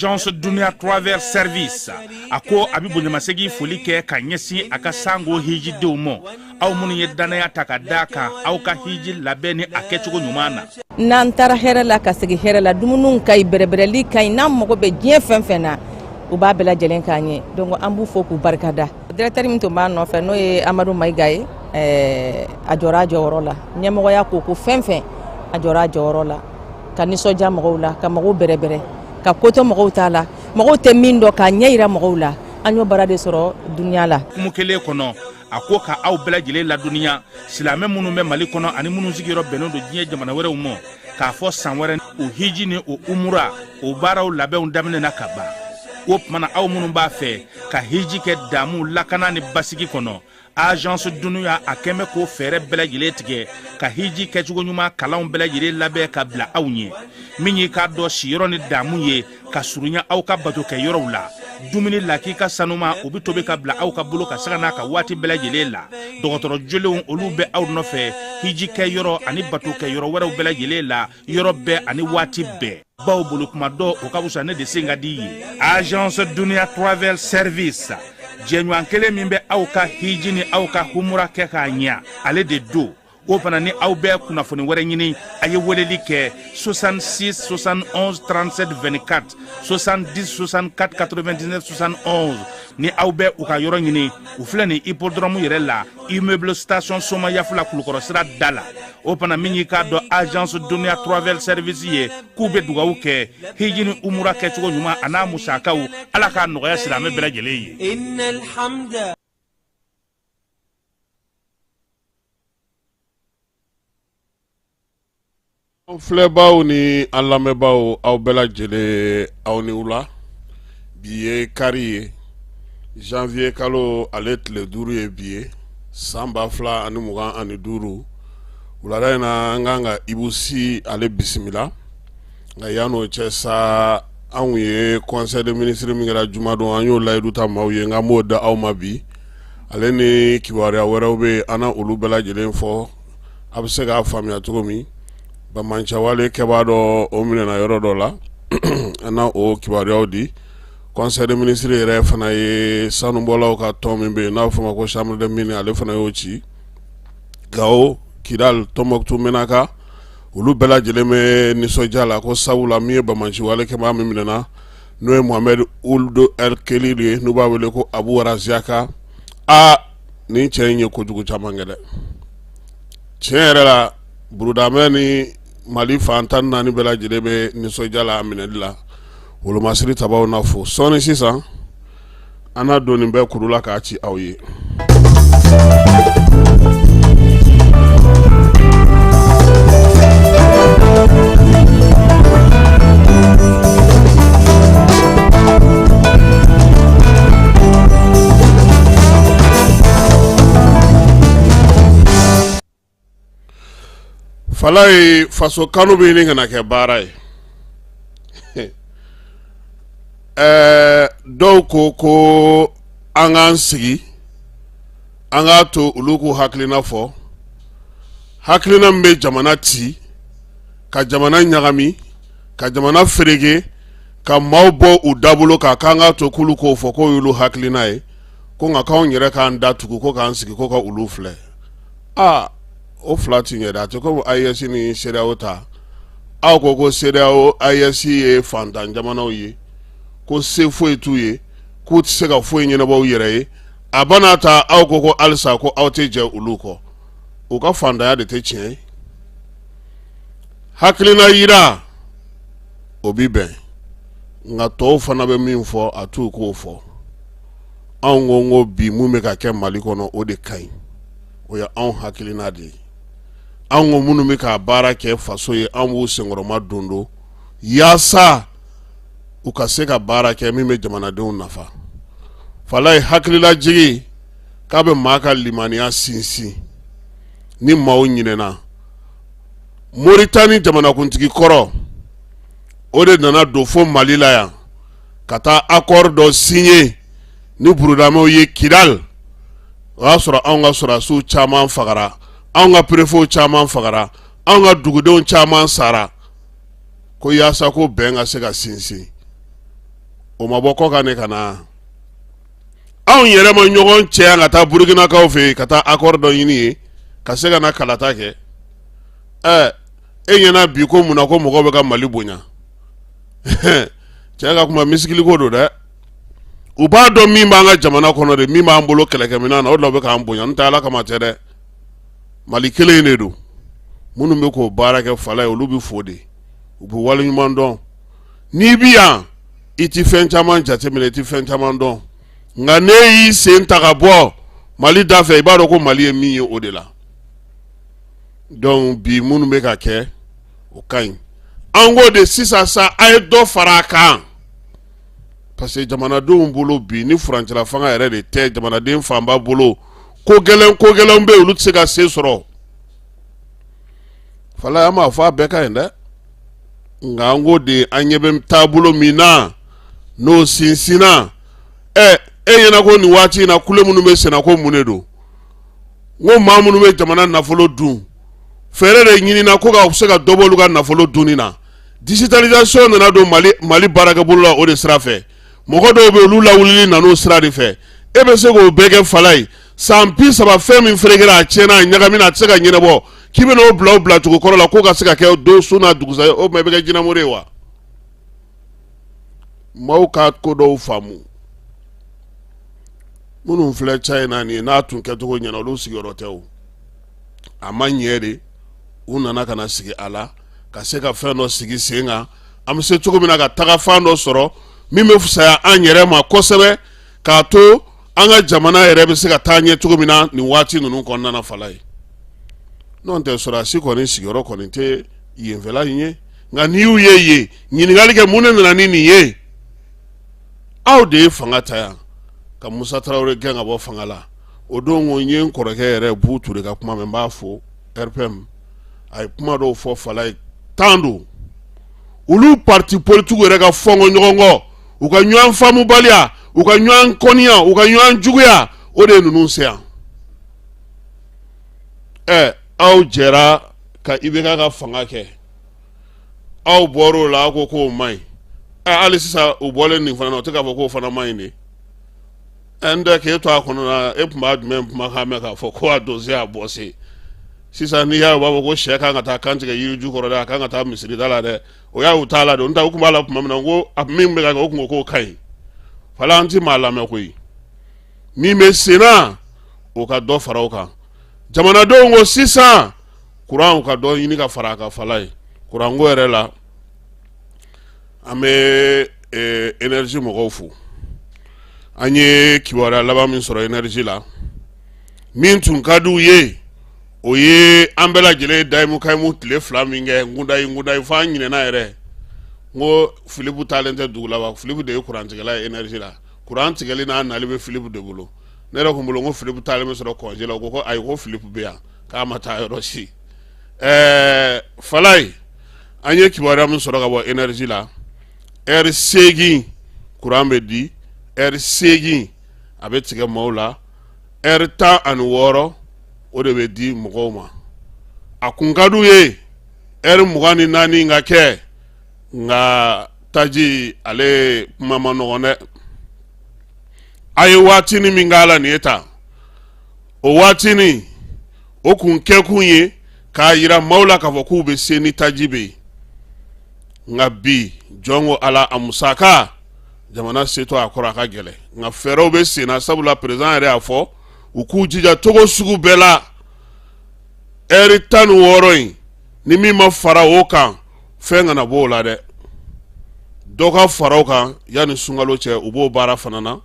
agence Dunia Travel Service ako abibu nyamasegi folike ka nyesi aka sango hiji deumo au munu ye danaya takadaka au ka hiji labeni akechugo nyumana nan tara hera la ka segi hera la dumunun kay berebereli kay nam mo be bien fenfena u ba bela jelen kanye donc ambu foku barkada directeur min to ma no fe no e Amadou Maïgaye ajora jorola nyemo ya ko fenfen ajora jorola ka soja mogola ka mogo berebere ka koto mogo tala mogo te mindo ka nyeira mogo la anyo barade soro dunya la kumukele kono akoka au bela jele la dunya silame munu me mali kono ani munu zigiro benodo jiye jamana were umo ka fo sanwere o hijini o umura o baraw labe on damne nakaba o mana au munu ba fe ka hiji ke damu lakana ni basigi kono agence Dunia akeme ko fere bela jele tige ka hiji ke jugo nyuma kala on bela jele labe ka bla awnye minyi ka do shiro ni damu ye ka surunya au ka bato ke yoro la dumini laki ka sanuma obi tobe ka bla au ka bulo ka sagana ka wati bela jele la dogotoro jolewon olube aw no fe hiji ke yoro ani bato ke yoro wera bela jele la yoro be ani wati be baw bulu kuma do o ka busane de singa di agence Dunia Travel Service Jenywan kele mimbe au ka hijini au ka humura ke ka nya ale de do o fana ni aw be kuna foni were nyini aye weleli ke 66 71 37 24 70 64 99 71 ni aw be u ka yoro nyini u fle ni hippodrome yere la immeuble station Soma Yafula kulukoro sira dala o fana minyi ka do agence Dunia Travel Service ye kube dugawu ke hijini umura ke chugo nyuma ana musakaw ala ka noya silame bela jele ye innal hamda Flebaw ni alamebaw aw bela jele aw ni ula biye kariye janvier kalo alet le duru ye biye samba fla ani mugan ani duru ulada na nganga ibusi ale bisimila nga yano chesa anwe conseil de ministre mingara jumado anyo laydu ta mawye nga moda aw mabi ale ni kiwari awere ana ulu bela jele fo absega famia tugomi ba mancha wale kebado o minena yoro dola ana o kibari audi conseil de ministre yere fana ye sanu bola ka tombe na fama ko chambre de mine ale fana yochi gao kidal tomoktu menaka ulu bela jeleme ni sojala ko sawula mi ba mancha wale keba minena no Mohamed Uldo El Kelili no ba wele ko Abu Raziaka a ni chenye ko jugu chamangele chere la brudameni Mali fantan nani bela jirebe ni sojala aminedila wolo masiri tabaw nafo soni sisa ana doni be kurula ka ci awye falai faso kanu be ni ngana ke baray do ko angan sigi anga to uluku haklina fo haklina mbe jamana ti ka jamana nyagami ka jamana ferege ka mawbo udabulo ka kanga to kuluko fo ko yulu haklina e ko nga ka onyere ka ndatuku ko ka nsigi ko ka ulufle o flating ya dati ko ayesi ni seriawota aw ko seriawo ayesi e fandan jamana oyi ko sefo etuye ko tsega fo nyina ba yere abanata aw ko alsa ko awteje uluko o ka fanda ya de teche haklina yira obibe nga to fana be minfo atu ko fo angongo bi mume ka ke malikono o de kai o ya an haklina de ango munu mi ka bara ke faso ye anwo sengoroma dondo yasa ukaseka bara ke mi me jamana de nafa falai haklila jigi kabe maka limania sinsi ni mawo nyinena Mauritanie jamana kuntigi koro ode nana do fo malila ya kata accord do signé ni burudamo ye kidal wasura anga sura su chaman fagara anga prefo chaman fagara anga dugudon chaman sara ko yasa ko benga sega sinsi o ma bɔ kɔ kan ne ka na anw yɛrɛ ma ɲɔgɔn cɛ yan ka taa Burukinakaw fɛ yen ka taa accord dɔ ɲini ye ka se ka na kalata kɛ e ɲɛna bi ko mun na ko mɔgɔw bɛ ka Mali bonya cɛ ka kuma misikiliko don dɛ u b'a dɔn min b'an ka jamana kɔnɔ de min b'an bolo kɛlɛkɛminɛn na o de la u bɛ k'an bonya n tɛ Ala kama tɛ dɛ Mali kelen de don minnu bɛ k'o baara kɛ fala ye olu bɛ fo de u bɛ waleɲuman dɔn n'i bi yan i ti fɛn caman jateminɛ i ti fɛn caman dɔn nka ne y'i sen ta ka bɔ Mali da fɛ i b'a dɔn ko Mali ye min ye o de la donc bi minnu bɛ ka kɛ o ka ɲi an ko de sisan sa a ye dɔ fara a kan parce que jamanadenw bolo bi ni furancɛla fanga yɛrɛ de tɛ jamanaden fanba bolo ko gɛlɛn bɛ olu tɛ se ka se sɔrɔ fala an b'a fɔ a bɛɛ ka ɲi dɛ nka an ko de an ɲɛ bɛ taabolo min na n'o sinsinna e ɲɛna ko nin waati in na kule minnu bɛ senna ko mun de don n ko maa minnu bɛ jamana nafolo dun fɛɛrɛ de ɲinina ko ka se ka dɔ bɔ olu ka nafolo dunni na digitalisation nana don Mali baarakɛbolo la o de sira fɛ mɔgɔ dɔw bɛ olu lawulili na n'o sira de fɛ e bɛ se k'o bɛɛ kɛ fala ye san 30 fɛn min ferekera a tiɲɛna a ɲagamina a tɛ se ka ɲɛnabɔ k'i bɛ n'o bila cogo kɔrɔ la ko ka se ka kɛ don su n'a dugusajɛ o tuma i bɛ kɛ jinɛmɔrɔ ye wa maaw ka ko dɔw faamu minnu filɛ China nin ye n'a tun kɛcogo ɲɛna olu sigiyɔrɔ tɛ o a ma ɲɛ de u nana ka na sigi a la ka se ka fɛn dɔ sigi sen kan an bɛ se cogo min na ka taga fan dɔ sɔrɔ min bɛ fisaya an yɛrɛ ma kosɛbɛ k'a to an ka jamana yɛrɛ bɛ se ka taa ɲɛ cogo min na nin waati ninnu kɔnɔna na fala ye n'o tɛ sɔrɔdasi kɔni sigiyɔrɔ kɔni tɛ yenfɛla in ye nka n'i y'u ye yen ɲininkali kɛ mun de nana ni nin ye aw de ye fanga ta yan ka Musa Tarawele gɛn ka bɔ fanga la o don ko n ye n kɔrɔkɛ yɛrɛ Buhu Ture ka kuma mɛn n b'a fɔ RPM a ye kuma dɔw fɔ fala ye tan don olu parti politique yɛrɛ ka fɔngɔ ɲɔgɔn kɔ u ka ɲɔgɔn faamubaliya u ka ɲɔgɔn kɔniya u ka ɲɔgɔn juguya o de ye ninnu se yan aw jɛra ka IBK ka fanga kɛ aw bɔr'o la aw ko k'o man ɲi hali sisan u bɔlen nin fana na o tɛ k'a fɔ k'o fana man ɲi de n tɛ k'e to a kɔnɔ na e tun b'a jumɛn kumakan mɛn k'a fɔ ko a donse a bɔse sisan n'i y'a ye u b'a fɔ ko sɛ kan ka taa kan tigɛ yiriju kɔrɔ dɛ a kan ka taa misirida la dɛ o y'a u t'a la de n ta u tun b'a la tuma min na ko min bɛ ka kɛ o tun ko k'o ka ɲi fala an ti maa lamɛn koyi min bɛ senna o ka dɔ fara o kan jamanadenw ko sisan kuran ka dɔ ɲini ka fara a kan fala ye kuranko yɛrɛ la an bɛ énergie mɔgɔw fo an ye kibaruya laban min sɔrɔ énergie la min tun ka d'u ye o ye an bɛɛ lajɛlen dayimu tile 2 min kɛ ngundayi fo an ɲinɛna yɛrɛ n ko Philippe taalen tɛ dugu la wa Philippe de ye kurantigɛla ye énergie la kuran tigɛli n'a nali bɛ Philippe de bolo ne yɛrɛ tun bolo n ko Philippe taalen bɛ sɔrɔ congé la o ko ayi ko Philippe bɛ yan k'a ma taa yɔrɔ si fala ye an ye kibaruya min sɔrɔ ka bɔ énergie la heure 8 kuran bɛ di heure 8 a bɛ tigɛ maaw la heure 16 o de bɛ di mɔgɔw ma a kun ka d'u ye heure 24 ka kɛ nka taji ale kuma ma nɔgɔn dɛ a ye waatinin min k'a la nin ye tan o waatinin o kun kɛkun ye k'a yira maaw la k'a fɔ k'u bɛ se ni taji bɛ yen nka bi jɔn ko ala a musaka jamana setɔ a kɔrɔ a ka gɛlɛn nka fɛɛrɛw bɛ sen na sabula président yɛrɛ y'a fɔ u k'u jija togo sugu bɛɛ la heure 16 in ni min ma fara o kan fɛn kana bɔ o la dɛ dɔ ka fara o kan yanni sunkalo cɛ u b'o baara fana na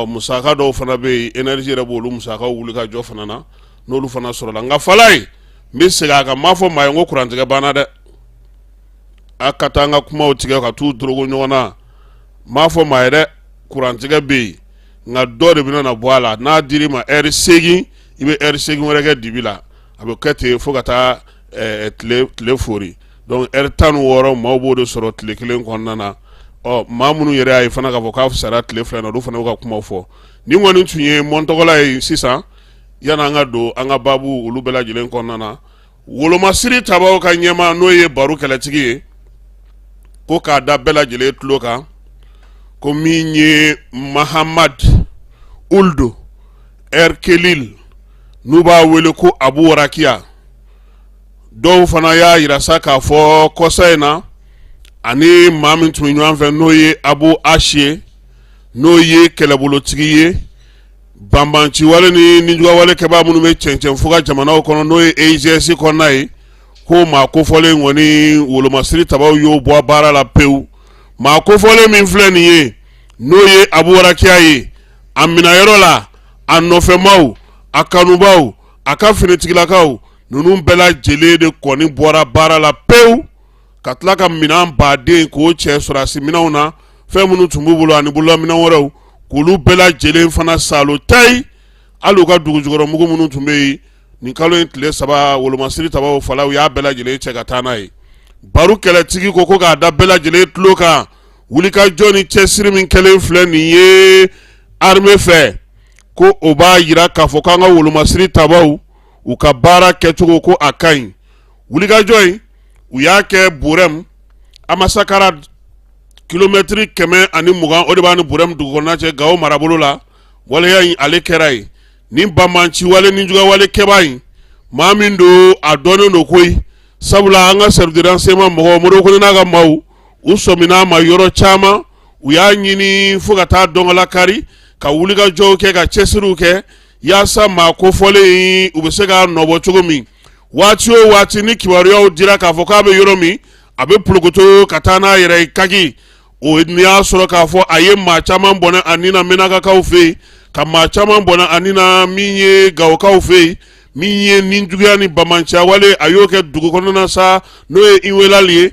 musaka dɔw fana bɛ yen énergie yɛrɛ b'olu musakaw wuli ka jɔ fana na n'olu fana sɔrɔla nka fala ye n bɛ segin a kan n m'a fɔ maa ye n ko kurantigɛ banna dɛ a ka taa an ka kumaw tigɛ ka t'u dorogo ɲɔgɔn na n m'a fɔ maa ye dɛ kurantigɛ bɛ yen nka dɔ de bɛna bɔ a la n'a dir'i ma heure 8 i bɛ heure 8 wɛrɛ kɛ dibi la a bɛ kɛ ten fo ka taa tile fori donc heure 16 maaw b'o de sɔrɔ tile kelen kɔnɔna na maa minnu yɛrɛ y'a ye fana k'a fɔ k'a fisara tile 2 na olu fana bɛ ka kumaw fɔ ni kɔni tun ye mɔntɔgɔla ye sisan yanni an ka don an ka baabu olu bɛɛ lajɛlen kɔnɔna na wolomasiri tabaw ka ɲɛma n'o ye baro kɛlɛtigi ye ko k'a da bɛɛ lajɛlen tulo kan ko min ye Mahamad Uldu Erkelil n'u b'a wele ko Abu Warakiya dɔw fana y'a yira sa k'a fɔ kɔsa in na ani maa min tun bɛ ɲɔgɔn fɛ n'o ye Abu Ashi n'o ye kɛlɛbolotigi ye banbanci wale ni nijuga wale kɛbaa minnu bɛ cɛncɛn fo ka jamanaw kɔnɔ n'o ye AGS kɔnɔna ye ko maa kofɔlen kɔni wolomasiri tabaw y'o bɔ baara la pewu maa kofɔlen min filɛ nin ye n'o ye Abu Warakiya ye a minɛyɔrɔ la a nɔfɛmaw a kanubaw a ka finitigilakaw ninnu bɛɛ lajɛlen de kɔni bɔra baara la pewu ka tila ka minɛn baden k'o cɛ sɔrɔsi minɛnw na fɛn minnu tun b'u bolo ani bolominɛn wɛrɛw k'olu bɛɛ lajɛlen fana salo tayi hali u ka dugujukɔrɔmugu minnu tun bɛ yen nin kalo in tile 3 wolomasiri tabaw fala u y'a bɛɛ lajɛlen cɛ ka taa n'a ye baro kɛlɛtigi ko k'a da bɛɛ lajɛlen tulo kan wulikajɔ ni cɛsiri min kɛlen filɛ nin ye armée fɛ ko o b'a yira k'a fɔ k'an ka wolomasiri tabaw u ka baara kɛcogo ko a ka ɲi wulikajɔ in u y'a kɛ Burem Amasakara kilomɛtiri 120 o de b'a ni Burem dugukɔnɔna cɛ Gawo marabolo la waleya in ale kɛra ye ni banbanci wale ni juga wale kɛba in maa min do a dɔnnen do koyi sabula an ka service de renseignement mɔgɔ Morokoni n'a ka maaw u sɔmin'a ma yɔrɔ caman u y'a ɲini fo ka taa dɔngɔla kari ka wulikajɔw kɛ ka cɛsiriw kɛ yaasa maa kofɔlen u bɛ se ka nɔbɔ cogo min waati o waati ni kibaruyaw dira k'a fɔ k'a bɛ yɔrɔ min a bɛ polokoto ka taa n'a yɛrɛ ye kaki o ni y'a sɔrɔ k'a fɔ a ye maa caman bɔnɛ a ni na Menakakaw fɛ yen ka maa caman bɔnɛ a ni na min ye Gawokaw fɛ yen min ye ninjuguya ni bamanciya wale a y'o kɛ dugu kɔnɔna sa n'o ye Iwelali ye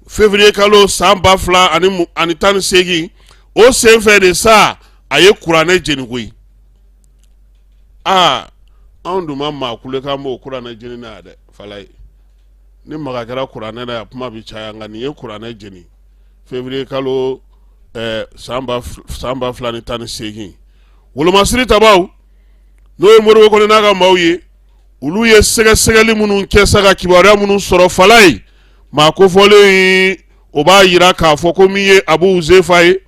février kalo san 2018 o senfɛ de sa a ye kuranɛ jeni koyi anw dun ma maa kule k'an b'o kuranɛ jeni na dɛ falaye ni maga kɛra kuranɛ na kuma bɛ caya nka nin ye kuranɛ jeni février kalo san 2018 wolomasiri tabaw n'o ye Morokoni n'a ka maaw ye olu ye sɛgɛsɛgɛli minnu kɛ sa ka kibaruya minnu sɔrɔ falaye maa kofɔlen o b'a yira k'a fɔ ko min ye Abu Uzefa ye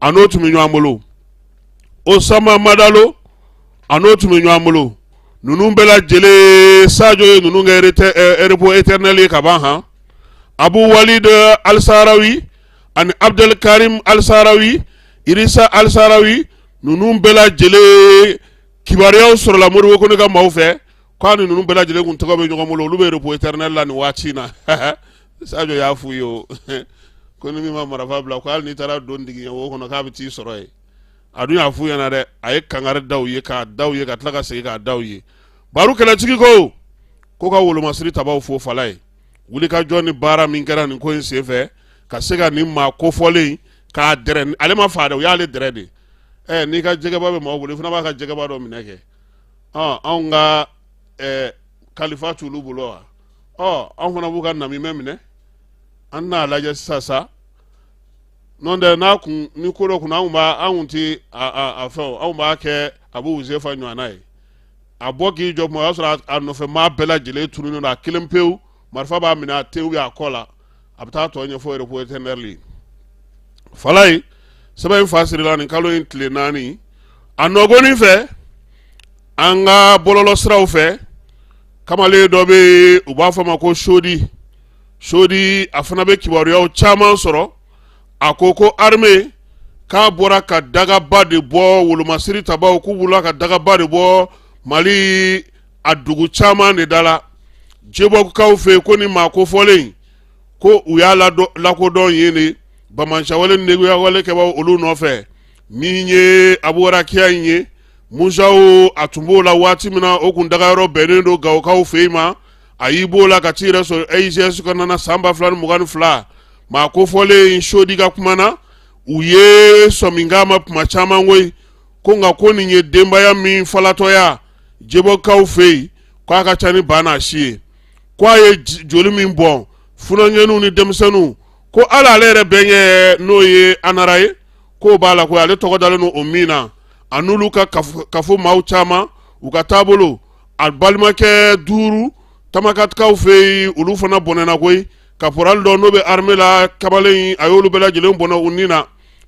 a n'o tun bɛ ɲɔgɔn bolo Osama Madalo a n'o tun bɛ ɲɔgɔn bolo ninnu bɛɛ lajɛlen Sadio ye ninnu kɛ repos éternel ye ka ban han Abu Walid Al-Sahraoui ani Abdel Karim Al-Sahraoui Irisa Al-Sahraoui ninnu bɛɛ lajɛlen kibaruyaw sɔrɔla Morokoni ka maaw fɛ k'a ni ninnu bɛɛ lajɛlen kun tɔgɔ bɛ ɲɔgɔn bolo olu bɛ repos éternel la nin waati in na Sadio y'a f'u ye o ko ni min ma marifa bila ko hali n'i taara don dingɛ wo kɔnɔ k'a bɛ t'i sɔrɔ yen a dun y'a f'u ɲɛna dɛ a ye kangari da u ye k'a da u ye ka tila ka segin k'a da u ye baro kɛlɛtigi ko ka wolomasiri tabaw fo falaye wulikajɔ ni baara min kɛra nin ko in senfɛ ka se ka nin maa kofɔlen k'a dɛrɛ ale ma fa dɛ u y'ale dɛrɛ de n'i ka jɛgɛba bɛ maaw bolo i fana b'a ka jɛgɛba dɔ minɛ kɛ anw ka kalifa t'olu bolo wa anw fana b'u ka namimɛ minɛ an n'a lajɛ sisan sa n'o tɛ n'a kun ni ko dɔ kun anw ti a fɛn anw b'a kɛ Abu Uzefa ɲɔgɔnna ye a bɔ k'i jɔ kuma o y'a sɔrɔ a nɔfɛ maa bɛɛ lajɛlen tununnen don a kelen pewu marifa b'a minɛ a te a kɔ la a bɛ taa tɔ ɲɛfɔ repos éternel ye falaye sɛbɛn in fa sirila nin kalo in tile 4 a nɔgɔnin fɛ an ka bɔlɔlɔ siraw fɛ kamalen dɔ bɛ yen u b'a fɔ ma ko Sodi a fana bɛ kibaruyaw caman sɔrɔ a ko armée k'a bɔra ka dagaba de bɔ wolomasiri tabaw k'u bɔra ka dagaba de bɔ Mali a dugu caman de da la jebɔkaw fɛ ko ni maa kofɔlen ko u y'a lakodɔn yen de bamanciya wale ni neguya wale kɛbaaw olu nɔfɛ min ye Abu Warakiya in ye Musaw a tun b'o la waati min na o kun dagayɔrɔ bɛnnen don Gawokaw fɛ yen ma a y'i b'o la ka t'i yɛrɛ sɔrɔ AGS kɔnɔna san 2022 maa kofɔlen Sodi ka kuma na u ye sɔmin ma kuma caman koyi ko nka ko nin ye denbaya min falatɔya jebɔkaw fɛ yen k'a ka ca ni ba n'a si ye ko a ye joli min bɔn funanŋɛniw ni denmisɛnninw ko hali ale yɛrɛ bɛnkɛ n'o ye Anara ye k'o b'a la ko ale tɔgɔ dalen don o min na a n'olu ka kafo maaw caman u ka taabolo a balimakɛ 5 tamakatikaw fɛ yen olu fana bɔnɛna koyi caporal dɔ n'o bɛ armée la kamalen a y'olu bɛɛ lajɛlen bɔnɛ u ni na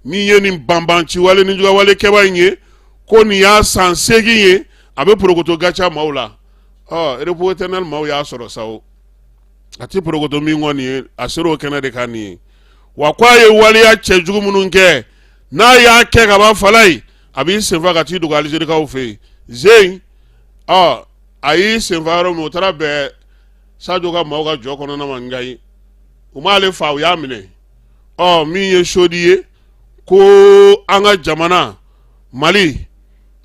min ye nin banbanci wale ni juga wale kɛba in ye ko nin y'a san 8 ye a bɛ porokoto gacha maaw la repos éternel maaw y'a sɔrɔ sa o a ti porokoto min kɔni ye a sera o kɛnɛ de kan nin ye wa ko a ye waleya cɛjugu minnu kɛ n'a y'a kɛ ka ban falayi a b'i senfa ka t'i dogo alizerikaw fɛ yen zeyi a y'i senfa yɔrɔ min o taara bɛn Sadio ka maaw ka jɔ kɔnɔna ma nka ye u m'ale fa u y'a minɛ min ye sodi ye ko an ka jamana Mali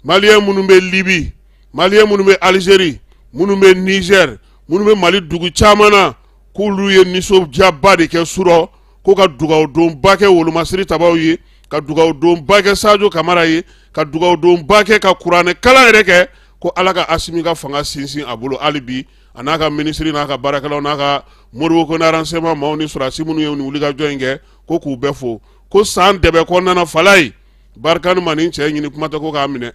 maliyɛn minnu bɛ Libi maliyɛn minnu bɛ Algérie minnu bɛ Niger minnu bɛ Mali dugu caman na k'olu ye nisɔndiyaba de kɛ surɔ ko ka dugawu donba kɛ wolomasiri tabaw ye ka dugawu donba kɛ Sadio Kamara ye ka dugawu donba kɛ ka kuranɛ kalan yɛrɛ kɛ ko Ala ka Asimi ka fanga sinsin a bolo hali bi a n'a ka minisiri n'a ka baarakɛlaw n'a ka Modibo Konate renseignement maaw ni sɔrɔdasi minnu ye nin wulikajɔ in kɛ ko k'u bɛɛ fo ko san dɛbɛ kɔnɔna falayi barikani ma nin cɛ ɲini kuma tɛ ko k'a minɛ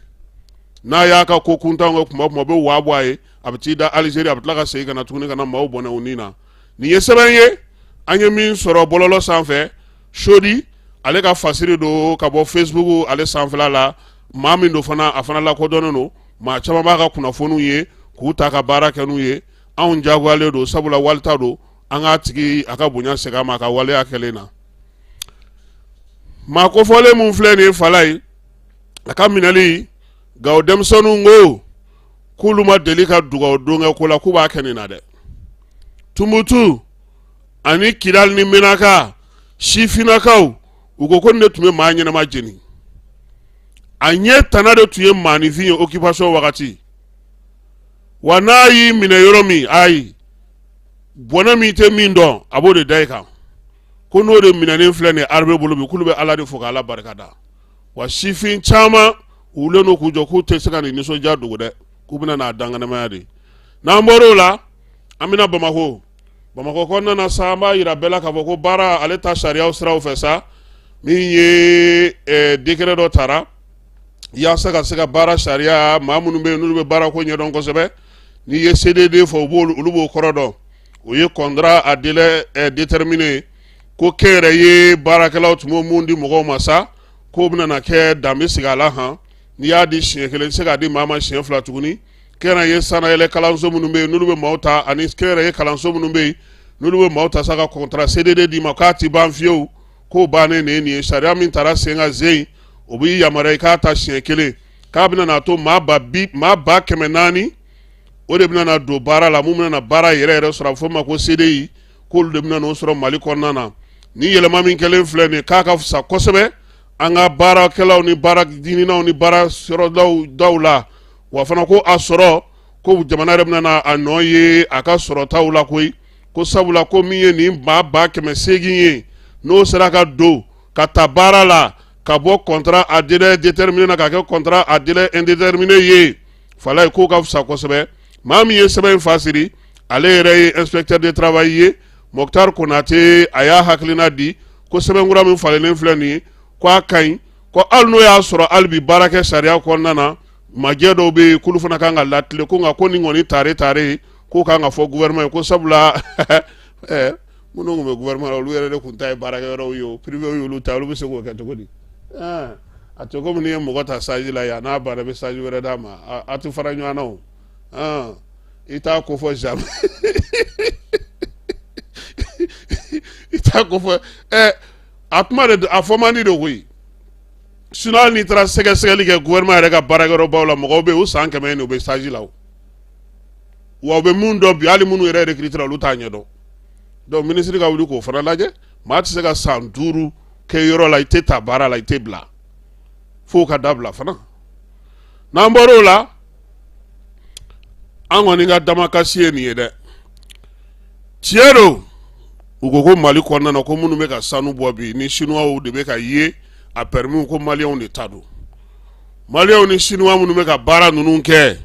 n'a y'a ka ko kuntanw kɛ kuma bɛ waa bɔ a ye a bɛ t'i da Algérie a bɛ tila ka segin ka na tuguni ka na maaw bɔnɛ u ni na nin ye sɛbɛn ye an ye min sɔrɔ bɔlɔlɔ sanfɛ Sodi ale ka fasiri do ka bɔ Facebook ale sanfɛla la maa min do fana a fana lakodɔnnen do maa caman b'a ka kunnafoniw ye k'u ta ka baara kɛ n'u ye anw jagoyalen do sabula walita do an k'a tigi a ka bonya segin a ma a ka waleya kɛlen na maa kofɔlen mun filɛ nin ye falayi a ka minɛli Gawo denmisɛnninw ko k'olu ma deli ka dugawu don kɛ ko la k'u b'a kɛ nin na dɛ Tumutu ani Kidali ni Menaka sifinakaw u ko nin de tun bɛ maa ɲɛnama jeni a ɲɛ tana de tun ye maanifin ye occupation wagati wa n'a y'i minɛ yɔrɔ min ayi bɔnɛ min tɛ min dɔn a b'o de da i kan ko n'o de minɛnen filɛ nin ye armée bolo bi k'olu bɛ Ala de fo k'Ala barikada wa sifin caman u wulilen do k'u jɔ k'u tɛ se ka nin nisɔndiya dogo dɛ k'u bɛna n'a danganamaya de n'an bɔr'o la an bɛna Bamako kɔnɔna na sa an b'a yira bɛɛ la k'a fɔ ko baara ale ta sariyaw siraw fɛ sa min ye décret dɔ tara yaasa ka se ka baara sariya maa minnu bɛ yen n'olu bɛ baara ko ɲɛdɔn kosɛbɛ n'i ye CDD fɔ olu b'o kɔrɔ dɔn o ye contrat à délai déterminé ko kɛnyɛrɛye baarakɛlaw tun b'o mun di mɔgɔw ma sa k'o bɛna na kɛ dan bɛ sigi a la han n'i y'a di siɲɛ kelen se k'a di maa ma siɲɛ fila tuguni kɛnyɛrɛye sanayɛlɛ kalanso minnu bɛ yen n'olu bɛ maaw ta ani kɛnyɛrɛye kalanso minnu bɛ yen n'olu bɛ maaw ta sa ka contrat CDD d'i ma k'a ti ban fiyewu k'o bannen de ye nin ye sariya min taara sen ka zen o b'i yamaruya i k'a ta siɲɛ kelen k'a bɛna na to maa ba 400 o de bɛna na don baara la mun bɛna na baara yɛrɛ yɛrɛ sɔrɔ a bɛ fɔ o ma ko CDI k'olu de bɛna n'o sɔrɔ Mali kɔnɔna na ni yɛlɛma min kɛlen filɛ nin ye k'a ka fisa kosɛbɛ an ka baarakɛlaw ni baara ɲininaw ni baara yɔrɔdaw la wa fana ko a sɔrɔ ko jamana yɛrɛ bɛna na a nɔ ye a ka sɔrɔtaw la koyi ko sabula ko min ye nin maa 800 ye n'o sera ka don ka ta baara la ka bɔ contrat à délai déterminé na ka kɛ contrat à délai indéterminé ye falayi ko ka fisa kosɛbɛ maa min ye sɛbɛn in fasiri ale yɛrɛ ye inspecteur de travail ye Mokhtar Konate a y'a hakilina di ko sɛbɛnkura min falenen filɛ nin ye ko a ka ɲi ko hali n'o y'a sɔrɔ hali bi baarakɛ sariya kɔnɔna na majɛ dɔw bɛ yen k'olu fana kan ka latile ko nka ko nin kɔni tare k'o kan ka fɔ gouvernement ye ko sabula minnu tun bɛ gouvernement la olu yɛrɛ de tun ta ye baarakɛyɔrɔw ye o privé y'olu ta olu bɛ se k'o kɛ cogo di a tɛ komi n'i ye mɔgɔ ta stage la yan n'a banna i bɛ stage wɛrɛ d'a ma a tɛ fara ɲɔgɔn na o i t'a ko fɔ jamais i t'a ko fɔ a kuma de a fɔ man di de koyi sinon hali n'i taara sɛgɛsɛgɛli kɛ gouvernement yɛrɛ ka baarakɛyɔrɔbaw la mɔgɔw bɛ yen o san 100 ye u bɛ stage la o wa u bɛ mun dɔn bi hali minnu yɛrɛ recruter la olu t'a ɲɛdɔn donc ministre ka wuli k'o fana lajɛ maa tɛ se ka san 5 kɛ yɔrɔ la i tɛ ta baara la i tɛ bila fo ka dabila fana n'an bɔr'o la an kɔni ka damakasi ye nin ye dɛ tiɲɛ don u ko Mali kɔnɔna na ko minnu bɛ ka sanu bɔ bi ni chinois de bɛ ka ye a permis ko maliyɛnw de ta don maliyɛnw ni chinois minnu bɛ ka baara ninnu kɛ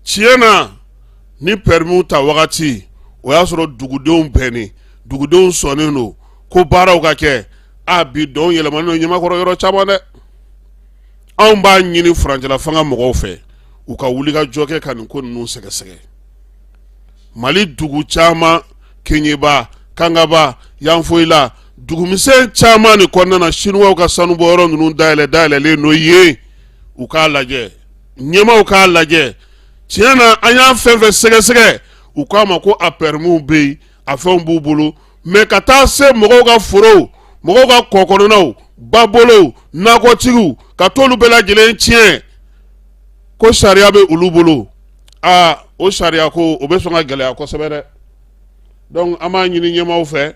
tiɲɛ na ni permis ta wagati o y'a sɔrɔ dugudenw bɛnnen dugudenw sɔnnen don ko baaraw ka kɛ a bi dɔn yɛlɛmani don ɲamakɔrɔ yɔrɔ caman dɛ anw b'a ɲini furancɛla fanga mɔgɔw fɛ u ka wuli ka jɔ kɛ ka nin ko ninnu sɛgɛsɛgɛ Mali dugu caman Keɲeba Kangaba Yanfoyila dugumisɛn caman ni kɔnɔna na Chinois ka sanubɔ yɔrɔ ninnu dayɛlɛlen n'o ye u k'a lajɛ ɲɛmaw k'a lajɛ tiɲɛ na an y'a fɛn fɛn sɛgɛsɛgɛ u k'a ma ko a permis bɛ yen a fɛnw b'u bolo mais ka taa se mɔgɔw ka forow mɔgɔw ka kɔ kɔnɔnaw babolow nakɔtigiw ka t'olu bɛɛ lajɛlen tiɲɛ ko sariya bɛ olu bolo o sariya ko o bɛ sɔn ka gɛlɛya kosɛbɛ dɛ donc an b'a ɲini ɲɛmaw fɛ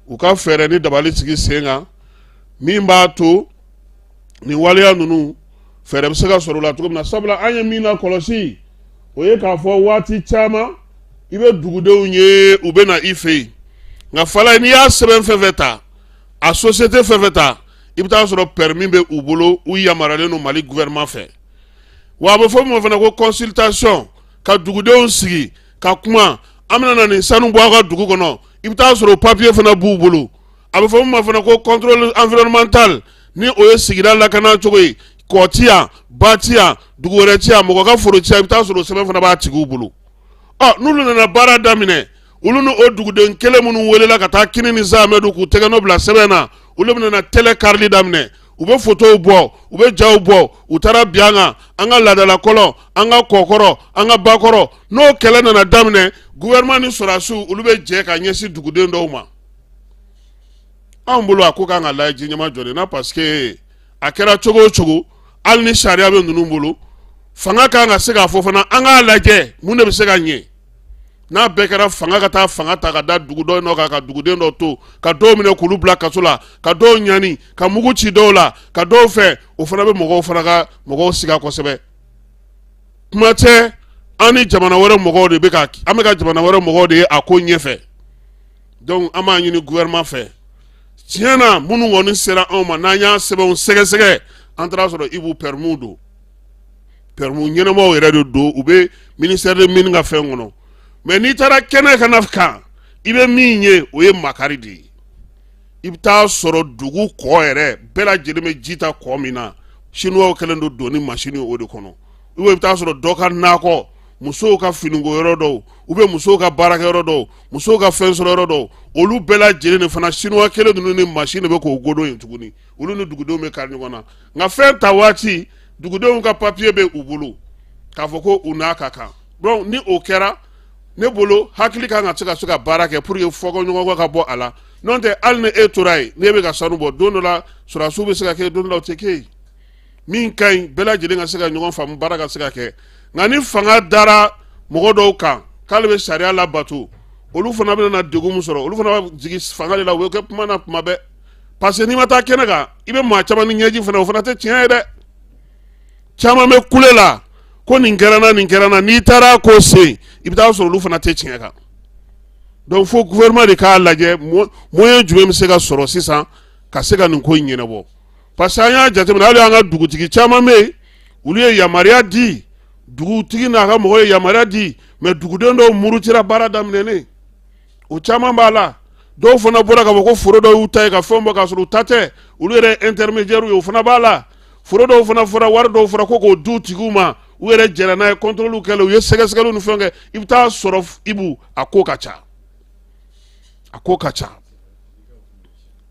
u ka fɛɛrɛ ni dabali sigi sen kan min b'a to nin waleya ninnu fɛɛrɛ bɛ se ka sɔrɔ o la cogo min na sabula an ye min lakɔlɔsi o ye k'a fɔ waati caman i bɛ dugudenw ye u bɛ na i fɛ yen nka fala n'i y'a sɛbɛn fɛn fɛn ta a société fɛn fɛn ta i bɛ taa sɔrɔ permis bɛ u bolo u yamaruyalen don Mali gouvernement fɛ wa a bɛ fɔ min ma fana ko consultation ka dugudenw sigi ka kuma an bɛna na nin sanu bɔ a ka dugu kɔnɔ i bɛ taa sɔrɔ papier fana b'u bolo a bɛ fɔ min ma fana ko contrôle environnemental ni o ye sigida lakana cogo ye kɔ ti yan ba ti yan dugu wɛrɛ ti yan mɔgɔ ka foro ti yan i bɛ taa sɔrɔ sɛbɛn fana b'a tigiw bolo n'olu nana baara daminɛ olu ni o duguden kelen minnu welela ka taa kini ni zamɛdu k'u tɛgɛ nɔ bila sɛbɛn na olu bɛna télé karili daminɛ u bɛ photow bɔ u bɛ jaw bɔ u taara bi an kan an ka laadala kɔlɔn an ka kɔkɔrɔ an ka bakɔrɔ n'o kɛlɛ nana daminɛ gouvernement ni sɔrɔdasiw olu bɛ jɛ ka ɲɛsin duguden dɔw ma anw bolo a ko k'an ka lajɛ ɲɛma jɔ de na parce que a kɛra cogo o cogo hali ni sariya bɛ ninnu bolo fanga kan ka se k'a fɔ fana an k'a lajɛ mun de bɛ se ka ɲɛ n'a bɛɛ kɛra fanga ka taa fanga ta ka da dugu dɔ nɔ kan ka duguden dɔ to ka dɔw minɛ k'olu bila kaso la ka dɔw ɲani ka mugu ci dɔw la ka dɔw fɛ o fana bɛ mɔgɔw fana ka mɔgɔw siga kosɛbɛ kuma tɛ an ni jamana wɛrɛ mɔgɔw de bɛ ka an bɛ ka jamana wɛrɛ mɔgɔw de ye a ko ɲɛfɛ donc an b'a ɲini gouvernement fɛ tiɲɛ na minnu kɔni sera anw ma n'an y'a sɛbɛnw sɛgɛsɛgɛ an taara sɔrɔ i b'u permis don permis ɲɛnamaw yɛrɛ de don u bɛ ministère de mine ka fɛn kɔnɔ mais n'i taara kɛnɛ kana kan i bɛ min ye o ye makari de ye i bɛ taa sɔrɔ dugu kɔ yɛrɛ bɛɛ lajɛlen bɛ ji ta kɔ min na Chinois kɛlen don doni machine o de kɔnɔ i bɛ taa sɔrɔ dɔ ka nakɔ musow ka finiko yɔrɔ dɔw musow ka baarakɛ yɔrɔ dɔw musow ka fɛn sɔrɔ yɔrɔ dɔw olu bɛɛ lajɛlen de fana Chinois kelen ninnu ni machine bɛ k'o godon yen tuguni olu ni dugudenw bɛ kari ɲɔgɔn na nka fɛn ta waati dugudenw ka papier bɛ u bolo k'a fɔ ko u n'a ka kan donc ni o kɛra ne bolo hakili kan ka se ka baara kɛ pour que fɔkɔɲɔgɔnkɔ ka bɔ a la n'o tɛ hali ni e tora yen n'e bɛ ka sanu bɔ don dɔ la sɔrɔdasiw bɛ se ka kɛ don dɔ la o tɛ kɛ yen min ka ɲi bɛɛ lajɛlen ka se ka ɲɔgɔn faamu baara ka se ka kɛ nka ni fanga dara mɔgɔ dɔw kan k'ale bɛ sariya labato olu fana bɛ na degun min sɔrɔ olu fana bɛ jigin fanga de la o bɛ kɛ kuma na kuma bɛɛ parce que n'i ma taa kɛnɛ kan i bɛ maa caman ni ɲɛji fana o fana tɛ tiɲɛ ye dɛ caman bɛ kule la ko nin kɛra n na n'i taara ko sen i bɛ taa sɔrɔ olu fana tɛ tiɲɛ kan donc fo gouvernement de k'a lajɛ moyen jumɛn bɛ se ka sɔrɔ sisan ka se ka nin ko in ɲɛnabɔ parce que an y'a jateminɛ hali an ka dugutigi caman bɛ yen olu ye yamaruya di dugutigi n'a ka mɔgɔw ye yamaruya di mais duguden dɔw murutira baara daminɛnen o caman b'a la dɔw fana bɔra k'a fɔ ko foro dɔw y'u ta ye ka fɛn bɔ k'a sɔrɔ u ta tɛ olu yɛrɛ intermédiaire ye o fana b'a la foro dɔw fana fɔra wari dɔw fɔra ko k'o du tigiw ma u yɛrɛ jɛra n'a ye contrôle kɛla u ye sɛgɛsɛgɛliw ni fɛn kɛ i bɛ taa sɔrɔ Ibu a ko ka ca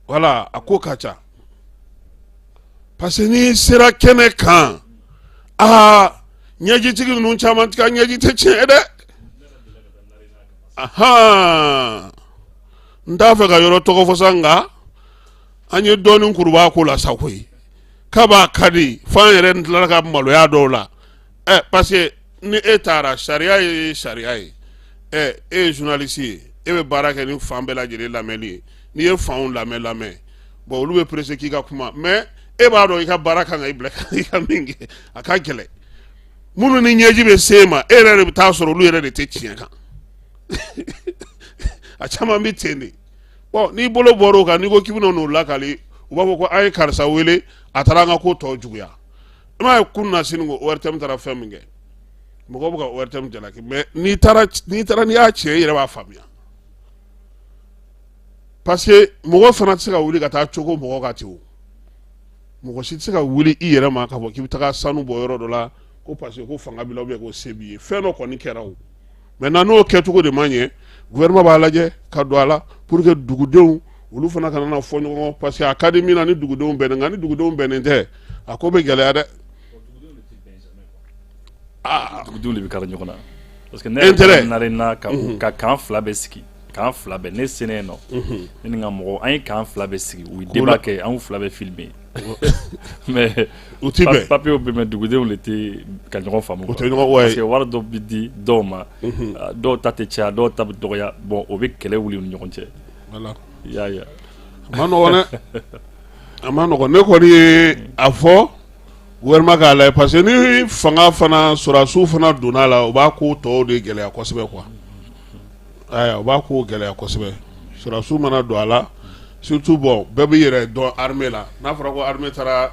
voilà a ko ka ca parce que n'i sera kɛnɛ kan ɲɛjitigi ninnu caman ka ɲɛji tɛ tiɲɛ dɛ n t'a fɛ ka yɔrɔ tɔgɔ fɔ sa nka an ye dɔɔnin kuruba ko la sa koyi k'a b'a ka di f'an yɛrɛ tilala ka maloya dɔw la parce que ni e taara sariya ye sariya ye e ye journaliste ye e bɛ baara kɛ ni fan bɛɛ lajɛlen lamɛnni ye n'i ye fanw lamɛn bon olu bɛ pressé k'i ka kuma mais e b'a dɔn i ka baara kan ka i bila i ka min kɛ a ka gɛlɛn minnu ni ɲɛji bɛ se ma e yɛrɛ de bɛ taa sɔrɔ olu yɛrɛ de tɛ tiɲɛ kan a caman bɛ ten de bon n'i bolo bɔra o kan n'i ko k'i bɛna n'o lakali u b'a fɔ ko a ye karisa wele a taara an ka ko tɔ juguya i m'a ye kunun na sini ko ORTM taara fɛn min kɛ mɔgɔw bɛ ka ORTM jalaki mais n'i taara n'i y'a tiɲɛ i yɛrɛ b'a faamuya parce que mɔgɔ fana tɛ se ka wuli ka taa cogo mɔgɔ ka ten o mɔgɔ si tɛ se ka wuli i yɛrɛ ma k'a fɔ k'i bɛ taga sanu bɔ yɔrɔ dɔ la ko parce que ko fanga b'i la ko se b'i ye fɛn dɔ kɔni kɛra o maintenant n'o kɛcogo de man ɲɛ gouvernement b'a lajɛ ka don a la pour que dugudenw olu fana kana na fɔ ɲɔgɔn parce que a ka di min na ni dugudenw bɛnnen nka ni dugudenw bɛnnen tɛ a ko bɛ gɛlɛya dɛ. dugudenw de bɛ kari ɲɔgɔn na parce que ne yɛrɛ narena ka kan fila bɛ sigi kan fila bɛ ne sene yen nɔ ne ni ka mɔgɔ an ye kan fila bɛ sigi u ye débat kɛ an fila bɛ filmer mais papier bɛ mɛ dugudenw de tɛ ka ɲɔgɔn faamu parce que wari dɔ bɛ di dɔw ma dɔw ta tɛ caya dɔw ta bɛ dɔgɔya bon o bɛ kɛlɛ wuli u ni ɲɔgɔn cɛ. Ya a ma nɔgɔn dɛ a ma nɔgɔn ne kɔni ye a fɔ gouvernement k'a lajɛ parce que ni fanga fana sɔrɔdasiw fana donna la u b'a ko tɔw de gɛlɛya kosɛbɛ quoi u b'a ko gɛlɛya kosɛbɛ sɔrɔdasiw mana don a la surtout bon bɛɛ b'i yɛrɛ dɔn armée la n'a fɔra ko armée taara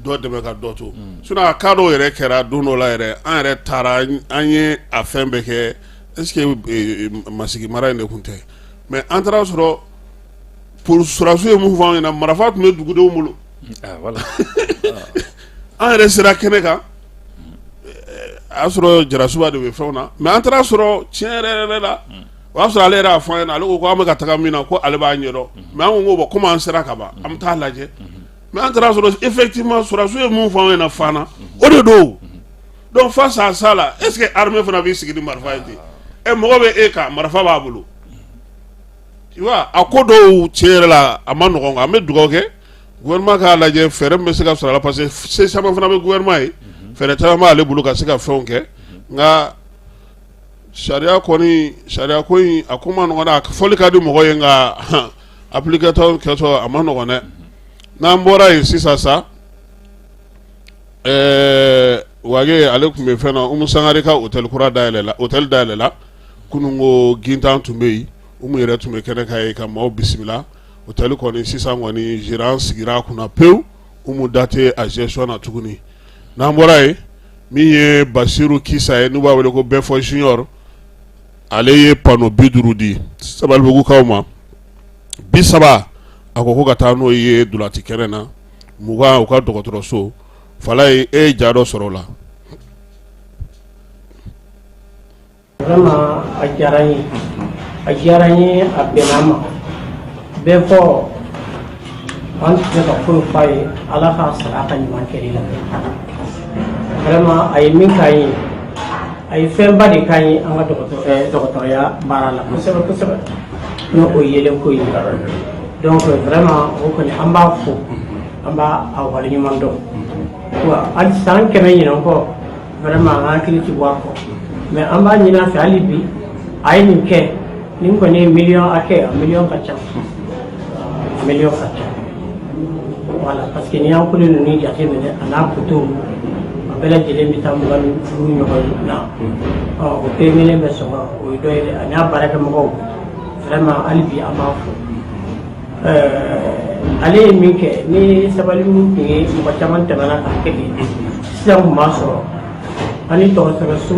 dɔ dɛmɛ ka dɔ to sinon a cas dɔw yɛrɛ kɛra don dɔ la yɛrɛ an yɛrɛ taara an ye a fɛn bɛɛ kɛ est-ce que masigi mara in de tun tɛ mais an taara sɔrɔ sɔrɔdasiw ye mun fɔ an ɲɛna marifa tun bɛ dugudenw bolo an yɛrɛ sera kɛnɛ kan a y'a sɔrɔ jarasuba de bɛ fɛnw na mais an taara sɔrɔ tiɲɛ yɛrɛ la o y'a sɔrɔ ale yɛrɛ y'a fɔ an ɲɛna ale ko an bɛ ka taga min na ko ale b'a ɲɛdɔn mais an ko bon komi an sera ka ban an bɛ taa lajɛ mais an taara sɔrɔ effectivement sɔrɔdasiw ye mun fɔ an ɲɛna fana o de don donc face à ça la est ce que armée fana b'i sigi ni marifa ye ten mɔgɔ bɛ e kan marifa b'a bolo tu vois a ko dɔw tiɲɛ yɛrɛ la a ma nɔgɔn an bɛ dugawu kɛ gouvernement k'a lajɛ fɛɛrɛ min bɛ se ka sɔrɔ a la parce que se caman fana bɛ gouvernement ye fɛɛrɛ caman b'ale bolo ka se ka fɛnw kɛ nka sariya ko in a ko ma nɔgɔn dɛ a fɔli ka di mɔgɔ ye nka applicateur kɛtɔ a ma nɔgɔn dɛ n'an bɔra yen sisan sa wage ale tun bɛ fɛn na Umu Sangare ka hôtel kura dayɛlɛ la kununko gintan tun bɛ yen Umu yɛrɛ tun bɛ kɛnɛ kan ye ka maaw bisimila hôtel kɔni sisan kɔni gérant sigira a kunna pewu Umu da tɛ a gestion na tuguni n'an bɔra yen min ye Basiru Kisa ye n'u b'a wele ko Bɛfɔ Junior ale ye pano 50 di Sabalibugukaw ma 30 a ko ka taa n'o ye Dulati kɛnɛ na 20 u ka dɔgɔtɔrɔso fala ye e ja dɔ sɔrɔ o la. Vraiment a diyara n ye a bɛnna ma bɛɛ fɔ an tɛ se ka foyi f'a ye Ala k'a sara a ka ɲuman kɛli la vraiment a ye min k'an ye a ye fɛnba de k'an ye an ka dɔgɔtɔrɔya baara la kosɛbɛ kosɛbɛ n'o yelen ko ye donc vraiment o kɔni an b'a fo an b'a a waleɲuman dɔn wa hali san 100 ɲinan kɔ vraiment an hakili tɛ bɔ a kɔ mais an b'a ɲini a fɛ hali bi a ye nin kɛ nin kɔni ye miliyɔn hakɛ a miliyɔn ka ca voilà parce que n'i y'an kolo ninnu jateminɛ a n'a kotow a bɛɛ lajɛlen bɛ taa 25 ɲɔgɔn na o kelen bɛ sɔrɔ o ye dɔ ye dɛ a n'a baarakɛmɔgɔw vraiment hali bi an b'a fo ale ye min kɛ ni Sabalibugu tun ye mɔgɔ caman tɛmɛna k'a kɛ sisan tun b'a sɔrɔ ani dɔgɔtɔrɔso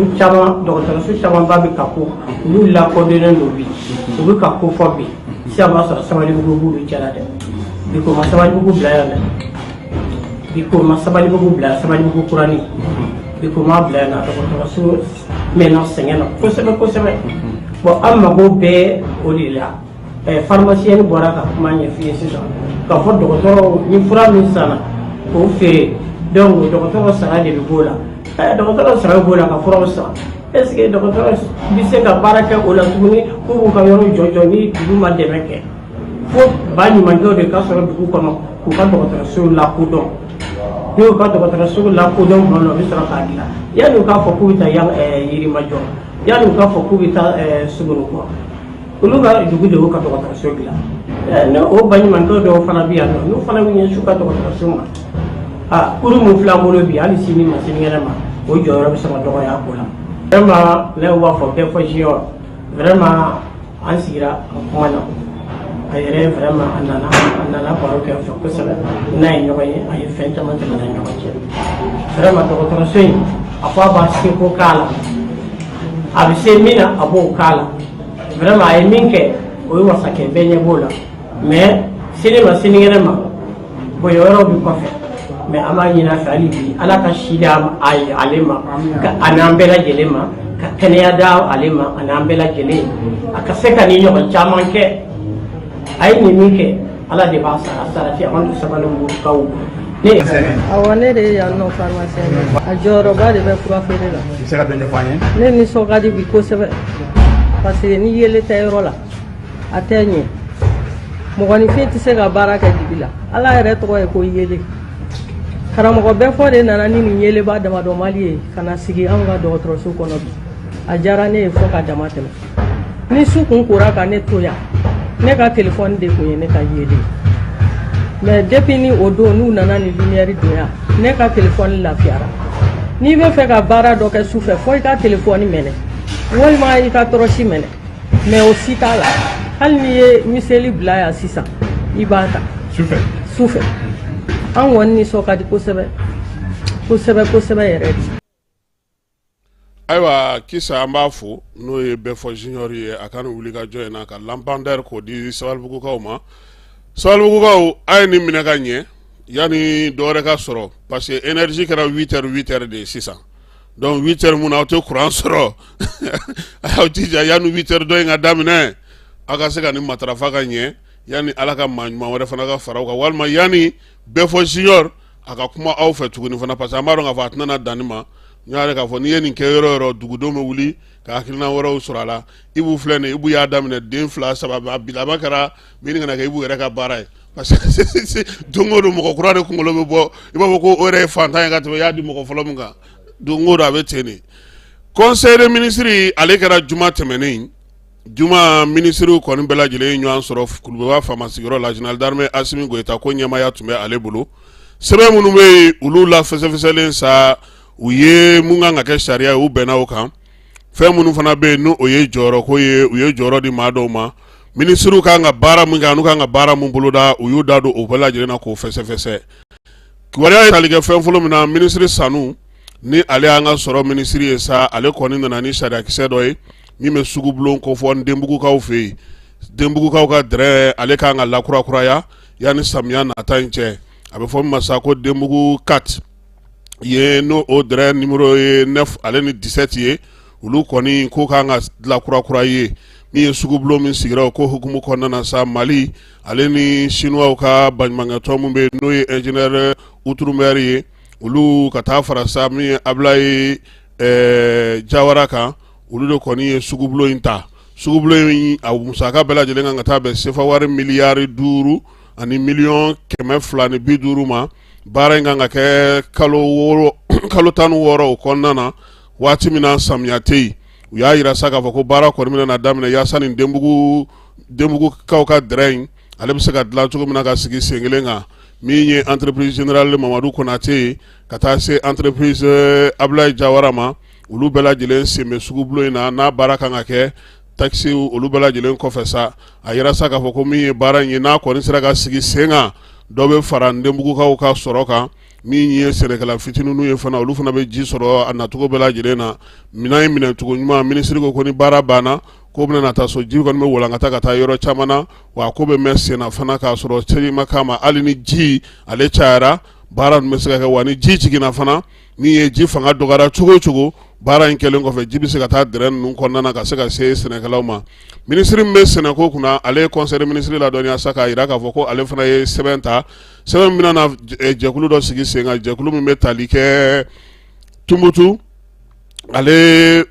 camanba bɛ ka ko olu lakodɔnnen don bi u bɛ ka ko fɔ bi sisan b'a sɔrɔ Sabalibugu b'olu cɛla dɛ bi ko ma Sabalibugu bila yan dɛ bi ko ma Sabalibugu bila Sabalibugu kurani bi ko ma bila yan dɔgɔtɔrɔso mɛnna sɛgɛn na kosɛbɛ kosɛbɛ bon an mago bɛ o de la pharmacienne bɔra ka kuma ɲɛf'i ye sisan k'a fɔ dɔgɔtɔrɔ ni fura min sanna k'o feere donc dɔgɔtɔrɔ sara de bɛ b'o la dɔgɔtɔrɔ sara b'o la ka furaw san est ce que dɔgɔtɔrɔ bɛ se ka baara kɛ o la tuguni k'u b'u ka yɔrɔ jɔ ni dugu ma dɛmɛ kɛ fo ba ɲumankɛw de ka sɔrɔ dugu kɔnɔ k'u ka dɔgɔtɔrɔsow lakodɔn n'u y'u ka dɔgɔtɔrɔsow lakodɔn tuma min na u bɛ sɔrɔ k'a dilan yanni u k'a fɔ k'u bɛ taa Yirimajɔ yanni u k'a fɔ k'u bɛ taa Sugunikɔ olu ka dugu de y'u ka dɔgɔtɔrɔso dilan o ba ɲumankɛw dɔw fana bɛ yan nɔ n'u fana bɛ ɲɛsin u ka dɔgɔtɔrɔso ma kuru min filɛ an bolo bi hali sini ma sinikɛnɛ ma o jɔyɔrɔ bɛ sɔrɔ dɔgɔya ko la vraiment ne b'a fɔ Bɛfɔ Junior vraiment an sigira a kuma na a yɛrɛ vraiment a nana baro kɛ fɛ kosɛbɛ n'a ye ɲɔgɔn ye a ye fɛn caman tɛmɛna ɲɔgɔn cɛ vraiment dɔgɔtɔrɔso in a fɔ a b'a seko k'a la a bɛ se min na a b'o k'a la vraiment a ye min kɛ o ye wasakɛ bɛɛ ɲɛ b'o la mais sini ma sinikɛnɛ ma bɔyɔrɔ bɛ kɔfɛ mais an b'a ɲini a fɛ hali bi Ala ka si d'a ale ma a n'an bɛɛ lajɛlen ma ka kɛnɛya d'a ale ma a n'an bɛɛ lajɛlen a ka se ka nin ɲɔgɔn caman kɛ a ye nin min kɛ ala de b'a sara sarati a man to sabalibugukaw ne awɔ ne de ye yan nɔ pharmacien a jɔyɔrɔba de bɛ fura feere la. I bɛ se ka dɔɔni fɔ an ye. ne nisɔn ka di bi kosɛbɛ parce que ni yelen tɛ yɔrɔ la a tɛ ɲɛ mɔgɔninfin tɛ se ka baara kɛ dibi la ala yɛrɛ tɔgɔ ye ko yelen karamɔgɔ bɛɛ fɔ de nana ni nin yelenba damadɔmali ye ka na sigi anw ka dɔgɔtɔrɔso kɔnɔ bi a diyara ne ye fɔ ka dama tɛmɛ ni su kun kora ka ne to yan ne ka telefɔni de tun ye ne ka yelen mais depuis ni o don n'u nana ni lumière don yan ne ka telefɔni lafiyara n'i bɛ fɛ ka baara dɔ kɛ sufɛ fɔ i ka telefɔni minɛ walima i ka tɔrɔsi minɛ mais o si t'a la hali n'i ye miseli bila yan sisan i b'a ta sufɛ an kɔni nisɔn ka di kosɛbɛ kosɛbɛ kosɛbɛ yɛrɛ de. ayiwa kisa an b'a fo n'o ye bɛɛ fɔ junior ye a ka ni wuli ka jɔ in na ka lampadaire k'o di sabalibugukaw ma sabalibugukaw a ye nin minɛ ka ɲɛ yanni dɔwɛrɛ ka sɔrɔ parce que énergie kɛra 8 heures de ye sisan donc 8 heures mun na aw tɛ courant sɔrɔ a y'aw jija yanni 8 heures dɔ in ka daminɛ aw ka se ka nin matarafa ka ɲɛ yanni ala ka maa ɲuman wɛrɛ fana ka fara aw kan walima yanni bɛɛ fɔ junior a ka kuma aw fɛ tuguni fana parce que an b'a dɔn k'a fɔ a tɛna danni ma n y'a k'a fɔ n'i ye nin kɛ yɔrɔ yɔrɔ dugudenw bɛ wuli ka hakilina wɛrɛw sɔrɔ a la Ibu filɛ nin ye Ibu y'a daminɛ den 2 3 a bilama kɛra min kana kɛ Ibu yɛrɛ ka baara ye parce que don o don mɔgɔ kura de kunkolo bɛ bɔ i b'a fɔ ko o yɛrɛ ye fantan ye ka tɛmɛ i y'a di mɔgɔ fɔlɔ min kan don o don a bɛ ten de conseil des ministres ale kɛra juma tɛmɛnen juma ministres kɔni bɛɛ lajɛlen ye ɲɔgɔn sɔrɔ Kuluba faama sigiyɔrɔ la général d'armée Asimi Goyita ko ɲɛmaaya tun bɛ ale bolo sɛbɛn minnu bɛ yen olu la fɛsɛfɛsɛlen sa u ye mun kan ka kɛ sariya ye u bɛnna o kan fɛn minnu fana bɛ yen n'o ye jɔyɔrɔ ko ye u ye jɔyɔrɔ di maa dɔw ma ministres kan ka baara mun kɛ n'u kan ka baara mun boloda u y'u da don o bɛɛ lajɛlen na k'o fɛsɛfɛsɛ kibaruya ye tali kɛ fɛn fɔlɔ min na ministre Sanu ni ale y'an ka sɔrɔ ministre ye sa ale kɔni nana ni sariyakisɛ dɔ ye min bɛ sugubulon kofɔ denbugukaw fɛ yen denbugukaw ka dɛrɛ ale kan ka lakurakuraya yanni samiya nata in cɛ a bɛ fɔ min ma sa ko denbugu 4 ye n'o o dɛrɛ numéro ye 9 ale ni 17 ye olu kɔni ko kan ka lakurakura ye min ye sugubulon min sigira o ko hukumu kɔnɔna na sa Mali ale ni Chinois ka baɲumankɛtɔn min bɛ n'o ye ingénieur Outre-mer ye olu ka taa fara sa min ye Ablaye Jawara kan olu de kɔni ye sugubulon in ta sugubulon in a musaka bɛɛ lajɛlen kan ka taa bɛn sefa wari miliyari 5 ani miliyɔn 250 ma baara in kan ka kɛ kalo 16 o kɔnɔna na waati min na samiya tɛ yen u y'a yira sa k'a fɔ ko baara kɔni bɛna daminɛ yaasa nin denbugukaw ka dɛrɛ in ale bɛ se ka dilan cogo min na ka sigi sen kelen kan min ye entreprise générale Mamadu Konate ye ka taa se entreprise Ablaye Jawara ma olu bɛɛ lajɛlen sen bɛ sugubulon in na n'a baara kan ka kɛ taxi olu bɛɛ lajɛlen kɔfɛ sa a yira sa k'a fɔ ko min ye baara in ye n'a kɔni sera ka sigi sen kan dɔ bɛ fara denbugukaw ka sɔrɔ kan min ye sɛnɛkɛla fitininw ye fana olu fana bɛ ji sɔrɔ a nacogo bɛɛ lajɛlen na minɛn in minɛcogo ɲuman ministre ko ni baara banna ko bɛna na taa so ji kɔni bɛ walankata ka taa yɔrɔ caman na wa ko bɛ mɛn senna fana k'a sɔrɔ seli ma k'a ma hali ni ji ale cayara baara ninnu bɛ se ka kɛ wa ni ji jiginna fana min ye ji fanga dɔgɔyara cogo o cogo baara in kɛlen kɔfɛ ji bɛ se ka taa dɛrɛ ninnu kɔnɔna na ka se ka se sɛnɛkɛlaw ma ministre min bɛ sɛnɛko kunna ale ye conseil des ministres ladɔnniya sa k'a jira k'a fɔ ko ale fana ye sɛbɛn ta sɛbɛn min bɛna jɛkulu dɔ sigi sen kan jɛkulu min bɛ tali kɛ Tumutu ale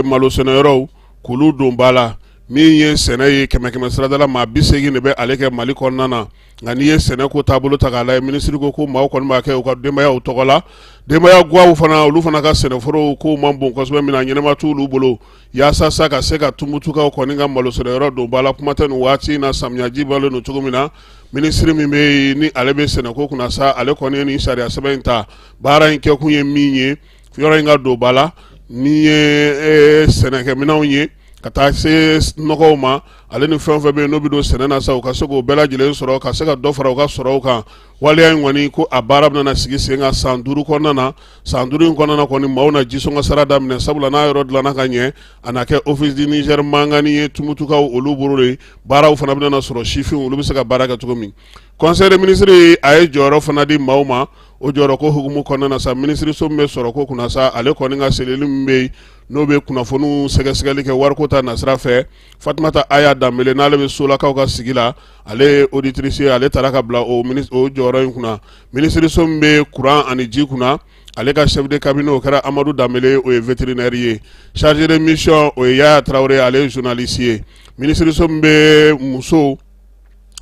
malo sɛnɛyɔrɔw k'olu don ba la min ye sɛnɛ ye 100 siradala maa 80 de bɛ ale kɛ Mali kɔnɔna na nka n'i ye sɛnɛko taabolo ta k'a lajɛ ministre ko maaw kɔni b'a kɛ u ka denbayaw tɔgɔ la denbaya guwaw fana olu fana ka sɛnɛforow ko man bon kosɛbɛ min na ɲɛnɛma t'olu bolo yaasa sa ka se ka Tumutukaw kɔni ka malo sɛnɛyɔrɔ don ba la kuma tɛ nin waati in na samiyaji bɔlen don cogo min na ministre min bɛ yen ni ale bɛ sɛnɛko kunna sa ale kɔni ye nin sariya sɛbɛn in ta baara in kɛkun ye min ye yɔrɔ in ka don ba la min ye sɛnɛkɛminɛnw ye ka taa se nɔgɔw ma ale ni fɛn fɛn bɛ yen n'o bɛ don sɛnɛ na sa u ka se k'o bɛɛ lajɛlen sɔrɔ ka se ka dɔ fara u ka sɔrɔw kan waleya in kɔni ko a baara bɛna sigi sen kan san 5 kɔnɔna na san 5 in kɔnɔna na kɔni maaw na jisɔngɔ sara daminɛ sabula n'a yɔrɔ dilanna ka ɲɛ a na kɛ office du Niger mangani ye Tumutukaw olu bolo de baaraw fana bɛna sɔrɔ sifinw olu bɛ se ka baara kɛ cogo min conseil des ministres a ye jɔyɔrɔ fana di maaw ma o jɔyɔrɔ ko hukumu kɔnɔna na sa ministre so min bɛ sɔrɔ ko kunna sa ale kɔni ka selili min bɛ yen n'o bɛ kunnafoniw sɛgɛsɛgɛli kɛ wariko ta nasira fɛ Fatumata Aya Danbele n'ale bɛ Solakaw ka sigi la ale ye auditrice ye ale taara ka bila o jɔyɔrɔ in kunna ministre so min bɛ courant ani ji kunna ale ka chef de cabinet o kɛra Amadou Danbele o ye vétérinaire ye chargé de mission o ye Yaya Traoré ale ye journaliste ye ministre so min bɛ muso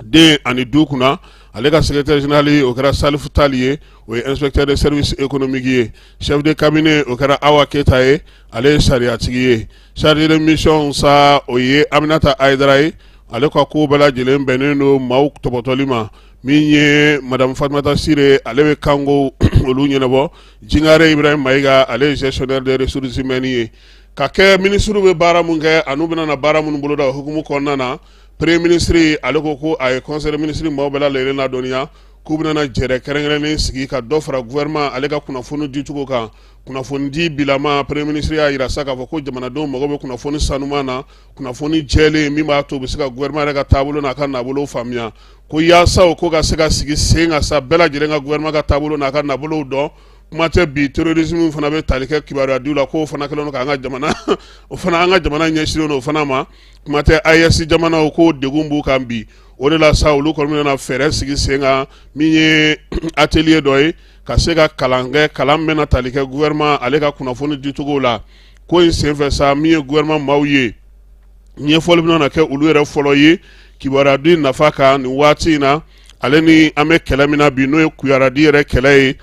den ani du kunna ale ka secrétaire général o kɛra Salif Tali ye o ye inspecteur de service économique ye chef de cabinet o kɛra Awa Keta ye ale ye sariyatigi ye chargé de mission sa o ye Aminata Aidara ye ale ka ko bɛɛ lajɛlen bɛnnen don maaw tɔbɔtɔli ma min ye madame Fatumata Sire ale bɛ kango olu ɲɛnabɔ Jingare Ibrahim Mayiga ale ye gestionnaire des ressources humaines ye ka kɛ ministre bɛ baara mun kɛ anu bɛna na baara mun bolo da o hukumu kɔnɔna na premier ministre ale ko a ye conseil ministre maaw bɛɛ lajɛlen ladɔnniya k'u bɛna na jɛrɛ kɛrɛnkɛrɛnnen sigi ka dɔ fara gouvernement ale ka kunnafoni dicogo kan kunnafoni di bilama premier ministre y'a yira sa k'a fɔ ko jamanadenw mago bɛ kunnafoni sanuman na kunnafoni jɛlen min b'a to u bɛ se ka gouvernement yɛrɛ ka taabolo n'a ka nabolo faamuya ko yaasa o ko ka se ka sigi sen kan sa bɛɛ lajɛlen ka gouvernement ka taabolo n'a ka nabolow dɔn kuma tɛ bi terrorisme fana bɛ tali kɛ kibaruya la k'o fana kɛlen don k'an ka jamana o fana an ka jamana ɲɛsinnen don o fana ma kuma tɛ AES jamanaw ko degun b'u kan bi o de la sa olu kɔni bɛna fɛɛrɛ sigi sen kan min ye atelier dɔ ye ka se ka kalan kɛ kalan bɛna tali kɛ gouvernement ale ka kunnafoni dicogo la ko in senfɛ sa min ye gouvernement maaw ye ɲɛfɔli bɛna kɛ olu yɛrɛ fɔlɔ ye kibaruya di nafa kan nin waati in na ale ni an bɛ kɛlɛ min na bi n'o ye kuyaradi yɛrɛ kɛlɛ ye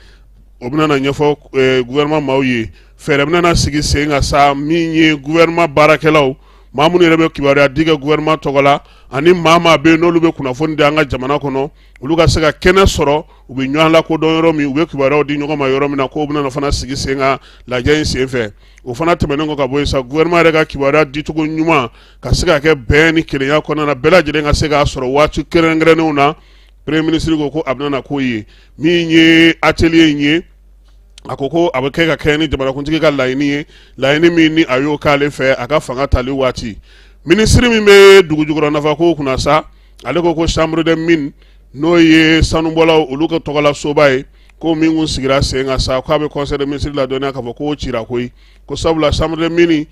o bɛna na ɲɛfɔ gouvernement maaw ye fɛɛrɛ bɛna na sigi sen kan sa min ye gouvernement baarakɛlaw maa minnu yɛrɛ bɛ kibaruya di kɛ gouvernement tɔgɔ la ani maa bɛ yen n'olu bɛ kunnafoni di an ka jamana kɔnɔ olu ka se ka kɛnɛ sɔrɔ u bɛ ɲɔgɔn lakodɔn yɔrɔ min u bɛ kibaruyaw di ɲɔgɔn ma yɔrɔ min na k'o bɛna fana sigi sen kan lajɛ in sen fɛ o fana tɛmɛnen kɔ ka bɔ yen sa gouvernement yɛrɛ ka kibaruya dicogo ɲuman ka se ka kɛ bɛn ni kelenya kɔnɔna na bɛɛ lajɛlen ka se k'a sɔrɔ waati kɛrɛnkɛrɛnnenw na premier ministre ko a bɛna na k'o ye min ye atelier in ye a ko a bɛ kɛ ka kɛ ni jamanakuntigi ka laɲini ye laɲini min ni a y'o k'ale fɛ a ka fanga tali waati ministre min bɛ dugujukɔrɔ nafako kunna sa ale ko chambre des mines n'o ye sanubɔlaw olu ka tɔgɔla soba ye ko min kun sigira sen kan sa k'a bɛ conseil des ministres ladɔnniya k'a fɔ k'o cira koyi ko sabula chambre des mines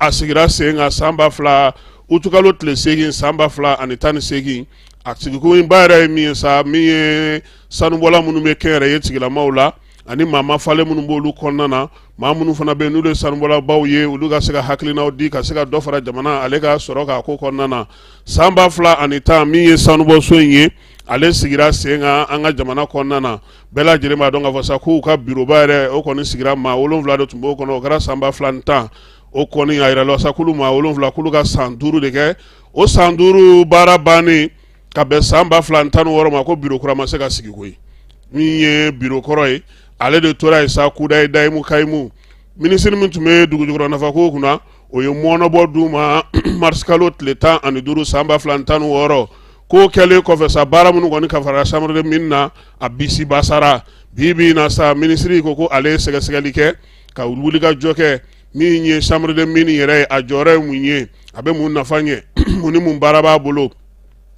a sigira sen kan san 2000 utukalo tile 8 san 2018 a sigikun ba yɛrɛ ye min ye sa min ye sanubɔla minnu bɛ kɛnyɛrɛye tigilamaw la ani maa falen minnu b'olu kɔnɔna na maa minnu fana bɛ yen n'olu ye sanubɔlabaw ye olu ka se ka hakilinaw di ka se ka dɔ fara jamana ale ka sɔrɔ k'a ko kɔnɔna na san 2010 min ye sanubɔso in ye ale sigira sen kan an ka jamana kɔnɔna na bɛɛ lajɛlen b'a dɔn k'a fɔ sa k'u ka bureauba yɛrɛ o kɔni sigira maa 7 de tun b'o kɔnɔ o kɛra san 2010 o kɔni a yɛrɛ la sa k'olu maa 7 k'olu ka san 5 de kɛ o san 5 baara bannen ka bɛn san 2016 ma ko bureau kura ma se ka sigi koyi min ye bureau kɔrɔ ye ale de tora ye sa kudayi dayimu kayimu ministre min tun bɛ dugujukɔrɔ nafako kunna o ye mɔnɔbɔ d'u ma mars kalo tile 15 san 2016 k'o kɛlen kɔfɛ sa baara minnu kɔni ka fara chambre des mines na a bisi basara bi na sa ministre ko ale ye sɛgɛsɛgɛli kɛ ka wuli ka jɔ kɛ min ye chambre des mines yɛrɛ ye a jɔyɔrɔ ye mun ye a bɛ mun nafa ɲɛ mun ni mun baara b'a bolo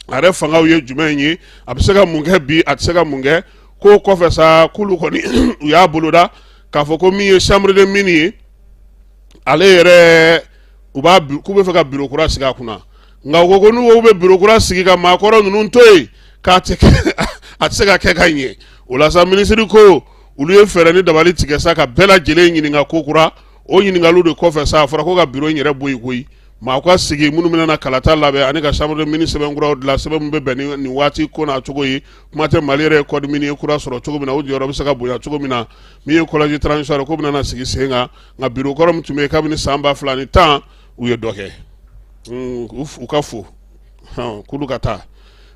a yɛrɛ fangaw ye jumɛn ye a bɛ se ka mun kɛ bi a tɛ se ka mun kɛ ko kɔfɛ sa k'olu kɔni u y'a boloda k'a fɔ ko min ye chambre des mines ye ale yɛrɛ k'u bɛ fɛ ka bureau kura sigi a kunna nka u ko n'u bɛ bureau kura sigi ka maakɔrɔ ninnu to yen k'a tɛ se ka kɛ ka ɲɛ o la sa ministre ko olu ye fɛɛrɛ ni dabali tigɛ sa ka bɛɛ lajɛlen ɲininka ko kura o ɲininkaliw de kɔfɛ sa a fɔra ko ka bureau in yɛrɛ bɔ yen koyi maa ka sigi minnu bɛna na kalata labɛn ani ka chambre des mines sɛbɛnkuraw dilan sɛbɛn min bɛ bɛn nin waati ko n'a cogo ye kuma tɛ mali yɛrɛ ye code minier kura sɔrɔ cogo min na o jɔyɔrɔ bɛ se ka bonya cogo min na min ye collège transitoire ko bɛna na sigi sen kan nka bureau kɔrɔ min tun bɛ yen kabini san 2010 u ye dɔ kɛ u ka fo k'olu ka taa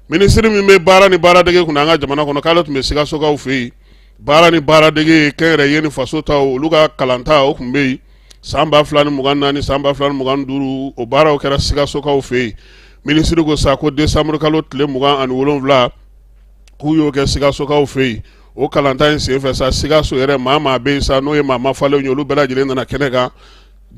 ministre min bɛ baara ni baaradege kunna an ka jamana kɔnɔ k'ale tun bɛ Sikasokaw fɛ yen baara ni baaradege kɛnyɛrɛye ni faso ta olu ka kalanta o tun bɛ yen san 2024 san 2025 o baaraw kɛra Sikasokaw fɛ yen ministre ko sa ko décembre kalo tile 27 k'u y'o kɛ Sikasokaw fɛ yen o kalanta in senfɛ sa Sikaso yɛrɛ maa bɛ yen sa n'o ye maa falenw ye olu bɛɛ lajɛlen nana kɛnɛ kan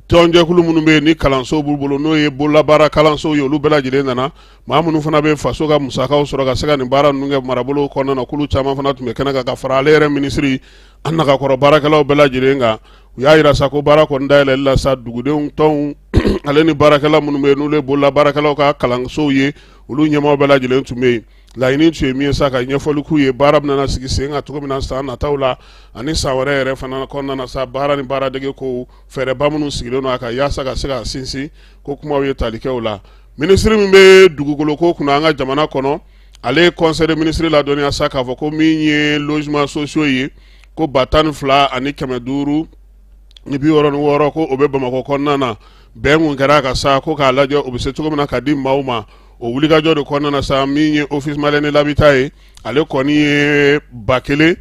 tɔnjɛkulu minnu bɛ yen ni kalanso b'u bolo n'o ye bololabaara kalanso ye olu bɛɛ lajɛlen nana maa minnu fana bɛ faso ka musakaw sɔrɔ ka se ka nin baara ninnu kɛ marabolo kɔnɔna na k'olu caman fana tun bɛ kɛnɛ kan ka fara ale yɛrɛ ministre an nakakɔrɔ baarakɛlaw bɛɛ lajɛlen kan u y'a yira sa ko baara kɔni dayɛlɛli la sa dugudenw tɔnw ale ni baarakɛla minnu bɛ yen n'olu bolola baarakɛlaw ka kalansow ye olu ɲɛmaaw bɛɛ lajɛlen tun bɛ yen laɲini tun ye min ye sa ka ɲɛfɔli k'u ye baara bɛna sigi sen kan cogo min na san nataw la ani san wɛrɛ yɛrɛ fana kɔnɔna na sa baara ni baaradege ko fɛɛrɛba minnu sigilen don a kan yaasa ka se ka sinsin ko kumaw ye tali kɛ o la minisiri min bɛ dugukolo ko kunna an ka jamana kɔnɔ ale ye conseil de ministre ladɔnniya sa k'a fɔ ko min ye logement sociaux ye ko 12 ani 500 ni 66 ko o bɛ Bamakɔ kɔnɔna na bɛn mun kɛra ka sa ko k'a lajɛ o bɛ se cogo min na ka di maaw ma o wulikajɔ de kɔnɔna na sa min ye office malien de l'habitat ye ale kɔni ye 1000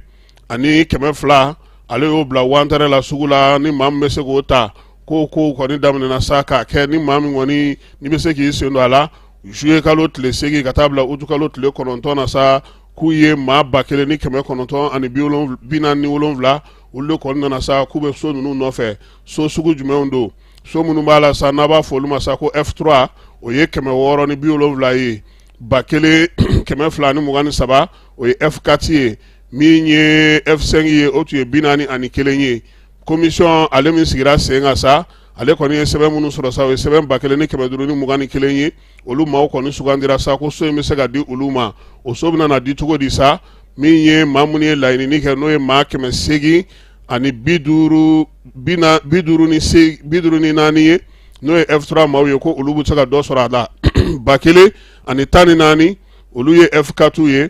ani 200 ale y'o bila wantere la sugu la ni maa min bɛ se k'o ta ko kɔni daminɛna sa k'a kɛ ni maa min kɔni ni bɛ se k'i sen don a la juillet kalo tile 8 ka taa bila août kalo tile 9 na sa k'u ye maa 1000 ni 900 ani 47 olu de kɔni nana sa k'u bɛ so ninnu nɔfɛ so sugu jumɛnw don so minnu b'a la sa n'a b'a fɔ olu ma sa ko F3 o ye 600 ni 70 ye 1223 o ye F4 ye min ye F5 ye o tun ye 41 ye commission ale min sigira sen kan sa ale kɔni ye sɛbɛn minnu sɔrɔ sa o ye sɛbɛn 1521 ye olu maaw kɔni sugandira sa ko so in bɛ se ka di olu ma o so bɛna na di cogo di sa min ye maa minnu ye laɲini kɛ n'o ye maa 800 ani 54 ye n'o ye F3 maaw ye ko olu bɛ se ka dɔ sɔrɔ a la 1000 ani 14 olu ye F4 ye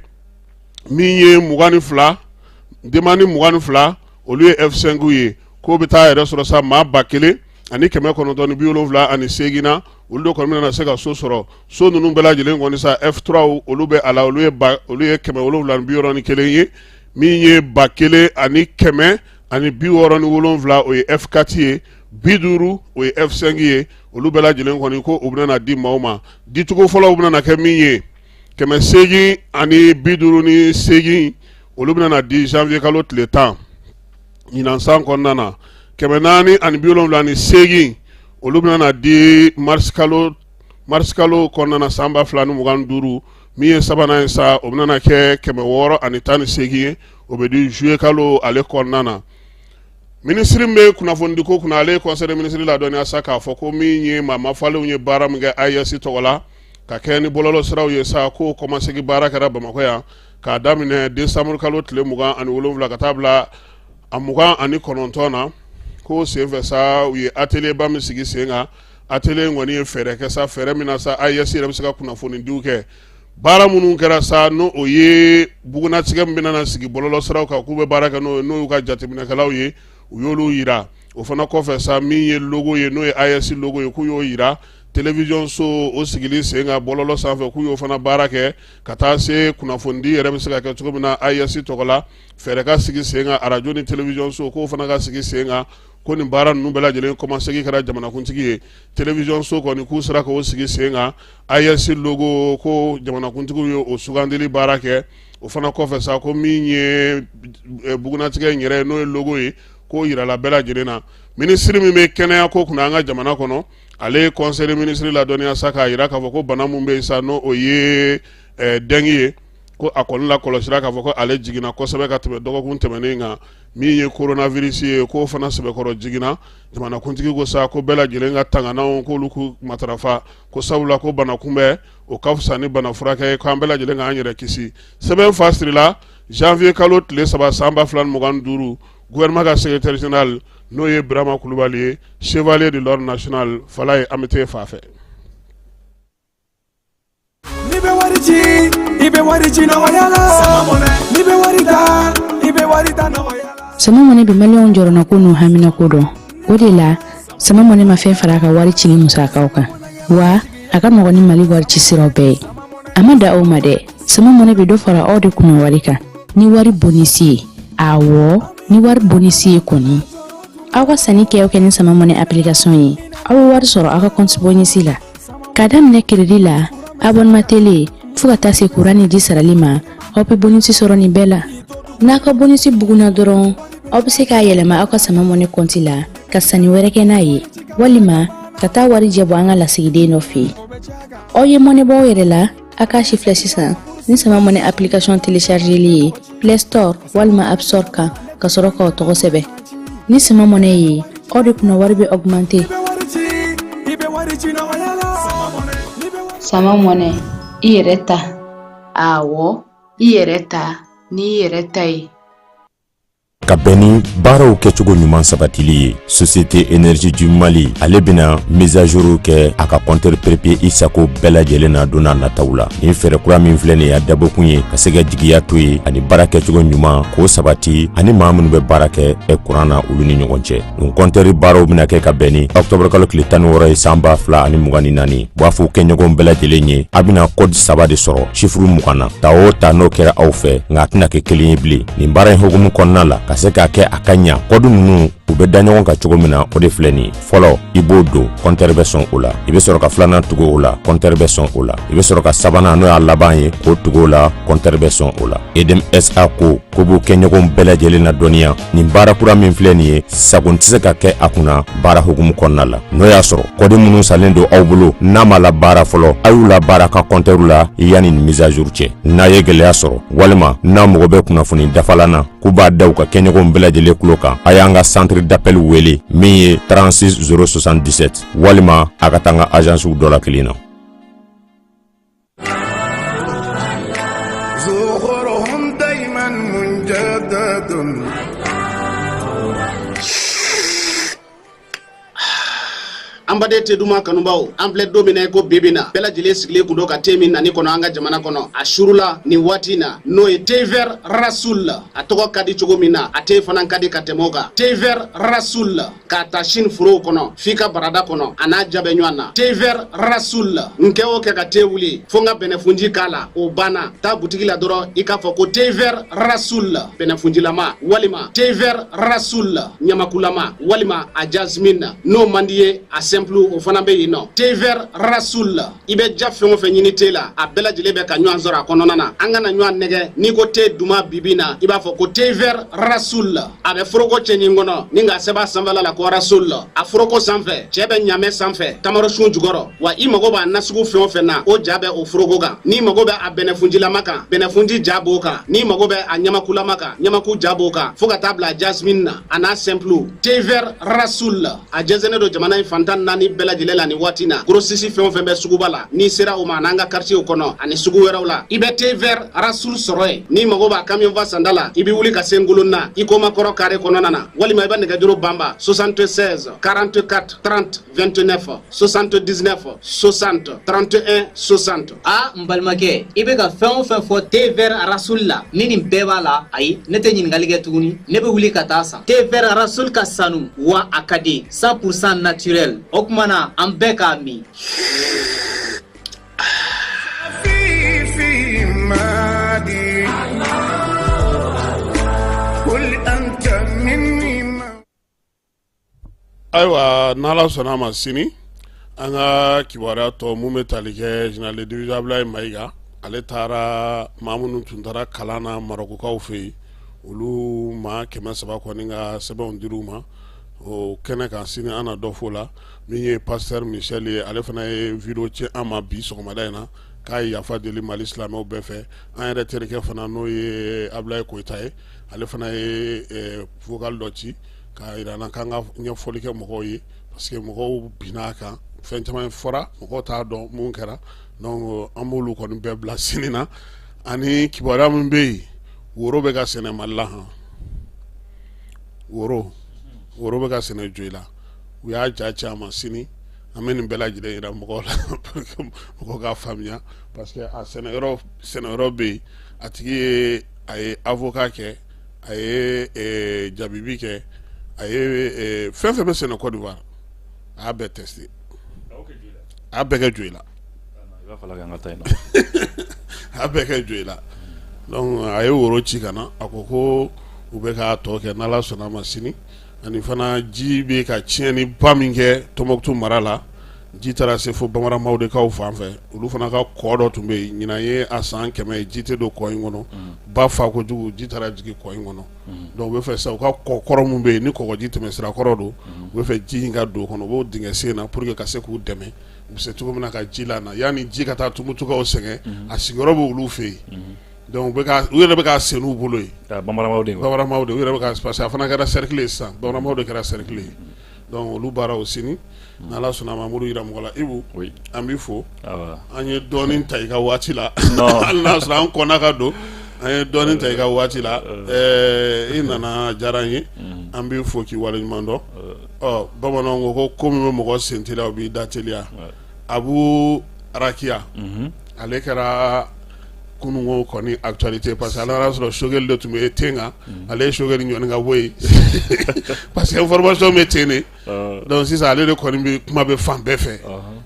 min ye 22 demande 22 olu ye F5 ye ko bɛ taa yɛrɛ sɔrɔ sa maa 1000 ani 978 na olu de kɔni bɛna se ka so sɔrɔ so ninnu bɛɛ lajɛlen kɔni sa F3 olu bɛ a la olu ye 761 ye min ye 1000 ani 167 o ye F4 ye 50 o ye F5 ye olu bɛɛ lajɛlen kɔni ko u bɛna di maaw ma dicogo fɔlɔw bɛna kɛ min ye 800 ani 58 olu bɛna di janvier kalo tile 10 ɲinan san kɔnɔna na 400 ani 78 olu bɛna di mars kalo kɔnɔna na san 2025 min ye sabanan ye sa o bɛna kɛ 600 ani 18 ye o bɛ di juillet kalo ale kɔnɔna na ministre bɛ kunnafoni ko kunna ale conseil de ministre ladɔnniya sa k'a fɔ ko min ye maa mafalenw ye baara min kɛ AES tɔgɔ la ka kɛ ni bɔlɔlɔ siraw ye sa ko kɔmasegi baara kɛra Bamakɔ yan k'a daminɛ décembre kalo tile 27 ka taa bila a 29 na ko senfɛ sa u ye atelier ba min sigi sen kan atelier in kɔni ye fɛɛrɛ kɛ sa fɛɛrɛ min na sa AES yɛrɛ bɛ se ka kunnafoni diw kɛ baara minnu kɛra sa n'o o ye bugunatigɛ min bɛna sigi bɔlɔlɔ siraw kan k'u bɛ baara kɛ n'o y'u ka jateminɛkɛlaw ye u y'olu yira o fana kɔfɛ sa min ye logo ye n'o ye AES logo ye k'u y'o yira télévision so o sigili sen kan bɔlɔlɔ sanfɛ k'u y'o fana baara kɛ ka taa se kunnafonidi yɛrɛ bɛ se ka kɛ cogo min na AES tɔgɔ la fɛɛrɛ ka sigi sen kan radio ni télévision so k'o fana ka sigi sen kan ko nin baara ninnu bɛɛ lajɛlen kɔmasegi kɛra jamanakuntigi ye télévision so kɔni k'u sera k'o sigi sen kan AES logo ko jamanakuntigiw ye o sugandili baara kɛ o fana kɔfɛ sa ko min ye bugunatigɛ in yɛrɛ n'o ye logo ye k'o yirala bɛɛ lajɛlen na minisiri min bɛ kɛnɛya ko kunna an ka jamana kɔnɔ ale ye conseil de ministre ladɔnniya sa k'a yira k'a fɔ ko bana min bɛ yen sa n'o o ye dengue ye ko a kɔni la kɔlɔsira k'a fɔ ko ale jiginna kosɛbɛ ka tɛmɛ dɔgɔkun tɛmɛnen kan min ye coronavirus ye k'o fana sɛbɛkɔrɔ jiginna jamanakuntigi ko sa ko bɛɛ lajɛlen ka tanganaw k'olu k'u matarafa ko sabula ko bana kunbɛn o ka fisa ni bana furakɛ ye k'an bɛɛ lajɛlen k'an yɛrɛ kisi sɛbɛn fa sirila janvier kalo tile 3 san 2025 gouvernement ka secrétaire général n'o ye Birama Kulubali ye chevalier de l'ordre national fala ye an bɛ t'e fa fɛ. Sama mɔnɛ bi maliyɛnw jɔrɔna ko n'u hamina ko dɔn o de la sama mɔnɛ ma fɛn fara a ka wari cili musakaw kan wa a ka nɔgɔn ni Mali wari ci siraw bɛɛ ye a ma da aw ma dɛ sama mɔnɛ bi dɔ fara aw de kunna wari kan ni wari bonisi ye awɔ ni wari bonisi ye kɔni aw ka sanni kɛ ni sama mɔnɛ application ye aw bɛ wari sɔrɔ aw ka compte bonisi la k'a daminɛ crédit la abonnement télé fo ka taa se courant ni ji sarali ma aw bɛ bonisi sɔrɔ nin bɛɛ la n'a ka bonisi buguna dɔrɔn aw bɛ se k'a yɛlɛma aw ka sama mɔnɛ compte la ka sanni wɛrɛ kɛ n'a ye walima ka taa wari jɛbɔ an ka lasigiden dɔ fɛ yen aw ye mɔnɛ bɔ aw yɛrɛ la a k'a si filɛ sisan ni sama mɔnɛ application téléchargeli ye Play Store walima App Store kan ka sɔrɔ k'aw tɔgɔ sɛbɛn ni sama mɔnɛ ye aw de kunna wari bɛ augmenter. Sama mɔnɛ i yɛrɛ ta. Awɔ i yɛrɛ ta ni i yɛrɛ ta ye. Ka bɛn ni baaraw kɛcogo ɲuman sabatili ye Société Énergie du Mali ale bɛna mise à jour kɛ a ka compteur papier Isako bɛɛ lajɛlen na don n'a nataw la. Nin fɛɛrɛ kura min filɛ nin ye a dabɔkun ye ka se ka jigiya to ye ani baara kɛcogo ɲuman k'o sabati ani maa minnu bɛ baara kɛ courant na olu ni ɲɔgɔn cɛ. Nin compteur baaraw bɛna kɛ ka bɛn ni octobre kalo tile 16 ye san 2024 b'a fɔ kɛɲɔgɔn bɛɛ lajɛlen ye a bɛna code 3 de sɔrɔ chiffre 20 na ta o ta n'o kɛra aw fɛ nka a tɛna kɛ kelen ye bilen. Nin baara in hukumu kɔnɔna la ka se ka kɛ a ka ɲa kɔdu ninnu u bɛ da ɲɔgɔn kan cogo min na o de filɛ nin fɔlɔ i b'o don compteur bɛ sɔn o la i bɛ sɔrɔ ka filanan tugu o la compteur bɛ sɔn o la i bɛ sɔrɔ ka sabanan n'o y'a laban ye k'o tugu o la compteur bɛ sɔn o la. EDM SA ko b'o kɛ ɲɔgɔn bɛɛ lajɛlen na dɔnniya nin baara kura min filɛ nin ye sago tɛ se ka kɛ a kunna baara hukumu kɔnɔna la n'o y'a sɔrɔ kɔdi minnu salen don aw bolo n'a ma la baara fɔlɔ a y'u la baara ka compteur la yanni nin mise à jour cɛ. N'a ye gɛlɛya sɔrɔ walima n'a mago bɛ kunnafoni dafalan na k'u b'a da u ka kɛɲɔgɔn bɛɛ lajɛlen kulo kan a y'an ka centre d'appel wele min ye 36 077 walima a ka taa an ka agence dɔ la kelen na. Ambade te duma kanubaw ample domine ko bebina bela jile sigle kundo ka temi nani kono anga jamana kono ashurula ni watina no e tever rasul atoko kadi chogo mina ate fanan kadi katemoga tever rasul ka tashin furo kono fika barada kono ana jabe nywana tever rasul nkeo ke ka tewuli fonga benefunji kala o bana ta butiki la doro ikafo ko tever rasul benefunji lama walima tever rasul nyamakulama walima a jasmine no mandiye a o fana be yino tever rasul ibe jafengo fe nyini tela a bela jilebe ka nywan zora konona na anga na nywan nege ni ko te duma bibina iba fo ko tever rasul abe froko chenyi ngono ninga seba samvala la ko rasul a froko sanfe chebe nyame sanfe tamaro shun jugoro wa imago ba nasugu fe fe na o jabe o froko ga ni mago be a benefunji la maka benefunji jabo ka ni mago be a nyama kula maka nyama ku jabo ka foga tabla jasmine na ana simple tever rasul a jezene do jamana infantan ni bela jilela ni watina grossisi fɛn fɛn bɛ suguba la ni sera o ma n'anga quartier kɔnɔ ani sugu wɛrɛw la i bɛ tever rasul sɔrɔ ni mago b'a camion va sandala i bɛ wuli ka se ngolon na i ko makɔrɔ kare kɔnɔna na walima i bɛ nɛgɛjuru bamba 76 44 30 29 79 60 31 60 a n balimakɛ i bɛ ka fɛn o fɛn fɔ tever rasul la ni nin bɛɛ b'a la ayi ne tɛ ɲininkali kɛ tuguni ne bɛ wuli ka taa san tever rasul ka sanu wa a ka di 100% naturel o kumana an bɛɛ k'a min. Ayiwa n'Ala sɔnna a ma sini an ka kibaruya tɔ mun bɛ tali kɛ général de division Abulayi Mayiga ale taara maa minnu tun taara kalan na Marokokaw fɛ yen olu maa 300 kɔni ka sɛbɛnw dir'u ma o kɛnɛ kan sini an na dɔ f'o la min ye pasteur Michel ye ale fana ye vidéo ci an ma bi sɔgɔmada in na k'a ye yafa deli Mali silamɛw bɛɛ fɛ an yɛrɛ terikɛ fana n'o ye Abulayi Koyita ye ale fana ye vocal dɔ ci k'a yira na k'an ka ɲɛfɔli kɛ mɔgɔw ye parce que mɔgɔw binna a kan fɛn caman fɔra mɔgɔw t'a dɔn mun kɛra donc an b'olu kɔni bɛɛ bila sini na ani kibaruya min bɛ yen woro bɛ ka sɛnɛ Mali la han woro bɛ ka sɛnɛ Joyi la u y'a ja ci a ma sini an bɛ nin bɛɛ lajɛlen yira mɔgɔw la mɔgɔw k'a faamuya parce que a sɛnɛyɔrɔ bɛ yen a tigi ye avocat kɛ a ye jabibi kɛ a ye fɛn fɛn bɛ sɛnɛ Côte d'Ivoire a y'a bɛɛ testé a y'a bɛɛ kɛ Joyi la a y'a bɛɛ kɛ Joyi la donc a ye woro ci ka na a ko u bɛ k'a tɔ kɛ n'Ala sɔnna a ma sini ani fana ji bɛ ka tiɲɛni ba min kɛ Tɔnbɔkutu mara la ji taara se fo Bamara Mawudekaw fan fɛ olu fana ka kɔ dɔ tun bɛ yen ɲinan ye a san 100 ye ji tɛ don kɔ in kɔnɔ ba fa kojugu ji taara jigin kɔ in kɔnɔ donc u bɛ fɛ sa u ka kɔ kɔrɔ min bɛ yen ni kɔgɔji tɛmɛsira kɔrɔ don u bɛ fɛ ji in ka don o kɔnɔ u b'o dingɛ sen na pour que ka se k'u dɛmɛ u bɛ se cogo min na ka ji la na yanni ji ka taa Tumutukaw sɛgɛn a sigiyɔrɔ bɛ olu fɛ yen donc u yɛrɛ bɛ ka senu bolo ye bamaramaw de u yɛrɛ bɛ ka parce que a fana kɛra cercle ye sisan bamaramaw de kɛra cercle ye donc olu baaraw sini n'Ala sɔnna ma muru yira mɔgɔ la Ibu an b'i fo an ye dɔɔnin ta i ka waati la hali n'a sɔrɔ an kɔnna ka don an ye dɔɔnin ta i ka waati la i nana diyara n ye an b'i fo k'i waleɲuman dɔn bamananw ko ko min bɛ mɔgɔ sen teliya o b'i da teliya Abu Rakiya ale kɛra kunungo kɔni actualité parce que ala y'a sɔrɔ Choguel de tun bɛ ten kan ale ye Choguel ɲɔni ka bɔ yen parce que information bɛ ten de donc sisan ale de kɔni bɛ kuma bɛ fan bɛɛ fɛ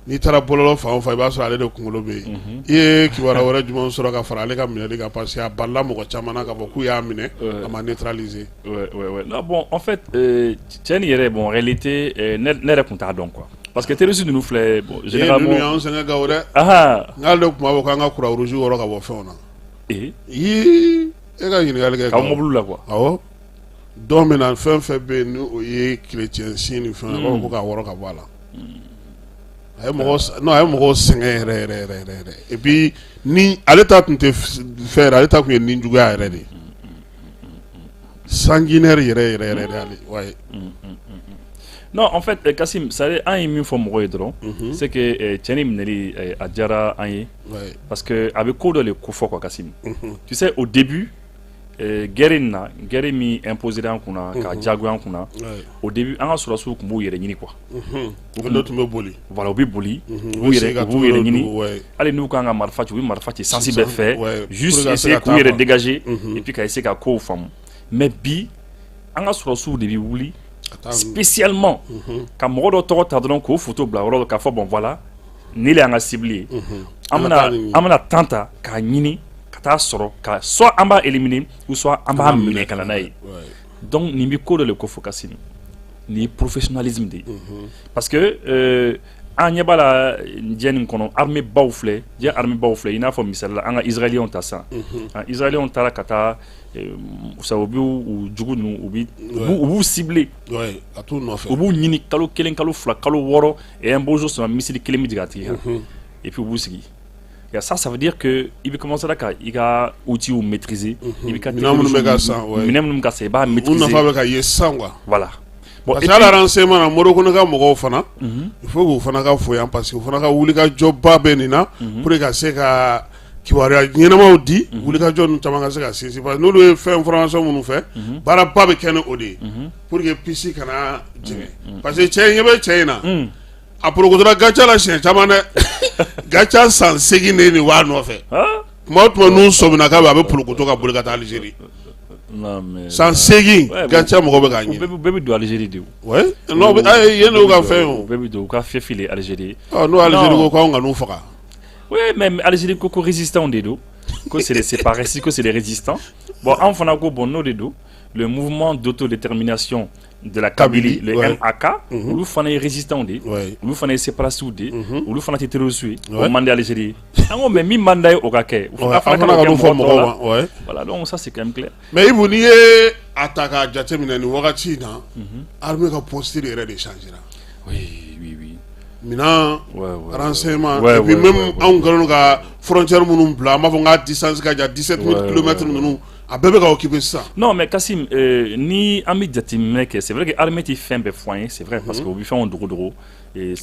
n'i taara bɔlɔlɔ fan o fan i b'a sɔrɔ ale de kunkolo bɛ yen i ye kibaruya wɛrɛ jumɛn sɔrɔ ka fara ale ka minɛli kan parce que a balila mɔgɔ caman na k'a fɔ k'u y'a minɛ a ma neutraliser. Non, bon en fait tiɲɛ ni yɛrɛ bon en réalité ne yɛrɛ tun t'a dɔn quoi. Parce que terroristes nous filɛ bon généralement nous sɛgɛn gawo dɛ n'ale de kuma bɔ k'an ka kura rouge wɔrɔ ka bɔ fɛnw na e ka ɲininkali kɛ k'aw mobile la quoi awɔ don min na fɛn fɛn bɛ yen ni o ye chrétien sin ni fɛn b'a fɔ ko k'a wɔrɔ ka bɔ a la a ye mɔgɔw sɛgɛn yɛrɛ et puis ni ale ta tun tɛ fɛn yɛrɛ ale ta tun ye nin juguya yɛrɛ de sanguinaire yɛrɛ ale ouais. Non, en fait, Kassim, ça a un fɔ mɔgɔ ye dɔrɔn c'est que tiɲɛ ni minɛli a diyara an ye parce que a bɛ ko dɔ de ko fɔ quoi Kassim. Tu sais au début guerre min imposera an kunna ka jagoya an kunna au début an ka sɔrɔsiw tun b'u yɛrɛ ɲini quoi. Olu tun bɛ boli. Voilà, u bɛ boli u b'u yɛrɛ ɲini hali n'u kan ka marifa ci u bɛ marifa ci sansi bɛɛ fɛ juste essayer k'u yɛrɛ dégager et puis ka essayer ka kow faamu mais bi an ka sɔrɔsiw de bɛ wuli spécialement ka mɔgɔ dɔ tɔgɔ ta dɔrɔn k'o photo bila yɔrɔ dɔ k'a fɔ bon voilà ni le y'an ka cible ye an bɛna temps ta k'a ɲini ka taa sɔrɔ ka soit an b'a éliminer ou soit an b'a minɛ ka na n'a ye donc nin bɛ ko dɔ de ko fɔ Kassim nin ye professionnalisme de ye parce que an ɲɛ b'a la diɲɛ nin kɔnɔ armée baw filɛ diɲɛ armée baw filɛ i n'a fɔ misali la an ka israéliens ta sisan israéliens taara ka taa u b'u jugu ninnu u b'u cibler u b'u ɲini kalo kelen kalo fila kalo wɔɔrɔ et un beau jour sɔrɔ misiri kelen bɛ jigin a tigi kan et puis u b'u sigi ça veut dire que i bɛ commencer ka i ka outils maîtriser i bɛ ka minɛn minnu bɛ ka san i b'a maîtriser u nafa bɛ ka ye san quoi voilà. Parce que ala renseignement na Moroko ka mɔgɔw fana il faut k'u fana ka fo yan parce que u fana ka wuli ka jɔba bɛ nin na pour que ka se ka kibaruya ɲɛnamaw di wuli ka jɔ ninnu caman ka se ka sinsin parce que n'olu ye fɛn information minnu fɛ baaraba bɛ kɛ ni o de ye pour que pisi kana jigin parce que cɛ ɲɛ bɛ cɛ in na a porokotora gaca la siɲɛ caman dɛ gaca san 8 de nin b'a nɔfɛ tuma o tuma n'u sɔmina k'a bɛ a bɛ porokoto ka boli ka taa Algérie san 8 gaca mɔgɔ bɛ k'a ɲini bɛɛ bɛ don Algérie de ouais non yen n'u ka fɛn o bɛɛ bɛ don u ka file Algérie n'o Algérie ko k'anw ka n'u faga oui mais Algérie ko résistants de do que c'est les séparatistes que c'est les résistants bon an fana ko bon no de do le mouvement d'autodétermination de la Kabylie le MAK olu fana ye résistants de olu fana ye séparatistes de olu fana tɛ terroristes ye o man di Algérie an ko mais min man d'a ye o ka kɛ fana ka n'o fɔ mɔgɔw ma voilà donc ça c'est quand même clair mais Ibu n'i ye a ta k'a jateminɛ nin wagati in na armée ka posture yɛrɛ de changera oui minɛn renseignement et puis même anw kɛlen ka frontière minnu bila an b'a fɔ n ka distance ka jan 17 000 kilomètres ninnu a bɛɛ bɛ ka occuper sisan. Non mais Kassim ni an bɛ jateminɛ kɛ c'est vrai que armée tɛ fɛn bɛɛ fɔ an ye c'est vrai parce que u bɛ fɛnw dogo et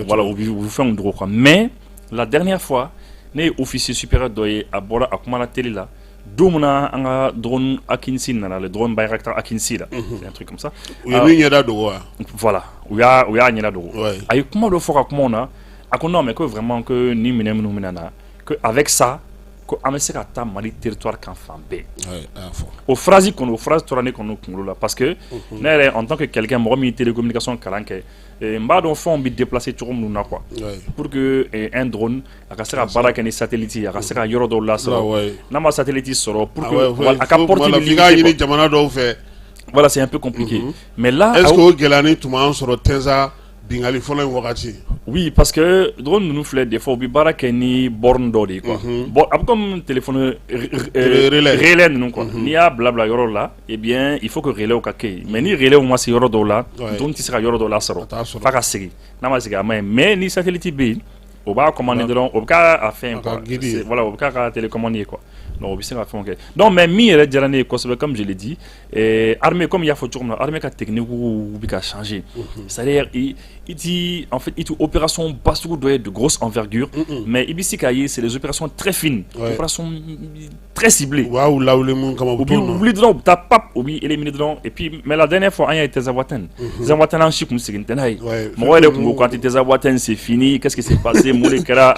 voilà u bɛ fɛnw dogo quoi mais la dernière fois ne ye officier supérieur dɔ ye a bɔra a kumana télé la don min na an ka drone Akinsi nana le drone Bayraktar Akinsi là c'est un truc comme ça u ye min ɲɛda dogo wa voilà u y'a ɲɛda dogo a ye kuma dɔ fɔ ka kumaw na a ko non mais que vraiment que ni minɛn minnu bɛna na que avec ça ko an bɛ se ka taa Mali territoire kan fan bɛɛ o phrase tora ne kɔnɔ kunkolo la parce que ne yɛrɛ en tant que quelqu'un mɔgɔ min ye télécommunication kalan kɛ n b'a dɔn fɛnw bɛ déplacer cogo minnu na quoi pour que un drone a ka se ka baara kɛ ni satellite a ka se ka yɔrɔ dɔw lasɔrɔ n'a ma satellite sɔrɔ pour que a ka portée bɛ limiter f'i ka ɲini jamana dɔw fɛ voilà c'est un peu compliqué mais là est-ce que o gɛlɛya ni tuma an sɔrɔ Tenza bingali fɔlɔ in wagati oui parce que drone ninnu filɛ des fois u bɛ baara kɛ ni borne dɔ de ye quoi bon a bɛ comme téléphone relais ninnu quoi n'i y'a bila yɔrɔ la eh bien il faut que relais ka kɛ yen mais ni relais ma se yɔrɔ dɔw la drone tɛ se ka yɔrɔ dɔ lasɔrɔ f'a ka segin n'a ma segin a ma ɲi mais ni satellite bɛ yen o b'a commander dɔrɔn o bɛ k'a fɛn quoi voilà o bɛ k'a ka télécommande quoi donc o bɛ se ka fɛn kɛ donc mais min yɛrɛ diyara ne ye kosɛbɛ comme je l'ai dit armée comme il y a fɔ cogo min na armée ka technique bɛ ka changer c'est-à-dire en fait il t'y opération ba sugu dɔ ye de grosse envergure mais i bɛ se k'a ye c'est des opérations très fines opérations très ciblées waaw lawle mun kama u bɛ wuli dɔrɔn u bɛ taa pap u bɛ éliminer dɔrɔn et puis mais la dernière fois an y'a ye Tezawaten an si kun segin tɛ n'a ye mɔgɔ yɛrɛ kun ko quand Tezawaten c'est fini qu'est-ce qui s'est passé mun de kɛra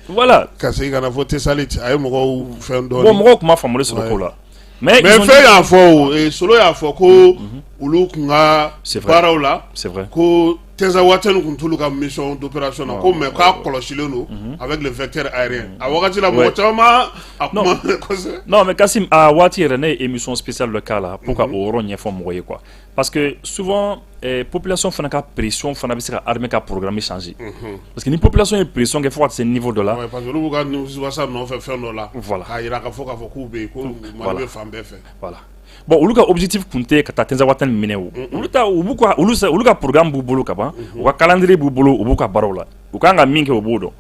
voilà ka segin ka na fɔ Tesalit a ye mɔgɔw fɛn dɔɔni bon mɔgɔw kun ma faamuyali sɔrɔ ko la mais fɛn y'a fɔ Solo y'a fɔ ko olu kun ka baaraw la c'est vrai ko Tezawaten kun t'olu ka mission d'opération na ko mais k'a kɔlɔsilen don avec le vecteur aérien a wagati la mɔgɔ caman a kuma kosɛbɛ non mais Kassim a waati yɛrɛ ne ye émission spéciale dɔ k'a la pour ka o yɔrɔ ɲɛfɔ mɔgɔ ye quoi parce que souvent population fana ka pression fana bɛ se ka armée ka programme changer parce que ni population ye pression kɛ fo ka se niveau dɔ la parce que olu b'u ka wasa nɔfɛ fɛn dɔ la voilà k'a yira k'a fɔ k'u bɛ yen ko Mali bɛ fan bɛɛ fɛ voilà bon olu ka objectif kun tɛ ka taa Tezawaten minɛ o olu ka programme b'u bolo ka ban u ka calendrier b'u bolo u b'u ka baaraw la u kan ka min kɛ o b'o dɔn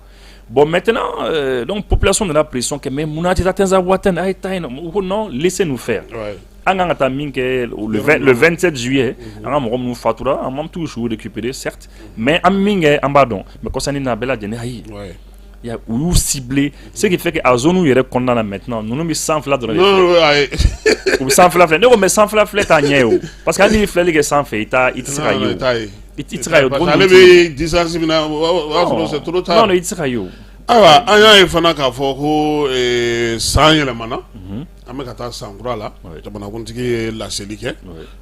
bon maintenant donc population nana pression kɛ mais munna tɛ taa Tezawaten a ye taa yen nɔ ko non laissez nous faire an kan ka taa min kɛ le 27 juillet an ka mɔgɔ minnu fatura an m'an toujours récupérer certes mais an min kɛ an b'a dɔn mais kɔsani na bɛɛ lajɛlen ayi u y'u ciblé ce qui fait que a zone yɛrɛ kɔnɔna na maintenant ninnu bɛ sanfɛla dɔrɔn de filɛ u bɛ sanfɛla filɛ ne ko mais sanfɛla filɛ t'a ɲɛ ye o parce que hali n'i filɛli kɛ sanfɛ i tɛ se ka ye o i tɛ se ka ye o ale bɛ distance min na o y'a sɔrɔ c'est trop tard non i tɛ se ka ye o ayiwa an y'a ye fana k'a fɔ ko san yɛlɛmana an bɛ ka taa san kura la jamanakuntigi ye laseli kɛ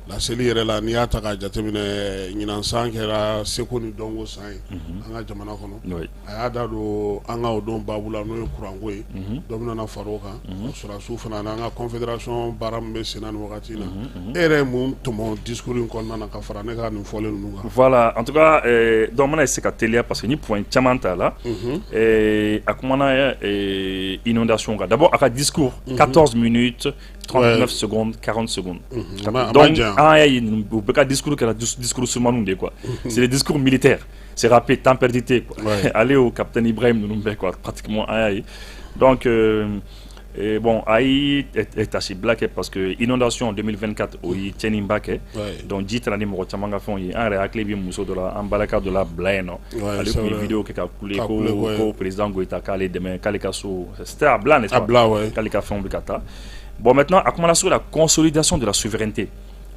laseli yɛrɛ la n'i y'a ta k'a jateminɛ ɲinan san kɛra seko ni dɔnko san ye an ka jamana kɔnɔ a y'a da don an ka o don baabu la n'o ye kuranko ye dɔ bɛ nana fara o kan sɔrɔdasiw fana n'an ka confédération baara min bɛ sen na nin wagati in na e yɛrɛ ye mun tɔmɔ discours in kɔnɔna na ka fara ne ka nin fɔlen ninnu kan voilà en tout cas donc n bɛna se ka teliya parce que ni point caman t'a la a kumana inondation kan d'abord a ka discours 14 minutes 39 secondes 40 secondes donc an y'a ye u bɛɛ ka discours kɛra discours surmaninw de quoi c'est des discours militaires c'est rapide temps perdu tɛ quoi ale o capitaine Ibrahim ninnu bɛɛ quoi pratiquement an y'a ye donc bon a ye tasibila kɛ parce que inondation en 2024 o ye tiɲɛniba kɛ donc ji taara ni mɔgɔ caman ka fɛnw ye an yɛrɛ hakili bɛ muso dɔ la an balaka dɔ la bila yen nɔ ale tun ye vidéo kɛ ka kule ko président Goïta k'ale dɛmɛ k'ale ka so c'était à Bla n'est-ce pas k'ale ka fɛnw bɛ ka taa bon maintenant a kumana sur la consolidation de la souveraineté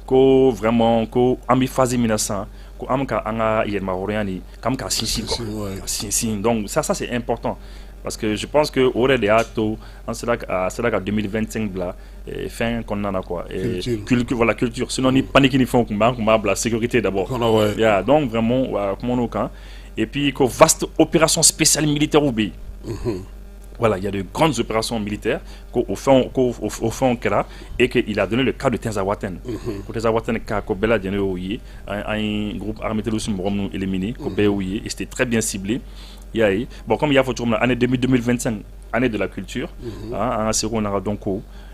ko vraiment ko an bɛ phase min na sisan ko an bɛ ka an ka yɛrɛmahɔrɔnya ni k'an bɛ ka sinsin quoi ka sinsin donc ça c'est important parce que je pense que au de y'a to an sera ka 2025 bila fin kɔnɔna na quoi culture voilà culture sinon ni panique ni fɛnw kun b'a bila sécurité d'abord donc vraiment kumana o kan et puis ko vaste opération spéciale militaire bɛ yen voilà, il y a de grandes opérations militaires au fond et qu'il a donné le cas de Tezawaten. Tezawaten ko bela djene ouye un groupe armé terroriste éliminé ko be ouye et c'était très bien ciblé. Bon comme il y a photo année 2025 année de la culture hein en second on a donc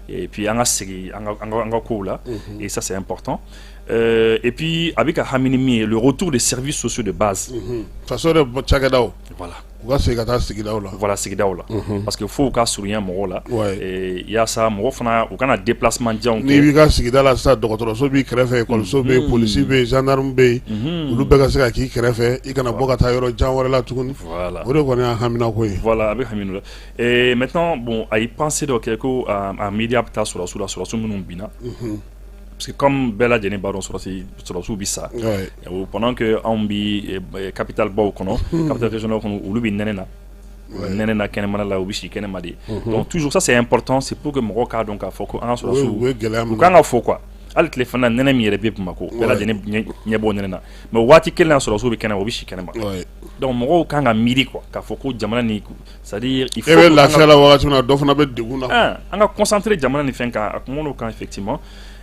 et puis en a série en cours là et ça c'est important. Et puis avec Haminimi le retour des services sociaux de base. Façon de Tchagadao. Voilà. Voilà Sigidaw la parce que faut ka sourire mɔgɔ la et il y a ça mɔgɔ fana u kana déplacement janw ni bi ka sigida la sa dɔgɔtɔrɔso bi kɛrɛfɛ école bɛ police bɛ gendarme bɛ olu bɛɛ ka se ka k'i kɛrɛfɛ i kana bɔ ka taa yɔrɔ jan wɛrɛ la tuguni voilà o de kɔni y'a hamina ko ye voilà a bɛ hamina la et maintenant bon a y penser dɔ kɛ ko a media bɛ taa sɔrɔsiw minnu binna parce que comme bɛɛ lajɛlen b'a dɔn sɔrɔsiw bi sa pendant que anw bi capitale baw kɔnɔ capitale régionale kɔnɔ olu bi nɛnɛ na kɛnɛmana la u bi si kɛnɛma de donc toujours ça c'est important c'est pour que mɔgɔw k'a dɔn k'a fɔ ko an ka sɔrɔsiw u kan ka fɔ quoi hali tile fana nɛnɛ min yɛrɛ bɛ Bamako bɛɛ lajɛlen ɲɛ b'o nɛnɛ na mais waati kelen na sɔrɔsiw bɛ kɛnɛma u bi si kɛnɛma donc mɔgɔw kan ka miiri quoi k'a fɔ ko jamana ni c'est-à-dire il faut bɛ lafiya la wagati min na dɔ fana bɛ degun na an ka concentrer jamana ni fɛn kan a kumana o kan effectivement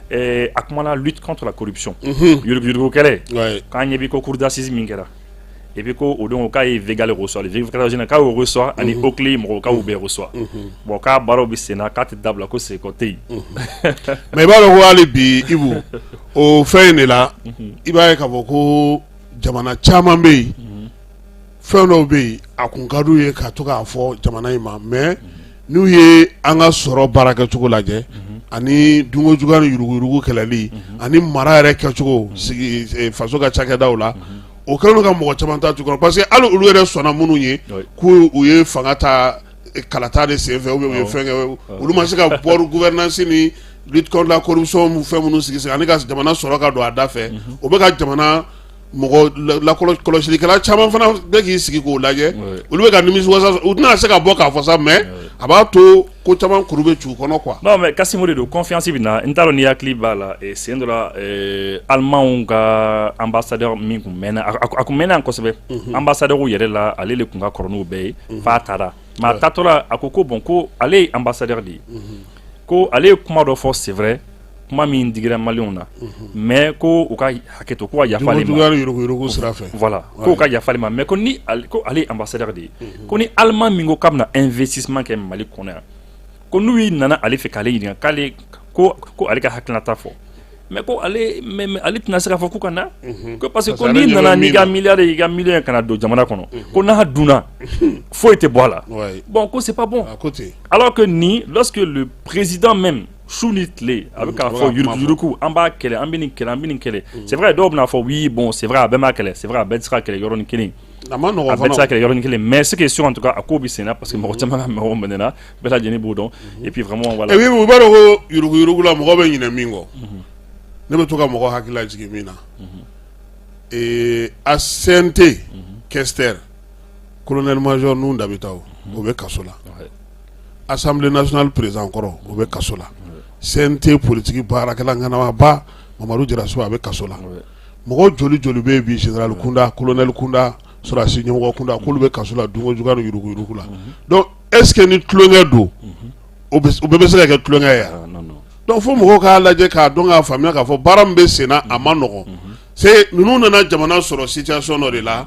a kumana lutte contre la corruption yurugu kɛlɛ k'an ɲɛ bi ko cour d'assises min kɛra et puis ko o don k'a ye Végal reçoit le vérificateur général k'a o reçoit ani Oakley mɔgɔw k'a u bɛɛ reçoit bon k'a baaraw bɛ sen na k'a tɛ dabila ko c'est côté mais i b'a dɔn ko hali bi Ibu o fɛn in de la i b'a ye k'a fɔ ko jamana caman bɛ yen fɛn dɔw bɛ yen a kun ka d'u ye ka to k'a fɔ jamana in ma mais n'u ye an ka sɔrɔ baara kɛcogo lajɛ ani dunko juguya ni yuruguyurugu kɛlɛli ani mara yɛrɛ kɛcogo faso ka cakɛdaw la o kɛlen ka mɔgɔ caman ta tukɔrɔ parce que hali olu yɛrɛ sɔnna minnu ye k'u ye fanga ta kalata de senfɛ ou bien u ye fɛn kɛ olu ma se ka bɔr gouvernance ni lutte contre la corruption fɛn minnu sigi ani ka jamana sɔrɔ ka don a da fɛ o bɛ ka jamana mɔgɔ lakɔlɔsilikɛla caman fana bɛ k'i sigi k'o lajɛ olu bɛ ka nimisiwasa u tɛna se ka bɔ k'a fɔ sa mais a b'a to ko caman kuru bɛ cu kɔnɔ quoi. Non mais Kasimo de don confiance bɛ na n t'a dɔn ni hakili b'a la sen dɔ la Allemand ka ambassadeur min kun mɛnna a kun mɛnna kosɛbɛ ambassadeur yɛrɛ la ale de kun ka kɔrɔ n'u bɛɛ ye f'a taara mais a taatɔla a ko bon ko ale ye ambassadeur de ye ko ale ye kuma dɔ fɔ c'est vrai kuma min digira maliyɛnw na mais ko u ka hakɛ to ko ka yafa ale ma voilà ko u ka yafa ale ma mais ko ale ye ambassadeur de ye ko ni Allemand min ko k'a bɛna investissement kɛ Mali kɔnɔ yan ko n'u yi nana ale fɛ k'ale ɲininka k'ale ko ale ka hakilinata fɔ mais ko ale tɛna se k'a fɔ k'u ka na ko parce que ko n'i nana n'i ka miliyari i ka miliyɔn kana don jamana kɔnɔ ko n'a dunna foyi tɛ bɔ a la bon ko c'est pas bon alors que ni lorsque le président même su ni tile a bɛ k'a fɔ yuruguyurugu an b'a kɛlɛ an bɛ nin kɛlɛ an bɛ nin kɛlɛ c'est vrai dɔw bɛna fɔ oui bon c'est vrai a bɛɛ m'a kɛlɛ c'est vrai a bɛɛ tɛ se ka kɛlɛ yɔrɔnin kelen a bɛɛ tɛ se ka kɛlɛ yɔrɔnin kelen mais ce qui est sûr en tout cas a ko bɛ sen na parce que mɔgɔ caman ka mɔgɔw minɛna bɛɛ lajɛlen b'o dɔn et puis vraiment voilà. et puis u b'a dɔn ko yuruguyurugu la mɔgɔ bɛ ɲinɛ min kɔ ne bɛ to ka mɔgɔ hakili lajigin min na a CNT Kester colonel major Nunu Dabitaw o bɛ kaso la assemblée nationale président kɔrɔ o bɛ kaso la CNT politique baarakɛla ŋanamaba Mamadu Jaraso a bɛ kaso la mɔgɔ joli joli bɛ bi général Kunda colonel Kunda sɔrɔdasi ɲɛmɔgɔ Kunda k'olu bɛ kaso la dunko juguya ni yuruguyurugu la donc est ce que ni tulonkɛ don o bɛɛ bɛ se ka kɛ tulonkɛ ye donc fo mɔgɔw k'a lajɛ k'a dɔn k'a faamuya k'a fɔ baara min bɛ sen na a ma nɔgɔn c'est ninnu nana jamana sɔrɔ situation dɔ de la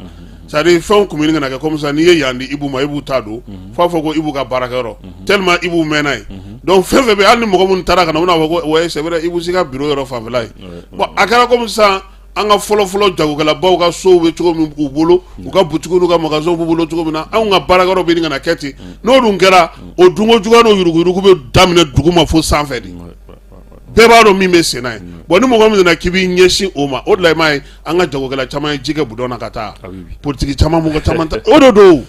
c'est à dire fɛnw kun bɛ ɲini ka kɛ comme ça n'i ye yan di Ibu ma Ibu ta don f'a fɔ ko Ibu ka baarakɛyɔrɔ tellement Ibu mɛnna ye donc fɛn fɛn bɛ hali ni mɔgɔ minnu taara ka na u bɛna fɔ ko ouais c'est vrai Ibu si ka bureau yɔrɔ fanfɛla ye bon a kɛra comme ça an ka fɔlɔ jagokɛlabaw ka sow bɛ cogo min b'u bolo u ka butigiw n'u ka magasinw b'u bolo cogo min na anw ka baarakɛyɔrɔ bɛ ɲini ka na kɛ ten n'o dun kɛra o dunko juguya n'o yuruguyurugu bɛ daminɛ dugu ma fo sanfɛ de bɛɛ b'a dɔn min bɛ sen na ye bon ni mɔgɔ min nana k'i b'i ɲɛsin o ma o de la i m'a ye an ka jagokɛla caman ye ji kɛ budɔn na ka taa politiki caman mɔgɔ caman ta o de don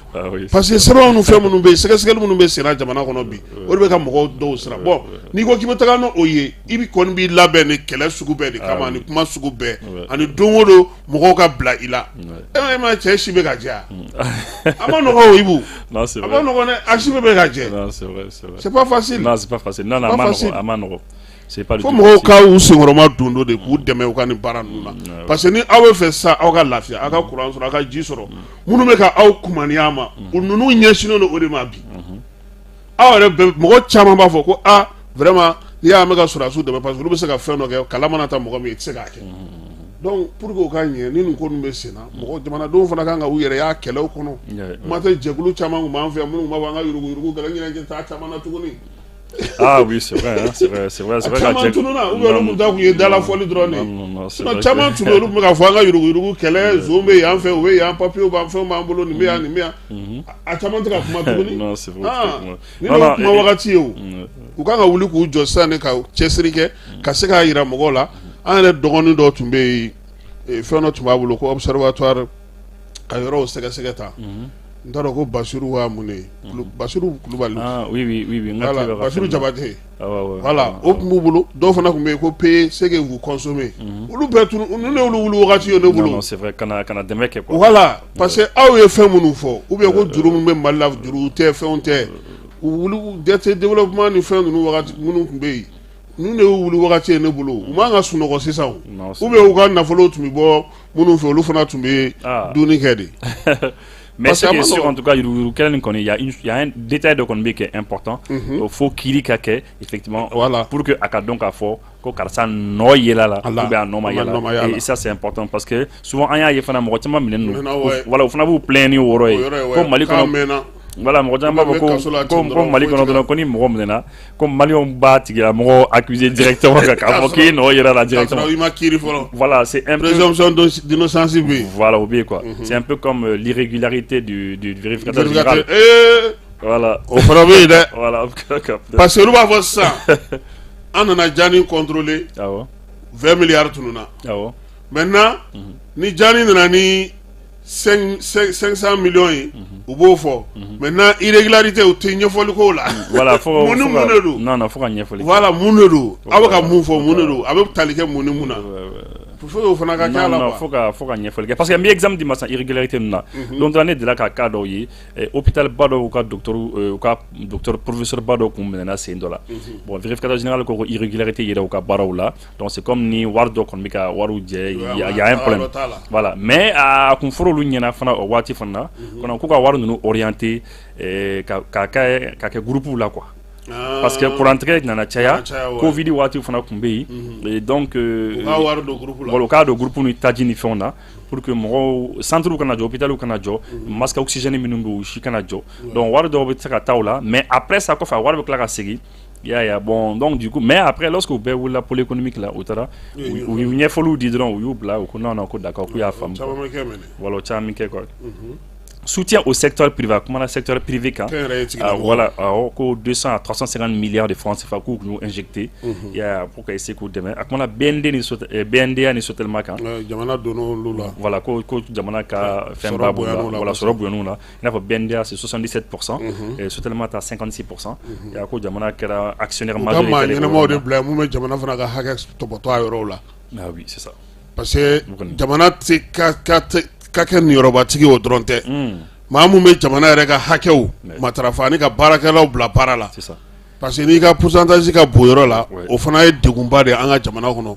parce que sɛbɛnw ni fɛn minnu bɛ yen sɛgɛsɛgɛli minnu bɛ sen na jamana kɔnɔ bi o de bɛ ka mɔgɔw dɔw siran bon n'i ko k'i bɛ taga n'o ye i bi kɔni b'i labɛn ni kɛlɛ sugu bɛɛ de kama ani kuma sugu bɛɛ ani don o don mɔgɔw ka bila i la e ma cɛ si bɛ ka jɛ a ma nɔgɔ o Ibu a ma nɔgɔ dɛ a si bɛ ka jɛ c'est pas facile non c'est pas facile non a ma nɔgɔ fo mɔgɔw ka u senkɔrɔma don dɔ de k'u dɛmɛ u ka nin baara ninnu na parce que ni aw bɛ fɛ sa aw ka lafiya aw ka courant sɔrɔ aw ka ji sɔrɔ minnu bɛ ka aw kumaniya ma u ninnu ɲɛsinnen don o de ma bi aw yɛrɛ bɛ mɔgɔ caman b'a fɔ ko vraiment n'i y'a mɛn ka sɔrɔdasiw dɛmɛ parce que olu bɛ se ka fɛn dɔ kɛ kala mana ta mɔgɔ min i tɛ se k'a kɛ donc pour que o ka ɲɛ ni nin ko ninnu bɛ sen na mɔgɔ jamanadenw fana kan ka u yɛrɛ y'a kɛlɛw kɔnɔ kuma tɛ jɛkulu caman kun b'an fɛ minnu b'a fɔ an ka yuruguyurugu kɛlɛ ɲɛnajɛ taa caman na tuguni. Ah oui, c'est vrai, hein, c'est vrai. Caman tunu na, ou bien olu ta kun ye dala fɔli dɔrɔn de. Caman tunu olu bɛ ka fɔ an ka yuruguyurugu kɛlɛ zon bɛ yan fɛ, u bɛ yan papier b'an fɛnw b'an bolo nin bɛ yan nin bɛ yan. A caman tɛ ka kuma tuguni. Non, c'est vrai. Ni n'o kuma wagati ye o. U kan ka wuli k'u jɔ sisan de ka cɛsiri kɛ ka se k'a yira mɔgɔw la. An yɛrɛ dɔgɔnin dɔw tun bɛ yen fɛn dɔ tun b'a bolo ko observatoire ka yɔrɔw sɛgɛsɛgɛ ta. N t'a dɔn ko Basiru wa mun de Basiru Kulubali. Ah oui. Voilà, Basiru Jabate. Voilà, o tun b'u bolo dɔw fana tun bɛ yen ko payer ce que vous consommez. Olu bɛɛ tun ne y'olu wuli wagati ye ne bolo. Non, c'est vrai kana dɛmɛ kɛ quoi. Voilà, parce que aw ye fɛn minnu fɔ ou bien ko juru min bɛ Mali la juru tɛ fɛnw tɛ u wuli dɛsɛ développement ni fɛn ninnu wagati minnu tun bɛ yen. N'u de y'u wuli wagati ye ne bolo u man ka sunɔgɔ sisan ou bien u ka nafolo tun bɛ bɔ minnu fɛ olu fana tun bɛ dumuni kɛ de. Mais ce qui est sûr, en tout cas, il y a un détail de qu'on qui est important. Il faut qu'il y ait effectivement pour que Akadon a fort que Karsa noye là ou bien non et ça c'est important parce que souvent il y a des gens qui voilà vous plaignez au roi comme Mali voilà mɔgɔ caman b'a fɔ ko Mali kɔnɔ dɔrɔn ko ni mɔgɔ minɛna ko maliyɛnw b'a tigila mɔgɔ accuser directement k'a fɔ k'i nɔ yɛrɛ la directement voilà c'est un peu présomption d'innocence voilà ou bien quoi c'est un peu comme l'irrégularité du vérificateur général voilà au premier voilà parce que nous va voir ça on en a déjà contrôlé 20 milliards tununa maintenant ni jani nana ni 500 millions yi u b'o fɔ maintenant irrégularité o tɛ ɲɛfɔli ko la voilà mun de don non fo ka ɲɛfɔli voilà mun de don a bɛ ka mun fɔ mun de don a bɛ tali kɛ mun ni mun na fo fana ka kɛ a la non fo ka ɲɛfɔli kɛ parce que n bɛ exemple di ma sisan irrégularité ninnu na donc ne delila ka cas dɔw ye hôpital ba dɔw ka docteur professeur ba dɔw kun minɛna sen dɔ la bon vérificateur général ko irrégularité yɛrɛ u ka baaraw la donc c'est comme ni wari dɔ kɔni bɛ ka wariw jɛ il y a un problème voilà mais a kun fɔr'olu ɲɛna fana o waati fana na k'u ka wari ninnu orienté ka kɛ groupe la quoi parce que kurantigɛ nana caya covid waati fana kun bɛ yen et donc u k'a don groupe ni taji ni fɛnw na pour que mɔgɔw centre kana jɔ hôpital kana jɔ masque oxygène minnu bɛ u si kana jɔ donc wari dɔw bɛ se ka taa o la mais après ça kɔfɛ a wari bɛ tila ka segin bon donc du coup mais après lorsque u bɛɛ wulila pôle économique la u taara u y'u ɲɛfɔliw di dɔrɔn u y'u bila u ko non ko d'accord k'u y'a faamu voilà o caman kɛ quoi soutien au secteur privé, comment le secteur privé quand voilà, au 200 à 350 milliards de francs CFA qu'on nous injecté, il y a pour qu'essayer qu'on demain. Comment la BNDA ni tellement quand jamana dono lula. Voilà, ko jamana ka fait voilà sur Boyanou là, il y a BNDA c'est 77% et tellement à 56%. Il y a ko jamana qui est actionnaire majoritaire. Comment il y a un mot de blâme, mais jamana fana ka hack topoto euro là. Ah oui, c'est ça. Parce que jamana c'est ka kɛ niɔrɔbatigi o dɔrɔn tɛ maa mun bɛ jamana yɛrɛ ka hakɛw matarafa ni ka baarakɛlaw bila baara la parce que n'i ka pourcentage ka bon yɔrɔ la o fana ye degunba de an ka jamana kɔnɔ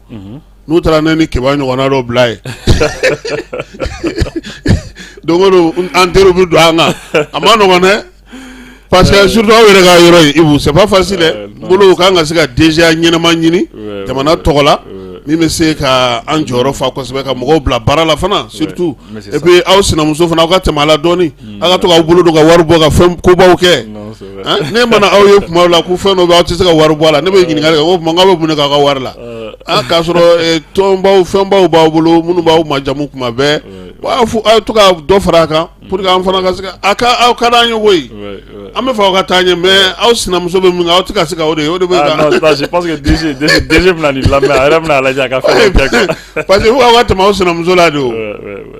n'u taara ne ni keba ɲɔgɔnna dɔ bila ye don o don an teriw bɛ don an kan a ma nɔgɔn dɛ parce que surtout aw yɛrɛ ka yɔrɔ ye Ibu c'est pas facile dɛ n bolo u kan ka se ka DGA ɲɛnama ɲini jamana tɔgɔ la min bɛ se ka an jɔyɔrɔ fa kosɛbɛ ka mɔgɔw bila baara la fana surtout et puis aw sinamuso fana aw ka tɛmɛ a la dɔɔni aw ka to k'aw bolo don ka wari bɔ ka fɛn kobaw kɛ ne mana aw ye kuma la ko fɛn dɔ bɛ aw tɛ se ka wari bɔ a la ne bɛ ɲininkali kɛ ko tuma k'aw bɛ mun de k'aw ka wari la k'a sɔrɔ tɔnbaw fɛnbaw b'aw bolo minnu b'aw majamu kuma bɛɛ aw to ka dɔ fara a kan pour que an fana ka se ka aw ka d'an ye koyi an bɛ fɛ aw ka taa ɲɛ mais aw sinamuso bɛ min kɛ aw tɛ ka se ka o de bɛ ka. non je pense que DG bɛna nin lamɛn a yɛrɛ bɛna lajɛ a ka fɛn dɔ kɛ quoi. parce que fo aw ka tɛmɛ aw sinamuso la de o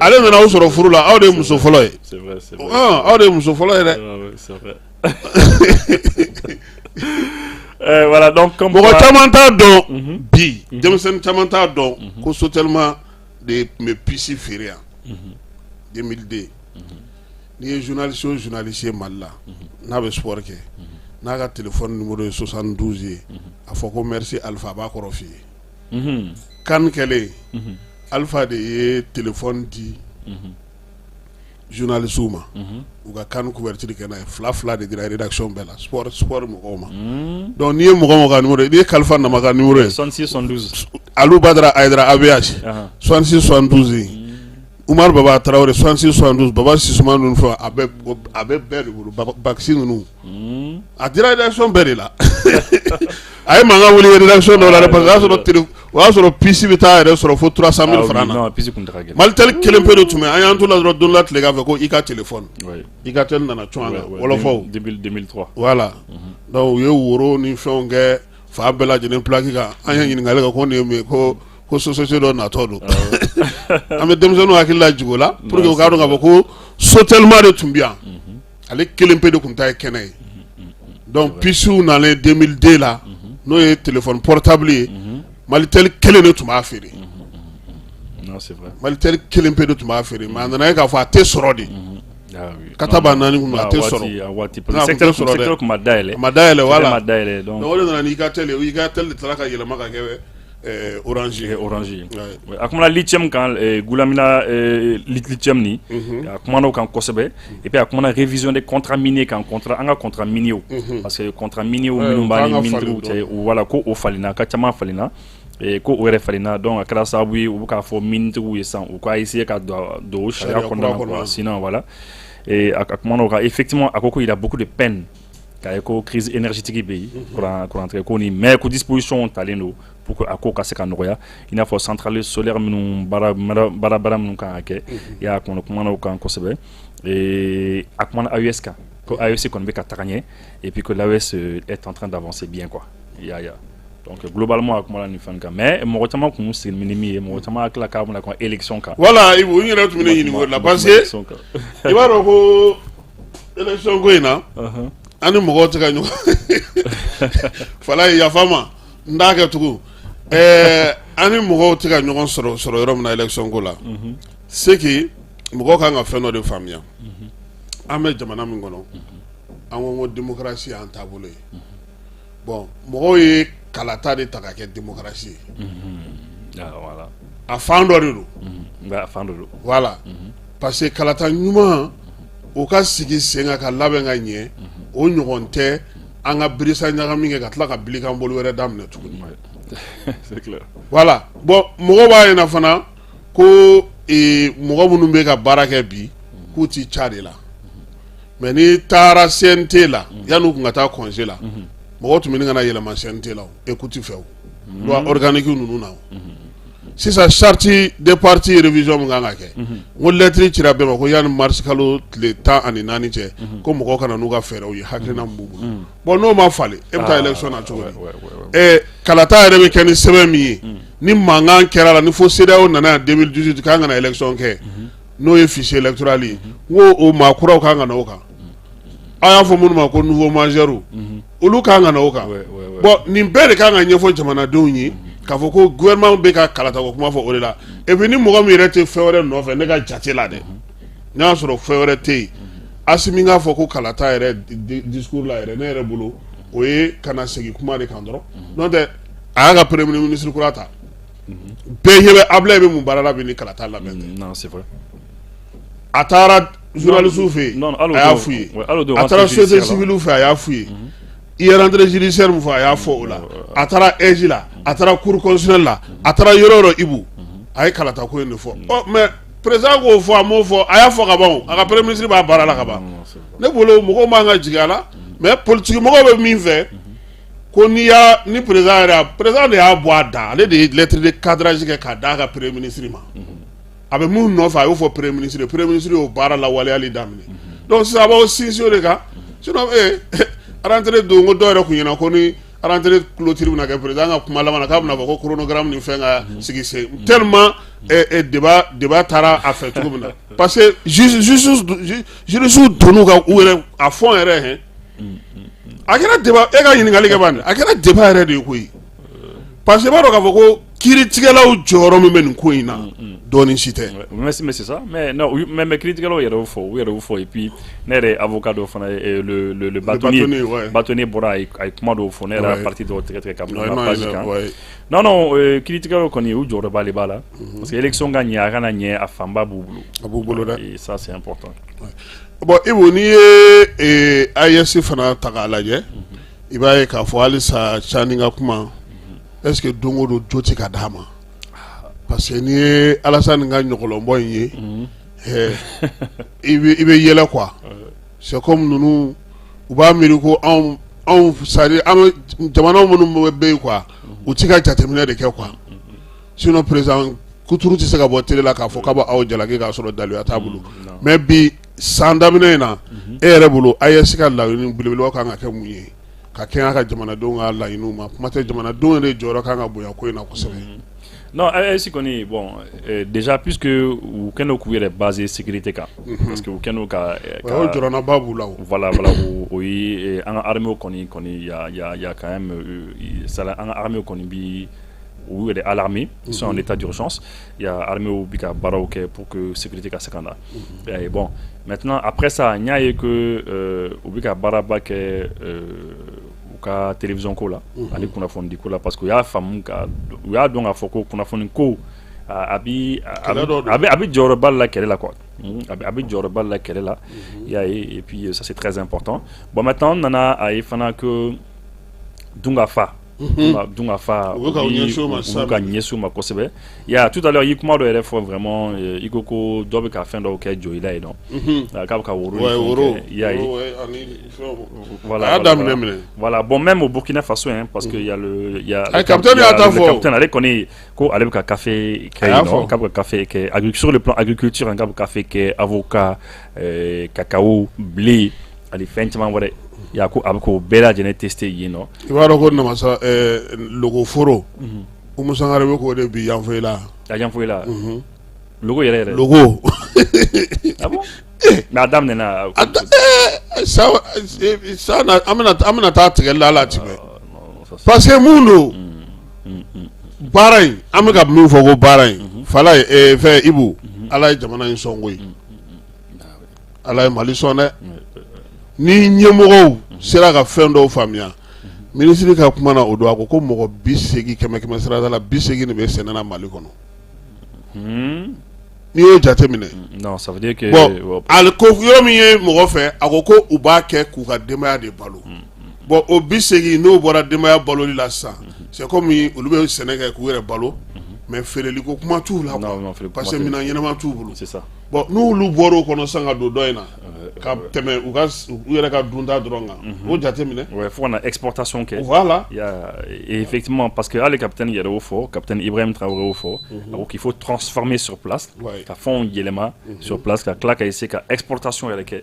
ale nana aw sɔrɔ furu la aw de ye muso fɔlɔ ye. c'est vrai aw de ye muso fɔlɔ ye dɛ. c'est vrai. Voilà donc comme mɔgɔ caman t'a dɔn bi denmisɛnnin caman t'a dɔn ko Sotelma de tun bɛ pisi feere yan 2002 n'i ye journaliste o journaliste ye Mali la n'a bɛ sport kɛ n'a ka téléphone numéro ye 72 ye a fɔ ko merci Alpha a b'a kɔrɔ f'i ye kan kɛlen Alpha de ye téléphone di journalistes ma u ka kan couverture kɛ n'a ye fila de dira rédaction bɛɛ la sport mɔgɔw ma donc n'i ye mɔgɔ ka numéro n'i ye Kalifa Nama ka numéro ye 66 72 Alu Badara Aïdara ABH 66 72 Umar Baba Traoré 66 72 Baba Sissouma ninnu fɛ a bɛ bɛɛ de bolo vaccine ninnu a dira rédaction bɛɛ de la a ye mankan wuli rédaction dɔw la dɛ parce que o y'a sɔrɔ pisi bɛ taa yɛrɛ sɔrɔ fo 300,000 francs na Malitel kelen pe de tun bɛ an y'an to la dɔrɔn don la tilegan fɛ ko i ka téléphone i ka tel nana cun a la wɔlɔfɔw 2003 voilà donc u ye woro ni fɛnw kɛ fa bɛɛ lajɛlen plaque kan an ye ɲininkali kɛ ko nin ye mun ye ko société dɔ natɔ don an bɛ denmisɛnninw hakili la jigin o la pour que u k'a dɔn k'a fɔ ko Sotelma de tun bɛ yan ale kelen pe de tun ta ye kɛnɛ ye donc pisiw nalen 2002 la n'o ye téléphone portable ye Malitel kelen de tun b'a feere Malitel kelen pe de tun b'a feere mais a nana ye k'a fɔ a tɛ sɔrɔ de kata b'a naani kun a tɛ sɔrɔ secteur kun ma dayɛlɛ voilà donc o de nana n'i ka tel ye i ka tel de tilala ka yɛlɛma ka kɛ Orange a kumana lithium kan Goulamina lithium ni a kumana o kan kosɛbɛ et puis a kumana révision des contrats miniers kan an ka contrat minier parce que contrat minier minnu b'a ni miniers cɛ voilà ko o falenna ka caman falenna ko o yɛrɛ falenna donc a kɛra sababu ye u bɛ k'a fɔ minitigiw ye sisan u ka essayer ka don o sariya kɔnɔna na sinon voilà et effectivement à Koko il a beaucoup de peine quand crise énergétique pays pour entrer mais que disposition taleno pour que Ako ka se ka noya il faut centrale solaire minnu bara minnu kan ka kɛ ya ko kuma na kan kosɛbɛ et akumana AESK ko AESC kon be ka tagaɲɛ et puis que l'AES est en train d'avancer bien quoi ya donc globalement akumana ni fan kan mais mɔgɔ caman kun sigi minimi mɔgɔ caman akila ka mun ko élection kan voilà ibu n yɛrɛ tun bɛ ɲini o la parce que i b'a dɔn ko élection ko in na ani mɔgɔw tɛ ka ɲɔgɔn fala yafa ma n t'a kɛ tugun ani mɔgɔw tɛ ka ɲɔgɔn sɔrɔ yɔrɔ min na élection ko la c'est que mɔgɔw kan ka fɛn dɔ de faamuya an bɛ jamana min kɔnɔ an ko démocratie an taabolo ye bon mɔgɔw ye kalata de ta ka kɛ démocratie ye a fan dɔ de don voilà parce que kalata ɲuman o ka sigi sen kan ka labɛn ka ɲɛ o ɲɔgɔn tɛ an ka birisa ɲagami kɛ ka tila ka bilikan bolo wɛrɛ daminɛ tuguni c'est clair voilà bon mɔgɔw b'a ɲɛna fana ko mɔgɔ minnu bɛ ka baara kɛ bi k'u ti ca de la mais ni taara CNT la yan'u kun ka taa congé la mɔgɔw tun bɛ nin ka na yɛlɛma CNT la écoute fɛ o loi organique ninnu na sisan charte des partis révision min kan ka kɛ n ko lettre cira bɛɛ ma ko yanni mars kalo tile 14 cɛ ko mɔgɔw kana n'u ka fɛɛrɛw ye hakilina min b'u bolo bon n'o ma falen e bɛ taa élection na cogo di kalata yɛrɛ bɛ kɛ ni sɛbɛn min ye ni mankan kɛra la ni fo CEDEAO nana yan 2018 k'an kana élection kɛ n'o ye fichier électoral ye n ko o maakuraw kan ka na o kan a y'a fɔ minnu ma ko nouveau majeurs olu kan ka na o kan bon nin bɛɛ de kan ka ɲɛfɔ jamanadenw ye k'a fɔ ko gouvernement bɛ ka kalata ko kuma fɔ o de la et puis ni mɔgɔ min yɛrɛ tɛ fɛn wɛrɛ nɔfɛ ne ka jate la dɛ n'a y'a sɔrɔ fɛn wɛrɛ tɛ yen Asimi k'a fɔ ko kalata yɛrɛ discours la yɛrɛ ne yɛrɛ bolo o ye kana segin kuma de kan dɔrɔn n'o tɛ a y'a ka premier ministre kura ta bɛɛ ɲɛ bɛ Ablaye bɛ mun baara la bi ni kalata labɛn tɛ non c'est vrai a taara journalistes fɛ yen a y'a f'u ye a taara société civile fɛ a y'a f'u ye i ye rentrée judiciaire min fɔ a y'a fɔ o la a taara EJ la a taara cour constitutionnelle la a taara yɔrɔ yɔrɔ Ibu a ye kalata ko in de fɔ mais président k'o fɔ a m'o fɔ a y'a fɔ ka ban a ka premier ministre b'a baara la ka ban ne bolo mɔgɔw man ka jigin a la mais politique mɔgɔw bɛ min fɛ ko ni président de y'a bɔ a da ale de ye lettre de cadrage kɛ k'a d'a ka premier ministre ma a bɛ mun nɔfɛ a y'o fɔ premier ministre y'o baara lawaleyali daminɛ donc sisan a b'aw sinsin o de kan sinon rentrée don ko dɔw yɛrɛ kun ɲɛna ko ni rentrée clôture bɛna kɛ président ka kuma laban na k'a bɛna fɔ ko chronogramme ni fɛn ka sigi sen tellement débat taara a fɛ cogo min na parce que juristes donn'u ka u yɛrɛ a fond yɛrɛ hɛn a kɛra débat e ka ɲininkali kɛ ban a kɛra débat yɛrɛ de ye koyi parce que i b'a dɔn k'a fɔ ko kiiritigɛlaw jɔyɔrɔ min bɛ nin ko in na dɔɔnin si tɛ mais c'est ça mais non mais kiiritigɛlaw yɛrɛ y'o fɔ et puis ne yɛrɛ avocat dɔ fana le bâtonnier bɔra a ye kuma dɔw fɔ ne yɛrɛ parti dɔw tigɛ ka bila page kan non kiiritigɛlaw kɔni u jɔyɔrɔba de b'a la parce que élection ka ɲɛ a kana ɲɛ a fanba b'u bolo dɛ et ça c'est important bon Ibu n'i ye AES fana ta k'a lajɛ i b'a ye k'a fɔ halisa Cani ka kuma est-ce que don o don jo tɛ ka d'a ma parce que n'i ye Alassane ka ɲɔgɔlɔnbɔ in ye i bɛ yɛlɛ quoi c'est comme ninnu u b'a miiri ko anw jamana minnu bɛ yen quoi u ti ka jateminɛ de kɛ quoi sinon président Kuturu tɛ se ka bɔ télé la k'a fɔ k'a b'aw jalaki k'a sɔrɔ daluya t'a bolo mais bi san daminɛ in na e yɛrɛ bolo AES ka laɲini belebelebaw kan ka kɛ mun ye ka kɛɲɛ a ka jamanadenw ka laɲiniw ma kuma tɛ jamanadenw yɛrɛ jɔyɔrɔ kan ka bonya ko in na kosɛbɛ non AES kɔni bon déjà puisque u kɛnɛ k'u yɛrɛ basé sécurité kan parce que u kɛnɛ ka jɔrɔnaba b'u la voilà o ye an ka armée kɔni y a quand même an ka armée kɔni bi ou est alarmé, ils sont en état d'urgence. Il y a armée ou bika baroque pour que sécurité ka sekanda. Et bon, maintenant après ça, il y a que ou bika barabake ou ka télévision ko la, ali kuna fondi ko la parce que ya famu ka ya donc a foko kuna fondi ko abi jorobal la kelle la quoi. Abi jorobal la kelle la. Et puis ça c'est très important. Bon maintenant on a fana que dunga fa donc à fa ka nyesu ma kosebe ya tout à l'heure il kuma do yere fo vraiment ikoko dobe ka fin do ke joy là non ka woro ya voilà bon même au Burkina Faso hein parce que il y a le capitaine allez connaît ko allez ka café non café que sur le plan agriculture un café que avocat cacao blé allez fin tellement voilà ya ko abko bela jene testé yino iwaro ko na masa logo foro umusangare be ko de bi yanfoila logo yere logo ah bon madame nena ça na amena ta tigela la tibe parce que mundo baray amega min fo ko baray fala fe ibu ala jamana in songoy ala mali sonne ni ɲɛmɔgɔw sera ka fɛn dɔw faamuya ministre ka kuma na o don a ko mɔgɔ 80 kɛmɛ sirada la 80 de bɛ sɛnɛ na Mali kɔnɔ n'i y'o jate minɛ non ça veut dire que bon ale ko yɔrɔ min ye mɔgɔ fɛ a ko u b'a kɛ k'u ka denbaya de balo bon o 80 n'o bɔra denbaya baloli la sisan c'est comme olu bɛ sɛnɛ kɛ k'u yɛrɛ balo mais feereli ko kuma t'u la parce que minɛn ɲɛnama t'u bolo c'est ça bon n'olu bɔra o kɔnɔ san ka don dɔ in na ka tɛmɛ u yɛrɛ ka dunta dɔrɔn kan o jate minɛ ouais faut on a exportation kɛ voilà il y a et effectivement parce que le capitaine yɛrɛ o fɔ capitaine Ibrahim Traoré o fɔ alors qu'il faut transformer sur place ka fɛnw yɛlɛma sur place ka tila ka essayer ka exportation yɛrɛ kɛ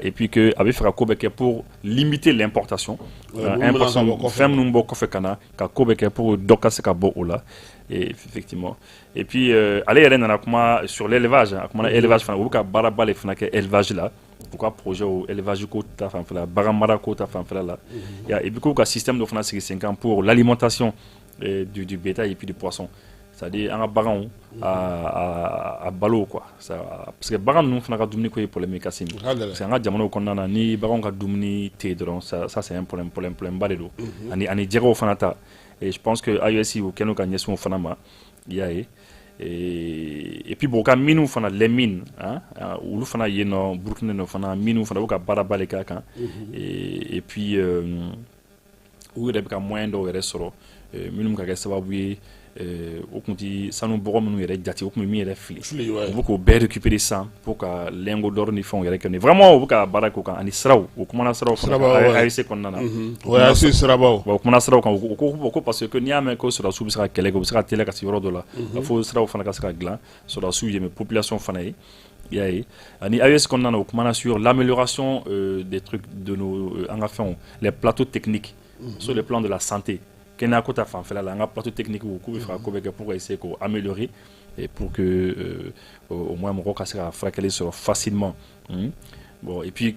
et puis que a bɛ fɛ ka ko bɛ kɛ pour limiter l'importation fɛn minnu bɔ kɔfɛ ka na ka ko bɛ kɛ pour dɔ ka se ka bɔ o la et effectivement et puis ale yɛrɛ nana kuma sur l'élevage kuma élevage fana u ka baara ba le fana kɛ élevage la u ka projet o élevage ko ta fanfɛla bagan mara ko ta fanfɛla la et puis k'u ka système dɔ fana sigi sen kan pour l'alimentation du bétail et puis du poisson c'est-à-dire an ka baganw a balo quoi parce que bagan ninnu fana ka dumuni ko ye problème kasi parce que an ka jamanaw kɔnɔna na ni baganw ka dumuni tɛ yen dɔrɔn ça c'est un problème ba de don ani jɛgɛw fana ta et je pense que AES ou keno ka ɲɛsin o fana ma i y'a ye et puis bon ka minnu fana les mines olu fana yen nɔ Burkina nɔ fana minnu fana u ka baara ba le k'a kan et puis u yɛrɛ bɛ ka moyen dɔw yɛrɛ sɔrɔ minnu ka kɛ sababu ye o tun ti sanu bɔgɔ minnu yɛrɛ jate o tun bɛ min yɛrɛ fili u bɛ k'o bɛɛ récupérer san pour ka lingot d'or ni fɛnw yɛrɛ kɛ vraiment u bɛ ka baara k'o kan ani siraw o kumana siraw fana AEC kɔnɔna na AEC sirabaw o kumana siraw kan o ko parce que n'i y'a mɛn ko sɔrɔdasiw bɛ se ka kɛlɛ kɛ u bɛ se ka teliya ka se yɔrɔ dɔ la fo siraw fana ka se ka dilan sɔrɔdasiw ye mais population fana ye i y'a ye ani AES kɔnɔna na o kumana sur l'amélioration des trucs de nos an ka fɛnw les plateaux techniques sur le plan de la santé kɛnɛya ko ta fanfɛla la an ka plateau technique k'u bɛ fɛ ka ko bɛ kɛ pour essayer k'o améliorer et pour que au moins mɔgɔw ka se ka furakɛli sɔrɔ facilement bon et puis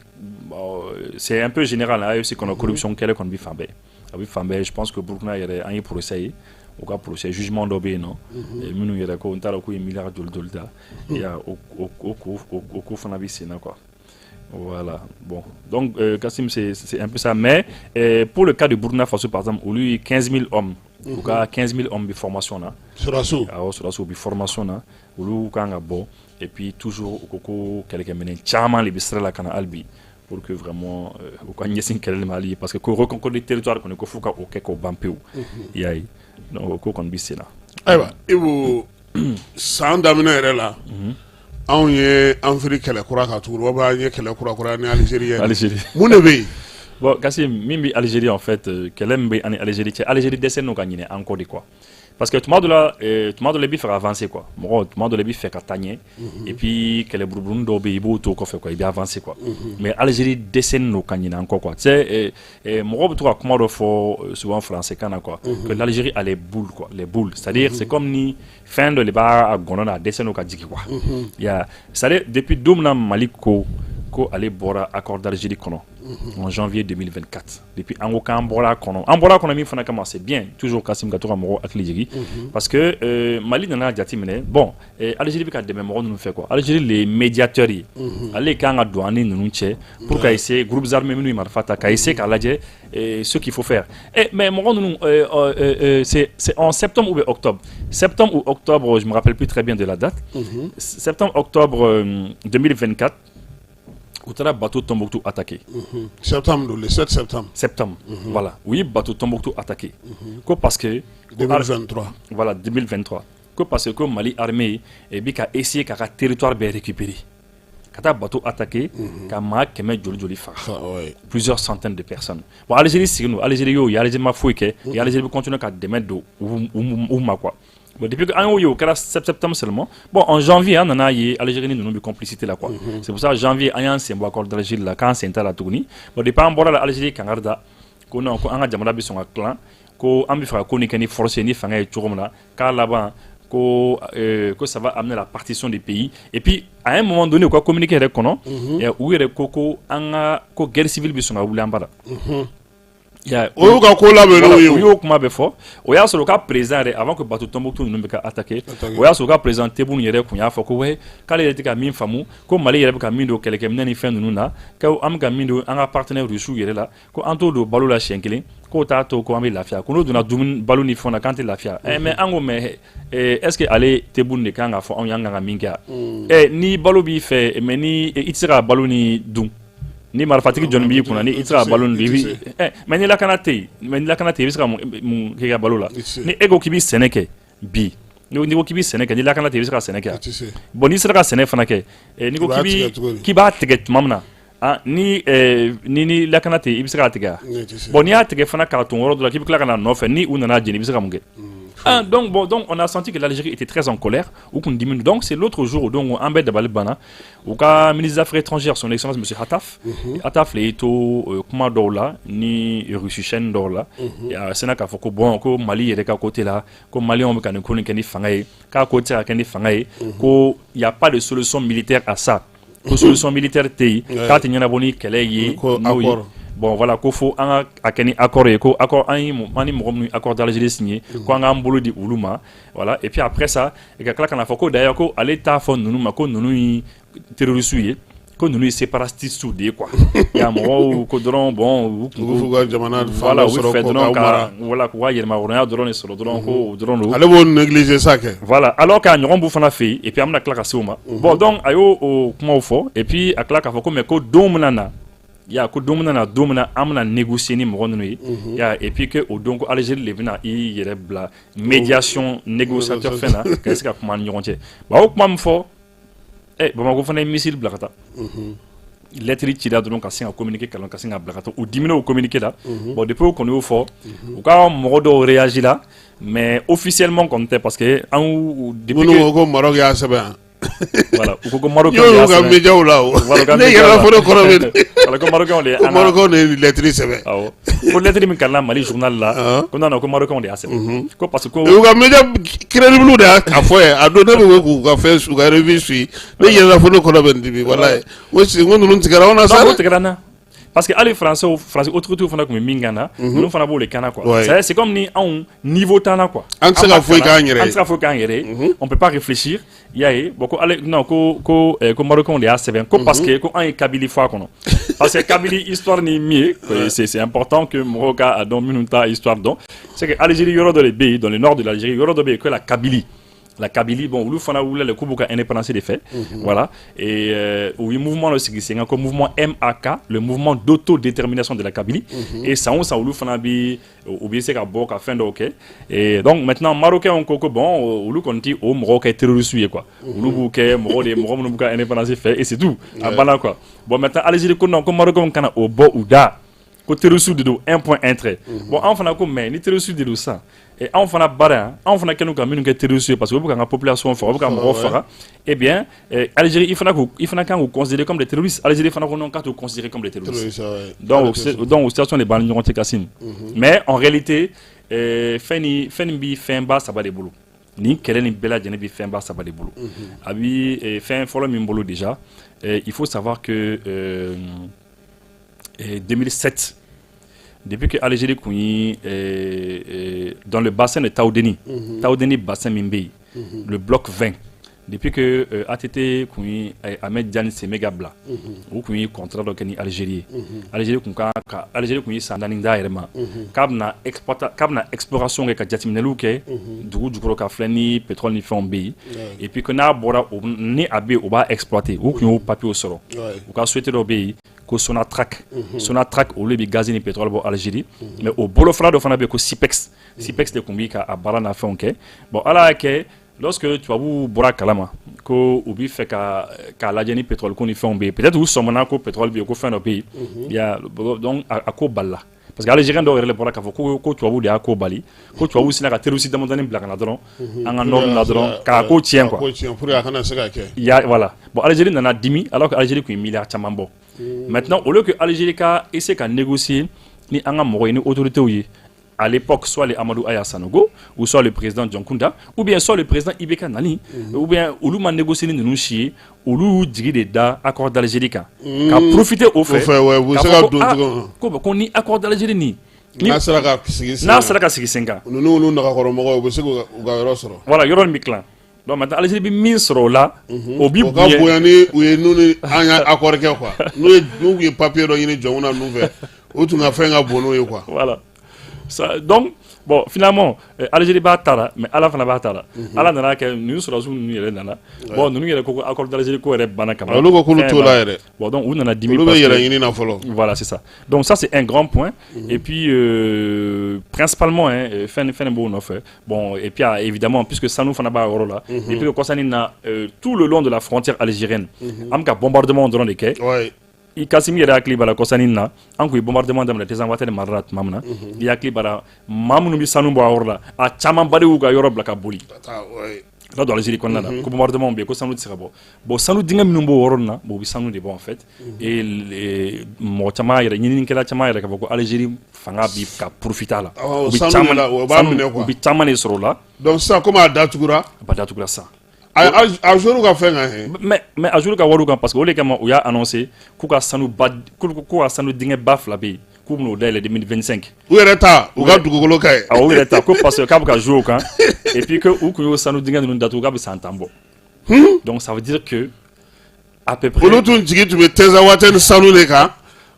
c'est un peu général hein AEC kɔnɔ corruption kɛlɛ kɔni bɛ fan bɛɛ a bɛ fan bɛɛ je pense que Burkina yɛrɛ an ye procès ye u ka procès jugement dɔ bɛ yen nɔ minnu yɛrɛ ko n t'a dɔn k'u ye miliyari joli ta o ko fana bɛ sen na quoi. Voilà, bon. Donc, Kassim, c'est un peu ça. Mais pour le cas de Burkina Faso, par exemple, où lui, 15 000 hommes, ou 15 000 hommes de formation, sur la formation, où lui, bon, et puis toujours, au quelqu'un mène, tchaman, les bistra la cana albi, pour que vraiment, au cas n'y quel mali, parce que reconquérir le territoire, qu'on est faut qu'au bampéou, y a, donc, au cas qu'on bisse là. Aïwa, et vous, sans d'amener là. Anw ye Afrique kɛlɛ kura ka tugu wa an ye kɛlɛ kura ni Algérie mun de bɛ yen bon Kassim min bɛ Algérie en fait kɛlɛ min bɛ ani Algérie cɛ Algérie dɛsɛ n'o ka ɲinɛ encore de quoi parce que tuma dɔ la i bɛ fɛ ka avancer quoi mɔgɔ tuma dɔ la i bɛ fɛ ka taa ɲɛ et puis kɛlɛ buruburu dɔw bɛ yen i b'o to kɔfɛ quoi i bɛ avancer quoi mais Algérie dɛsɛ n'o ka ɲinɛ encore quoi tu sais mɔgɔw bɛ to ka kuma dɔ fɔ souvent français kan na quoi que l'Algérie a les boules quoi les boules c'est-à-dire c'est comme ni fɛn dɔ de b'a gɔnɔ na a dɛsɛ n'o ka jigin quoi c'est-à-dire depuis don min na Mali ko ale bɔra accord d'Algérie kɔnɔ en janvier 2024 depuis an ko k'an bɔra kɔnɔ min fana kama c'est bien toujours Kassim ka to ka mɔgɔw hakili jigin parce que Mali nana jate minɛ bon Algérie bɛ ka dɛmɛ mɔgɔ ninnu fɛ quoi Algérie les médiateurs ye ale kan ka don ani ninnu cɛ pour ka essayer groupes armés minnu ye marifa ta ka essayer k'a lajɛ ce qu'il faut faire mais mɔgɔ ninnu c'est en septembre ou bien octobre ou octobre je me rappelle plus très bien de la date septembre octobre 2024 u taara bateau Tombouctou attaqué. Septembre, le 7 septembre. Septembre, voilà. Oui, bateau Tombouctou attaqué. Parce que 2023. Voilà, 2023. Parce que Mali armée et a essayé qu'un territoire bien récupéré. Quand un bateau attaqué, plusieurs centaines de personnes. Bon, Algérie, c'est nous. Algérie, il y a Algérie, et Algérie continue à démettre ou quoi. Bon, depuis que 7 septembre seulement, bon, en janvier, on a eu Algérie, nous avons une complicité là quoi. C'est pour ça que janvier, on a un symbole accord d'Algérie là, quand c'est la Tourni. Bon, depuis on a l'Algérie, quand on a Jamala Bisson clan, qu'on a mis faire qu'on est forcé ni faire un tour là, car là-bas. Que ça va amener la partition des pays et puis à un moment donné quoi communiquer avec kono et où il y a koko anga ko guerre civile bi songa wulambara ya o ka ko la beno yo kuma be fo o ya so ka président avant que bateau Tombouctou nous be ka attaquer o ya so ka président tebun yere kun ya fo ko we kale yete ka min famu ko mali yere ka min do keleke mnani fen nous na ka am ka min do anga partenaire russe yere la ko anto do balo la shenkele ko ta to ko ambi lafia ko no duna dumun balo ni fona quand lafia mais ango mais est-ce que aller tebun de kanga fo on yanga minga ni balo bi fait mais ni itira balo ni dum ni marfatiki John bi kuna ni itira balo ni mais ni la kanate bisaka mun ke balo la ni ego kibi seneke bi ni ko kibi seneke ni la kanate bisaka seneke bon ni sera seneke fana ke ni ko kibi ba tiget mamna ni la kanate ibisaka tiga bon ni a tiga fana karton woro la kibi kla kana no fe ni unana jeni bisaka munge. Donc on a senti que l'Algérie était très en colère ou qu'on diminue. Donc c'est l'autre jour où on embête de Bana au cas ministre des Affaires étrangères son excellence monsieur Hataf les to kuma dola ni Russie dola ya senaka foko bon ko Mali est à côté là ko Mali on kan ko ni fangaye ka côté à kan fangaye ko il y a pas de solution militaire à ça. Ko solution militaire tei ka tinyana boni kele yi bon voilà qu'il faut un accord accord d'Algérie signé quand on bolo di uluma voilà et puis après ça et que là quand on a fait d'ailleurs ko aller ta fond nous mako nous terroristes que nous séparatistes soudés quoi il y a mo ko dron bon voilà oui fait dron voilà quoi il m'a on dron sur dron ko dron allez vous négliger ça que voilà alors quand on bou fana fait et puis amna claque asuma bon donc ayo au comment faut et puis à claque faut mais ko domunana ya ko domina amna négocier ni mo nonu ya et puis que au donc Algérie levina i yere bla médiation négociateur fena qu'est-ce que comment ñonté ba o kuma fo ba ma ko fana missile blakata lettre ci da donc ka communiquer kalon ka singa blakata ou dimino au communiquer là bon depuis qu'on est au fort ou ka mo do réagir là mais officiellement comme parce que en depuis que Maroc ya saban voilà ou ko Maroc yo ga media la ne yara fo ko robin voilà ko Maroc on est lettre sebe ko lettre min kala Mali journal là ko nana ko Maroc on est assez ko parce que yo ga media crédible da a fo a do ne ko ka fait su ga revue ne yara fo ko robin dibi wallahi wo si ngonu ntigara ona sa parce que les français autre tout fana comme mingana nous fana bo le kana quoi c'est comme ni en niveau tana quoi on peut pas réfléchir yaé beaucoup aller non ko Maroc on est assez bien parce que ko en Kabylie fois kono parce que Kabylie histoire ni mieux c'est important que Maroc a dans minuta histoire donc c'est que Algérie yoro dans les pays dans le nord de l'Algérie yoro do be que la Kabylie bon ou fana ou le kubuka indépendance des faits voilà et oui mouvement le c'est un mouvement MAK le mouvement d'autodétermination de la Kabylie et ça ou fana bi ou bien c'est ka bon ka fin de OK et donc maintenant marocain on koko bon ou qu'on dit au Maroc est terroriste quoi ou que Maroc indépendance des faits et c'est tout à bala quoi bon maintenant Algérie comme Maroc on kana au bo ou da ko terroriste de un point entrée bon on fana ko mais ni terroriste de ça et on fana bara on fana kenu ka minu ke terroriste parce que beaucoup la population fort beaucoup mo fara eh bien Algérie il fana quand vous considérer comme des terroristes Algérie fana non quand vous considérer comme des terroristes donc aux stations les bandes ñonte Kassim mais en réalité feni bi femba ça va des boulot ni kelen ni bela jene bi femba ça va des boulot abi fin follow min boulot déjà il faut savoir que 2007 depuis que Algérie dans le bassin de Taoudeni bassin Mimbe le bloc 20 depuis que ATT kun yi Ahmed Diagne Semega bila u kun yi contrat dɔ kɛ ni Algérie Algérie kun ka Algérie kun yi san 4 da yɛrɛ ma k'a bɛna exploration kɛ ka jateminɛliw kɛ dugu jukɔrɔ ka filɛ ni pétrole ni fɛnw bɛ yen et puis que n'a bɔra ni a bɛ yen u b'a exploiter u kun y'o papier sɔrɔ u ka société dɔ bɛ yen ko Sonatrach olu bɛ gaz ni pétrole bɔ Algérie mais o bolofara dɔ fana bɛ yen ko Sipex de kun bi ka a baara n'a fɛnw kɛ bon ala y'a kɛ lorsque tubabu bɔra kalama ko u bi fɛ ka lajɛ ni pétrole ko ni fɛnw bɛ yen peut-être u sɔmina ko pétrole bɛ yen ko fɛn dɔ bɛ yen donc a ko balila parce que Algérien dɔw yɛrɛ de bɔra k'a fɔ ko tubabu de y'a ko bali ko tubabu sina ka terroriste damadɔni bila ka na dɔrɔn an ka nord na dɔrɔn k'a ko tiɲɛ quoi pour a kana se ka kɛ voilà bon Algérie nana dimi alors que Algérie kun ye miliyari caman bɔ maintenant au lieu que Algérie ka essayer ka négocier ni an ka mɔgɔ ye ni autorités ye à l'époque, soit le Amadou Aya Sanogo, ou soit le président John Kounda, ou bien soit le président Ibeka Nani, ou bien Oulu m'a négocié nous chier, Oulu digi des da accord d'Algérie qui a profité au fait qu'on y accord d'Algérie ni. N'a sera ka sigi senga. Nous n'a pas encore au Sego Garosro. Voilà, Yoron Miklan. Donc maintenant Algérie bi min soro là au bi boyani ou nous anya accord quoi. Nous y papier do yini jona nouvelle. O tu nga fait nga bono quoi. Voilà. Ça, donc, bon, finalement, Algérie va tara, mais à la fin, va tara. À la fin, nous sommes nous nana. Bon, nous avons accord d'Algérie qui est banakama. Bon, donc, on a 10 000. Voilà, c'est ça. Donc, ça, c'est un grand point. Et puis, principalement, bon, et puis, évidemment, puisque ça nous fait un barreau là, et puis, concernant tout le long de la frontière algérienne, amka bombardement dans les quais. I kasimi yɛrɛ hakili bala kɔsani na an kun ye bombardement daminɛ Desanguaté de Marara tuma min na i hakili bala maa minnu bɛ sanu bɔ a yɔrɔ la a caman ba de y'u ka yɔrɔ bila ka boli ka don Algérie kɔnɔna na ko bombardement bɛ yen ko sanu tɛ se ka bɔ bon sanu dingɛ minnu b'o yɔrɔ nin na bon u bɛ sanu de bɔ en fait et mɔgɔ caman yɛrɛ ɲininikɛla caman yɛrɛ k'a fɔ ko Algérie fanga bi ka profiter a la u bɛ caman de sɔrɔ o la donc sisan komi a datugura sa a jour ka fɛn kan mais a jour ka wariw kan parce que o de kama u y'a annoncé k'u ka sanu dingɛ ba 2 bɛ yen k'u bɛn'o dayɛlɛ 2025 u yɛrɛ ta u ka dugukolo ka ye u yɛrɛ ta ko parce que k'a bɛ ka jouer o kan et puis que u kun y'o sanu dingɛ ninnu datugu k'a bɛ san 10 bɔ donc ça veut dire que à peu près olu tun jigi tun bɛ Desanguaté ni sanu de kan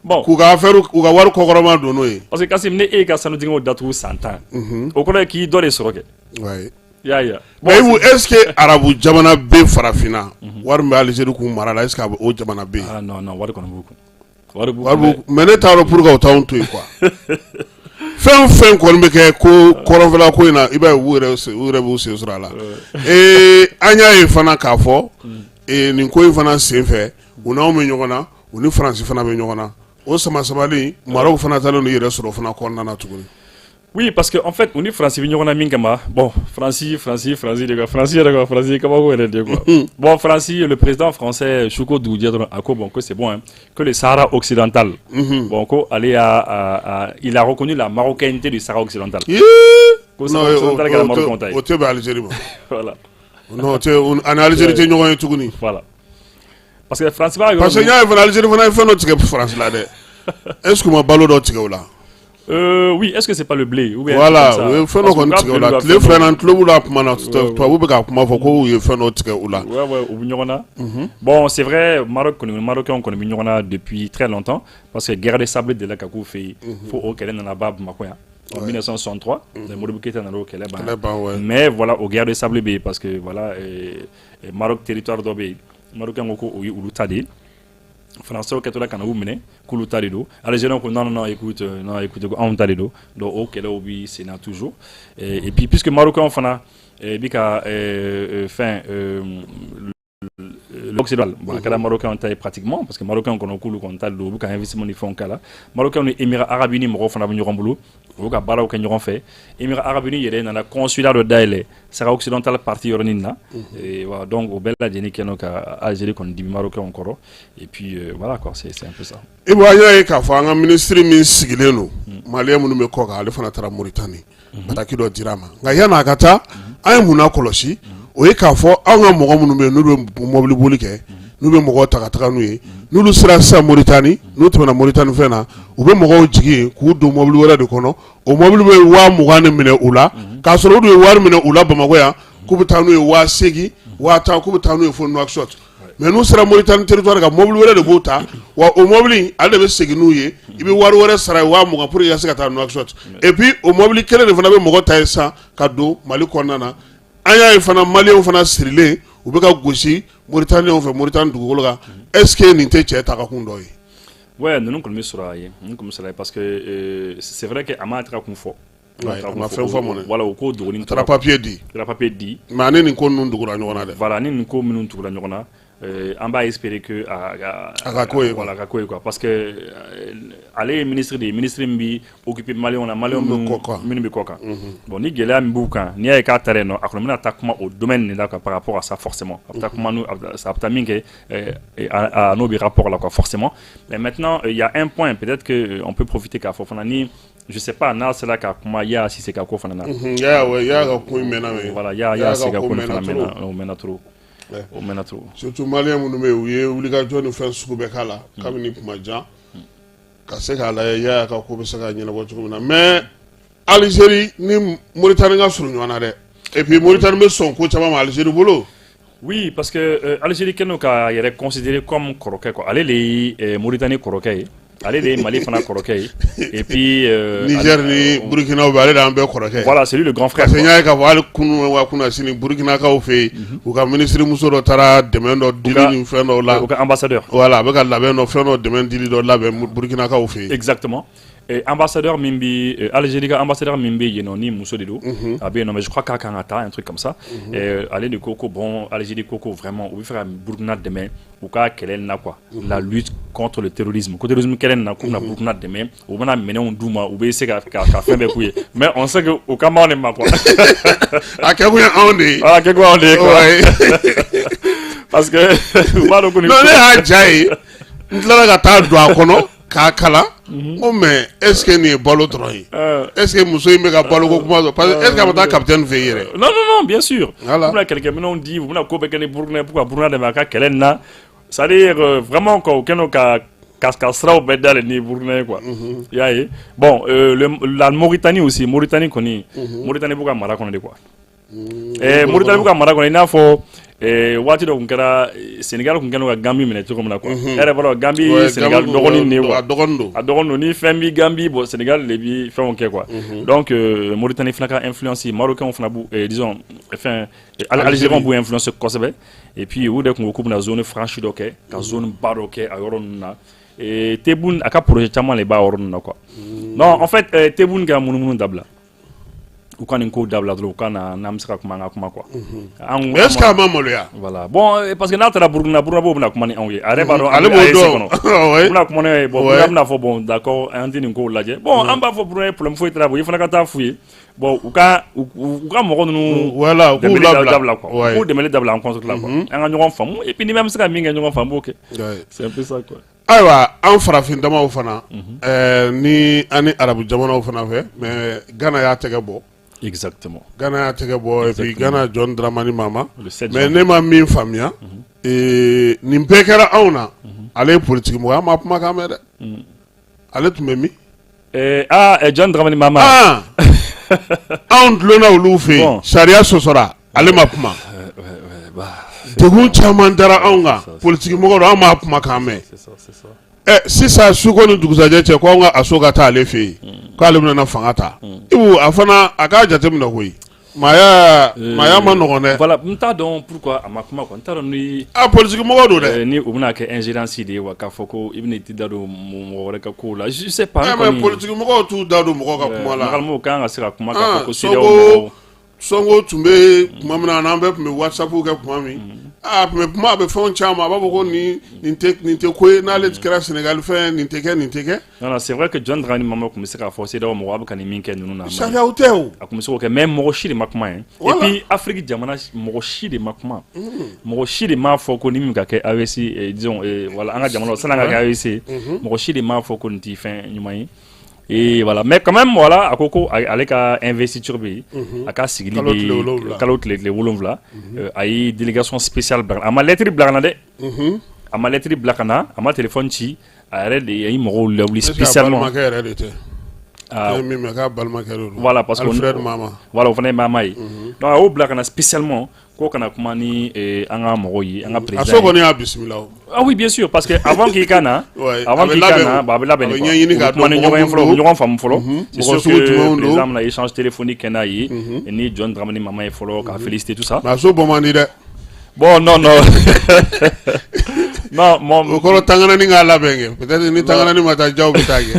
bon k'u ka affaire u ka wari kɔkɔrɔma don n'o ye parce que Kasim ne e ka sanu dingɛw datugu san 10 o kɔrɔ ye k'i dɔ de sɔrɔ kɛ mais est-ce que arabu jamana bɛ farafinna wari min bɛ Algérie kun mara la est-ce que o jamana bɛ yen non wari kɔni b'u kun mais ne t'a dɔn pour que o t'anw to yen quoi fɛn fɛn kɔni bɛ kɛ ko kɔrɔnfɛla ko in na i b'a ye u yɛrɛ b'u sen sɔrɔ a la an y'a ye fana k'a fɔ nin ko in fana sen fɛ u n'anw bɛ ɲɔgɔn na u ni Faransi fana bɛ ɲɔgɔn na o sama-samali Maroc fana taalen don i yɛrɛ sɔrɔ fana kɔnɔna na tuguni. Oui, parce que en fait, on est français, bon, Francis, bon, Francis, le président français, Chouko Doudia, bon, que c'est bon, hein, que le Sahara occidental, bon, il a reconnu la marocainité du Sahara occidental. Non, Algérie. Voilà. Non, en Algérie, tu es Tuguni. Voilà. Parce que France, parce que il y a en Algérie, on a fait notre France là. Est-ce que ma ballon d'Otigo là? Oui, est-ce que c'est pas le blé ou bien voilà, oui, fait no kontigo la. Les frères en club là pour mana toi vous beka kuma foko il fait no tigo là. Ouais, au Bignona. Bon, c'est vrai, Marocain on connaît Bignona depuis très longtemps parce que guerre des sables de la Kakou fait faut au Kelen na bab makoya. En 1963, le Modibuké était dans le Kelen. Mais voilà, au guerre des sables B parce que voilà Maroc territoire d'Obé. Marocain oko ou Ulutade. Français au Katola kana wumene kulu tarido Algériens ko non écoute on tarido donc au Kele obi c'est na toujours et puis puisque Marocain fana bika fin l'Occidental bon kala Marocain on taille pratiquement parce que Marocain kono kulu kon tarido bu ka investissement ni fon kala Marocain ni Émirats Arabes Unis mo fana bu ñombulu o ka baraw ka ñoron fait Émirats Arabes Unis yele na la consulat de Daile Sahara occidental partie yoronina et voilà donc au bella deni keno ka Algérie kon di Marocain encore et puis voilà quoi c'est un peu ça et voyez ka fa nga ministre min sigileno malien munu me ko ka ale fana tara Mauritanie bataki do dirama nga yana kata ay muna kolosi o e ka fo an ga mogo munu me no mobile boli ke nous be mogo taka nu nous sera sa Mauritanie nous tena Mauritanie fena u be mogo jigi ku do mobile wala de kono o mobile be wa mugane mine ula ka soro do war mine ula Bamako ya ku be tanu wa segi waa taa k'u bɛ taa n'u ye fo Nouakchott mais n'u sera Mauritanie territoire kan mobili wɛrɛ de b'o ta wa o mobili ale de bɛ segin n'u ye i bɛ wari wɛrɛ sara 20,000 pour que i ka se ka taa Nouakchott et puis o mobili kelen de fana bɛ mɔgɔ ta ye sisan ka don Mali kɔnɔna na an y'a ye fana maliyɛnw fana sirilen u bɛ ka gosi Mauritanienw fɛ Mauritanie dugukolo kan est ce que nin tɛ cɛ takakun dɔ ye. Ouais, nous comme sera parce que c'est vrai que ama tra kun fo. Voilà au cours de tra papier dit. Tra papier dit. Mais ani ni ko nun dugura ɲɔgɔn na dɛ. Voilà, ni ko minnu tugura ɲɔgɔn na. On va espérer que voilà quoi parce que aller ministre mbi occupé Mali on a Mali minnu koka bon ni gɛlɛya min b'u kan ni y'a ye k'a taara yen nɔ a kɔni bɛna taa kuma o domaine de la par rapport à ça forcément a bɛ taa kuma ça bɛ taa min kɛ à n'o bɛ rapport là quoi forcément mais maintenant il y a un point peut-être que on peut profiter k'a fɔ fana ni je sais pas n'a sera ka kuma ya si c'est ka ko fana na ya ka ko mɛnna mais voilà ya c'est ka ko fana mɛnna trop o mɛnna trop surtout malien minnu bɛ yen u ye wulikajɔ ni fɛn sugu bɛɛ k'a la kabini kuma jan ka se k'a lajɛ ya ka ko bɛ se ka ɲɛnabɔ cogo min na mais Algérie ni Mauritanie ka surun ɲɔgɔn na dɛ et puis Mauritanie bɛ sɔn ko caman ma Algérie bolo. Oui, parce que Algérie kɛlen ka yɛrɛ considéré comme kɔrɔkɛ quoi ale de ye Mauritanie kɔrɔkɛ ye ale de ye Mali fana kɔrɔkɛ ye et puis Niger ni Burkina bɛ ale de an bɛɛ kɔrɔkɛ. Voilà, c'est lui le grand frère. Parce que n y'a ye k'a fɔ hali kunu wa kunna sini Burkinakaw fɛ yen u ka ministre muso dɔ taara dɛmɛ dɔ dili ni fɛn dɔw la. U ka ambassadeur. Voilà, a bɛ ka labɛn dɔ fɛn dɔ dɛmɛ dili dɔ labɛn Burkinakaw fɛ yen. Exactement. Ambassadeur Mimbi, Algérie ambassadeur Mimbi, il y a ni Mousso de l'eau. Mais je crois qu'à Kanata, un truc comme ça. Aller de Coco, bon, Algérie Coco, vraiment, on veut faire un Burkina demain, ou qu'à quelle n'a quoi. La lutte contre le terrorisme. Le terrorisme, quelle n'a quoi, Burkina demain, ou on a mené un douma, ou bien c'est qu'à faire des couilles. Mais on sait qu'au Cameroun, on n'est pas quoi. À quel point on est. À quel point on est, quoi. Parce que, vous m'avez connu. Non, mais à Djaï, nous l'avons Kakala, oh mais est-ce que ni balo droit? Est-ce que Moussa il me a balo comment? Parce que est-ce que tu capitaine veillé? Non, bien sûr. Voilà. Quelqu'un maintenant dit, vous n'avez pas qu'un Burkina, pourquoi Burkina de Maka, quelle n'a? C'est-à-dire vraiment qu'aucun cas Cascasra au Bédal ni Burkina quoi. Bon, la Mauritanie aussi, Mauritanie connaît, Mauritanie pourquoi Maroc de quoi? Mauritanie pourquoi Maroc il n'a faut waati dɔ kun kɛra Sénégal kun kɛra ka Gambie minɛ cogo min na quoi. Ɛrɛ b'a dɔn Gambie Sénégal dɔgɔnin ne wa. A dɔgɔnin don ni fɛn bi Gambie bon Sénégal de bi fɛnw kɛ quoi. Donc Mauritanie fana ka influence Marocains fana bu disons enfin Algériens bu influence kosɛbɛ et puis u de kun ko bɛna zone franche dɔ kɛ ka zone ba dɔ kɛ a yɔrɔ ninnu na. Tebboune a ka projet caman de b'a yɔrɔ ninnu na quoi. Non en fait Tebboune ka munumunu dabila. Ou quand on code d'abord ou quand on a misé comme un quoi. Est-ce qu'à Mamolia? Voilà. Bon parce que notre la Burkina on a commandé en allez pardon allez on a commandé bon on a fait bon d'accord un dîner qu'on l'a dit bon on va faire pour le faut travailler il faut la fouiller bon ou quand mon nous voilà ou d'abord quoi ou de mêler d'abord en contre là quoi un grand femme et puis même ça minga grand femme ok c'est un peu ça quoi. Ayiwa an farafin damaw fana ni ani arabu jamanaw fana fɛ mais Ghana y'a tɛgɛ bɔ. Exactement. Ghana y'a tɛgɛ bɔ et puis Ghana John Dramani Mahama mais ne ma min faamuya nin bɛɛ kɛra anw na ale ye politique mɔgɔ an ma kuma kan mɛn dɛ ale tun bɛ min. John Dramani Mahama. Anw dulonna olu fɛ yen sariya sɔsɔra ale ma kuma. Degun caman dara anw kan politique mɔgɔ don an ma kuma kan mɛn. Sisan suko ni dugusajɛ cɛ ko an ka aso ka taa ale fɛ yen k'ale bɛna fanga ta ibu a fana a k'a jateminɛ koyi maaya ma nɔgɔn dɛ. Voilà n t'a dɔn pourquoi a ma kuma quoi n t'a dɔn ni. Politique mɔgɔ don dɛ. Ni u bɛna kɛ ingérence de ye wa k'a fɔ ko i bɛna i ti da don mɔgɔ wɛrɛ ka kow la je sais pas. Mais politique mɔgɔw t'u da don mɔgɔ ka kuma la. Mɔgɔ kan ka se ka kuma k'a fɔ ko CEDEAO mɔgɔw. Sonko tun bɛ kuma min na n'an bɛɛ tun bɛ WhatsApp kɛ kuma min tun bɛ kuma a bɛ fɛnw caman a b'a fɔ ko nin tɛ ko ye n'ale kɛra Sénégal fɛn nin tɛ kɛ. Non c'est vrai que John Dramani Mahama tun bɛ se k'a fɔ CEDEAO mɔgɔ a bɛ ka nin min kɛ ninnu na. Sariyaw tɛ o. A tun bɛ se k'o kɛ mais mɔgɔ si de ma kuma ye. Et puis Afrique jamana mɔgɔ si de ma kuma. Mɔgɔ si de m'a fɔ ko ni min ka kɛ AEC disons voilà an ka jamana sani an ka kɛ AEC mɔgɔ si de m'a fɔ ko nin tɛ fɛn ɲuman ye. Et voilà, mais quand même, voilà, à Coco, avec un investiture, à cas signé, kalo tile wolonvla, a eu délégation spéciale. À ma lettre blanche, à ma lettre blanche, à ma téléphone chi, à arrêt de y moro le spécialement. Voilà, parce que Alfred Mama. Voilà, on venait Mama. Donc, au blanc spécialement ko kana kuma ni an ka mɔgɔw ye an ka président. A so kɔni y'a bisimila. Ah oui bien sûr parce que avant qu'il kana avant qu'il kana ba bɛ labɛn de quoi. Kuma ni ɲɔgɔn ye fɔlɔ ɲɔgɔn faamu fɔlɔ. C'est sûr que président na échange téléphonique kɛ n'a ye ni John Dramani Mahama ye fɔlɔ ka féliciter tout ça. Mais a so bɔ man di dɛ. Bon non non. Non mon o kɔrɔ tangana ni k'a labɛn kɛ peut-être ni tangana ni ma taa jaw bɛ taa kɛ.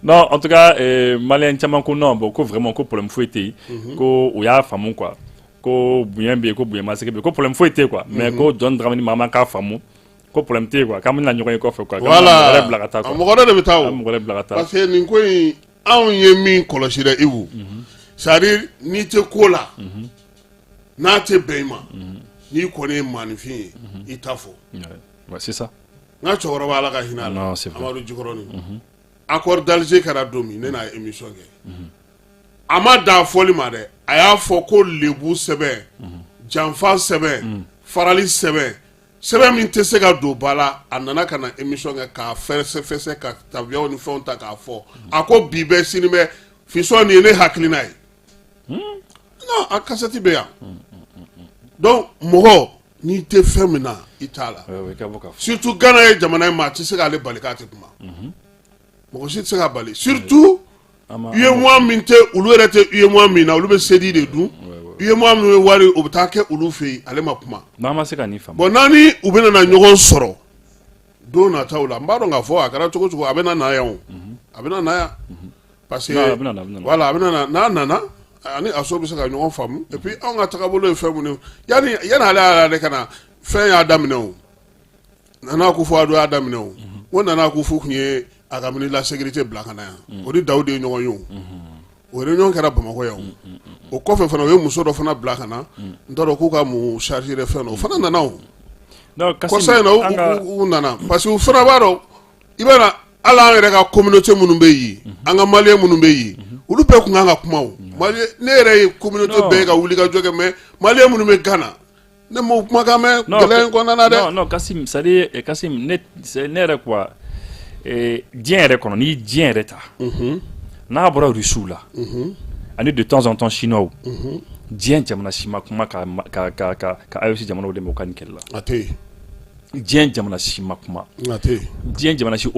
Non, en tout cas, malien caman ko non, bon, ko vraiment ko problème foyi tɛ yen, ko o y'a faamu quoi, ko bonya bɛ yen, ko bonya ma se bɛ yen, ko problème foyi tɛ yen quoi, mais ko John Dramani Mahama k'a faamu, ko problème tɛ yen quoi, k'an bɛna ɲɔgɔn ye kɔfɛ quoi, voilà, mɔgɔ wɛrɛ bila ka taa quoi, mɔgɔ wɛrɛ de bɛ taa o, mɔgɔ wɛrɛ bila ka taa, parce que nin ko in anw ye min kɔlɔsi dɛ Ibu, c'est-à-dire n'i tɛ ko la, n'a tɛ bɛn i ma, n'i kɔni ye maanifin ye, i t'a fɔ, ouais, c'est ça, n ka cɛkɔrɔba Ala ka hinɛ a la, Amadu Jikɔrɔni. Accord d'Alger kɛra don min ne n'a émission kɛ a ma da fɔli ma dɛ a y'a fɔ ko lebu sɛbɛn janfa sɛbɛn farali sɛbɛn min tɛ se ka don ba la a nana ka na émission kɛ k'a fɛsɛ ka tabiyaw ni fɛnw ta k'a fɔ a ko bi bɛ sini bɛ fisɔn nin ye ne hakilina ye non a kasɛti bɛ yan donc mɔgɔ n'i tɛ fɛn min na i t'a la surtout Gana ye jamana ye maa tɛ se k'ale bali k'a tɛ kuma mɔgɔ si tɛ se ka bali surtout UEMOA min tɛ olu yɛrɛ tɛ UEMOA min na olu bɛ sedi de dun UEMOA min bɛ wari o bɛ taa kɛ olu fɛ yen ale ma kuma n'an ma se ka nin faamu bon n'ani u bɛ na ɲɔgɔn sɔrɔ don nataw la n b'a dɔn k'a fɔ a kɛra cogo cogo a bɛ na yan o a bɛ na yan parce que voilà a bɛ na n'a nana ani aso bɛ se ka ɲɔgɔn faamu et puis anw ka tagabolo ye fɛn mun ye yanni ale yɛrɛ ka na fɛn y'a daminɛ o Nana Akufo-Addo y'a daminɛ o o Nana Akufo kun ye a ka ministre de la sécurité bila ka na yan o ni Dawudu ye ɲɔgɔn ye o réunion kɛra Bamakɔ yan o kɔfɛ fana o ye muso dɔ fana bila ka na n t'a dɔn k'u ka mun charger de fɛn o fana nana o kɔsa in na u nana parce que u fana b'a dɔn i b'a na hali an yɛrɛ ka communauté minnu bɛ yen an ka maliyɛn minnu bɛ yen olu bɛɛ kun kan ka kuma o ne yɛrɛ ye communauté bɛɛ ka wuli ka jɔ kɛ mais maliyɛn minnu bɛ Gana ne m'o kumakan mɛn gɛlɛya in kɔnɔna na dɛ. non Kasim c'est à dire Kasim ne yɛrɛ quoi diɲɛ yɛrɛ kɔnɔ n'i diɲɛ yɛrɛ ta n'a bɔra Rusiw la ani de temps en temps chinois diɲɛ jamana si ma kuma ka AES jamanaw dɛmɛ o ka nin kɛlɛ la. A tɛ yen. diɲɛ jamana si ma kuma. A tɛ yen. diɲɛ jamana si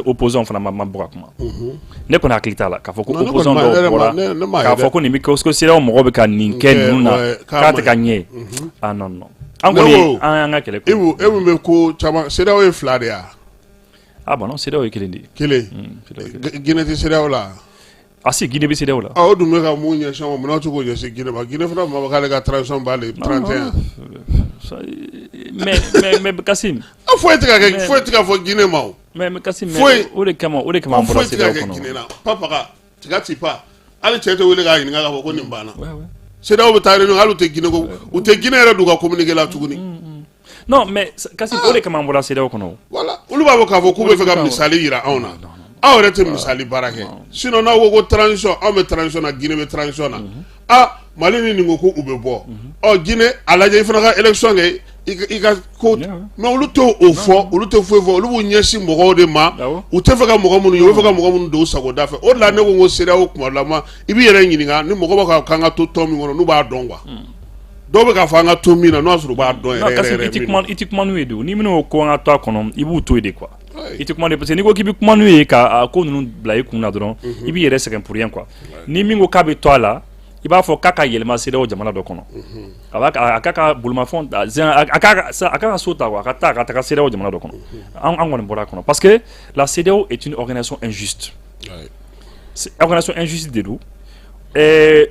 opposant fana ma bɔ ka kuma. ne kɔni hakili t'a la k'a fɔ ko opposant dɔw bɔra k'a fɔ ko nin bɛ kɛ ko CEDEAO mɔgɔw bɛ ka nin kɛ ninnu na k'a tɛ ka ɲɛ ah non non. an kɔni an y'an ka kɛlɛ kɛ. e mun bɛ ko caman CEDEAO ye fila de ya. ah bon non CEDEAO ye kelen de ye. kelen Guinée tɛ CEDEAO la. ah si Guinée bɛ CEDEAO la. o dun bɛ ka mun ɲɛsin o ma munna tɛ k'o ɲɛsin Guinée ma Guinée fana ma k'ale ka transition b'ale 31. mais Kasim. foyi tɛ ka fɔ Guinée ma o. mais Kasim o de kama an bɔra CEDEAO kɔnɔ. papa tiga ti pa hali cɛ tɛ wele k'a ɲininka k'a fɔ ko nin banna. CEDEAO bɛ taa réunion hali u tɛ Guinée ko u tɛ Guinée yɛrɛ d'u ka communiqué la tuguni. non mais Kasim o de kama an bɔra CEDEAO kɔnɔ. voilà olu b'a fɔ k'a fɔ k'u bɛ fɛ ka misali yira anw na. aw yɛrɛ tɛ misali baara kɛ sinon n'aw ko ko transition anw bɛ transition na Guinée bɛ transition na ah Mali ni nin ko k'u bɛ bɔ Guinée a lajɛ i fana ka élection kɛ i ka ko mais olu t'o fɔ olu tɛ foyi fɔ olu b'u ɲɛsin mɔgɔw de ma u tɛ fɛ ka mɔgɔ minnu ye u bɛ fɛ ka mɔgɔ minnu don u sagoda fɛ o de la ne ko n ko CEDEAO kuma dɔ la i b'i yɛrɛ ɲininka ni mɔgɔ b'a fɔ k'an ka to tɔn min kɔnɔ n'u b'a dɔn quoi dɔw bɛ k'a fɔ an ka to min na n'o y'a sɔrɔ u b'a dɔn yɛrɛ yɛrɛ. i tɛ kuma n'u ye de ni minnu ko an ka to a kɔnɔ i b'u to yen de quoi i tɛ kuma de parce que n'i ko k'i bɛ kuma n'u ye ka ko ninnu bila i kun na dɔrɔn i b'i yɛrɛ sɛgɛn pour rien quoi ni min ko k'a bɛ to a la i b'a fɔ k'a ka yɛlɛma CEDEAO jamana dɔ kɔnɔ a k'a ka bolimafɛn a k'a ka so ta quoi a ka taga CEDEAO jamana dɔ kɔnɔ an kɔni bɔra a kɔnɔ parce que la CEDEAO est une organisation injuste organisation injuste de don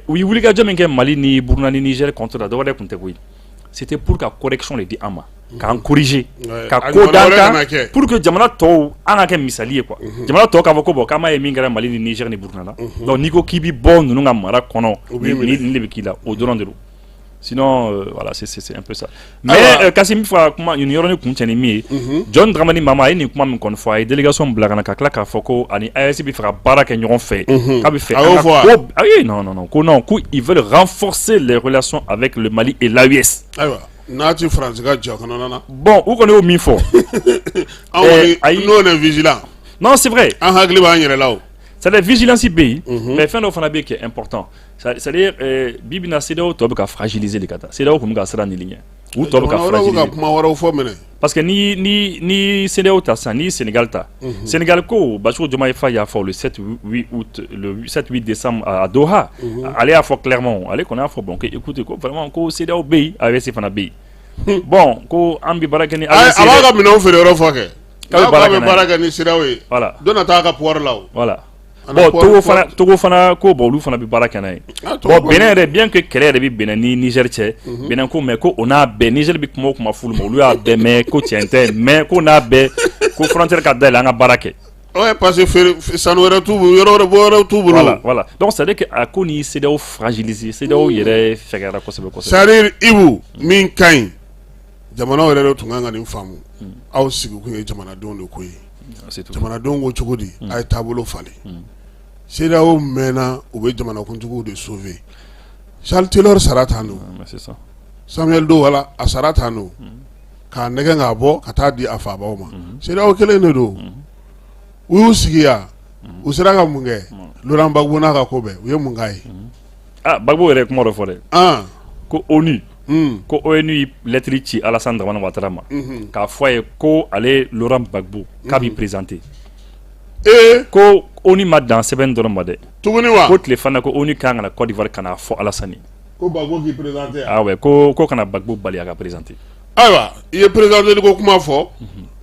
u ye wulikajɔ min kɛ Mali ni Burkina ni Niger contre la dɔwɛrɛ tun tɛ koyi c'était pour ka correction de di an ma k'an corriger ka ko d'an kan pour que jamana tɔw an ka kɛ misali ye quoi jamana tɔw k'a fɔ ko bon k'an m'a ye min kɛra Mali ni Niger ni Burkina donc n'i ko k'i bɛ bɔ ninnu ka mara kɔnɔ nin de bɛ k'i la o dɔrɔn de don sinon voilà c'est un peu ça mais Kasim fɔ kuma nin yɔrɔnin kun cɛ ni min ye John Dramani Mahama a ye nin kuma min kɔni fɔ a ye délégation bila ka na ka tila k'a fɔ ko ani AES bɛ fɛ ka baara kɛ ɲɔgɔn fɛ k'a bɛ fɛ non ko ils veulent renforcer les relations avec le Mali et l'AES. n'a ti France ka jɛ kɔnɔna na bon u kɔni y'o min fɔ n'o est vigilant non c'est vrai an hakili b'an yɛrɛ la o c'est-à-dire vigilance pays mais fin dɔ fana bɛ qui est important c'est-à-dire bibi na CEDEAO tɔ bɛ ka fragiliser le ka taa CEDEAO kun bɛ ka siran ni ligne u tɔ bɛ ka fragiliser parce que ni CEDEAO ta sisan ni Sénégal ta Sénégal ko Bassirou Diomaye Faye y'a fɔ le 7-8 août le 7-8 décembre à Doha ale y'a fɔ clairement ale kɔni y'a fɔ bon que écoutez ko vraiment ko CEDEAO bɛ yen AES fana bɛ yen bon ko an bɛ baara kɛ ni AES a b'a ka minɛnw feere yɔrɔ fɔ kɛ k'a bɛ baara kɛ ni CEDEAO ye voilà dɔ na taa ka pouvoir la o voilà bon Togo fana ko bon olu fana bɛ baara kɛ n'a ye bon Bénin yɛrɛ bien que kɛlɛ yɛrɛ bɛ Bénin ni Niger cɛ Bénin ko mais ko o n'a bɛɛ Niger bɛ kuma o kuma fulu ma olu y'a bɛɛ mɛn ko tiɲɛ tɛ mais ko n'a bɛɛ ko frontière ka dayɛlɛ an ka baara kɛ ouais parce que sanu wɛrɛ t'u bolo yɔrɔ wɛrɛ t'u bolo voilà donc c'est à dire que a ko ni CEDEAO fragiliser CEDEAO yɛrɛ fɛgɛra kosɛbɛ kosɛbɛ c'est-à-dire Ibu min ka ɲi jamanaw yɛrɛ de tun kan ka nin faamu aw sigi kun ye jamanadenw de ko ye jamanadenw ko cogo di a ye taabolo falen CEDEAO mɛnna u bɛ jamanakuntigiw de sauver Charles Taylor sara tan don Samuel Doe wala a sara tan don k'a nɛgɛ k'a bɔ ka taa di a fabaw ma CEDEAO kelen de don u y'u sigi yan u sera ka mun kɛ Laurent Gbagbo n'a ka ko bɛɛ u ye mun k'a ye Gbagbo yɛrɛ kuma dɔ fɔ dɛ ko ONU ko ONU ye lettre ci Alassane Dramane Ouattara ma k'a fɔ a ye ko ale Laurent Gbagbo k'a b'i présenter ko ONU ma dan sɛbɛn dɔrɔn ma dɛ tuguni wa ko tile fana ko ONU kan ka na Côte d'Ivoire ka na fɔ Alassane ko Gbagbo k'i présenter ah ouais ko kana Gbagbo bali a ka présenter ayiwa i ye présenter ko kuma fɔ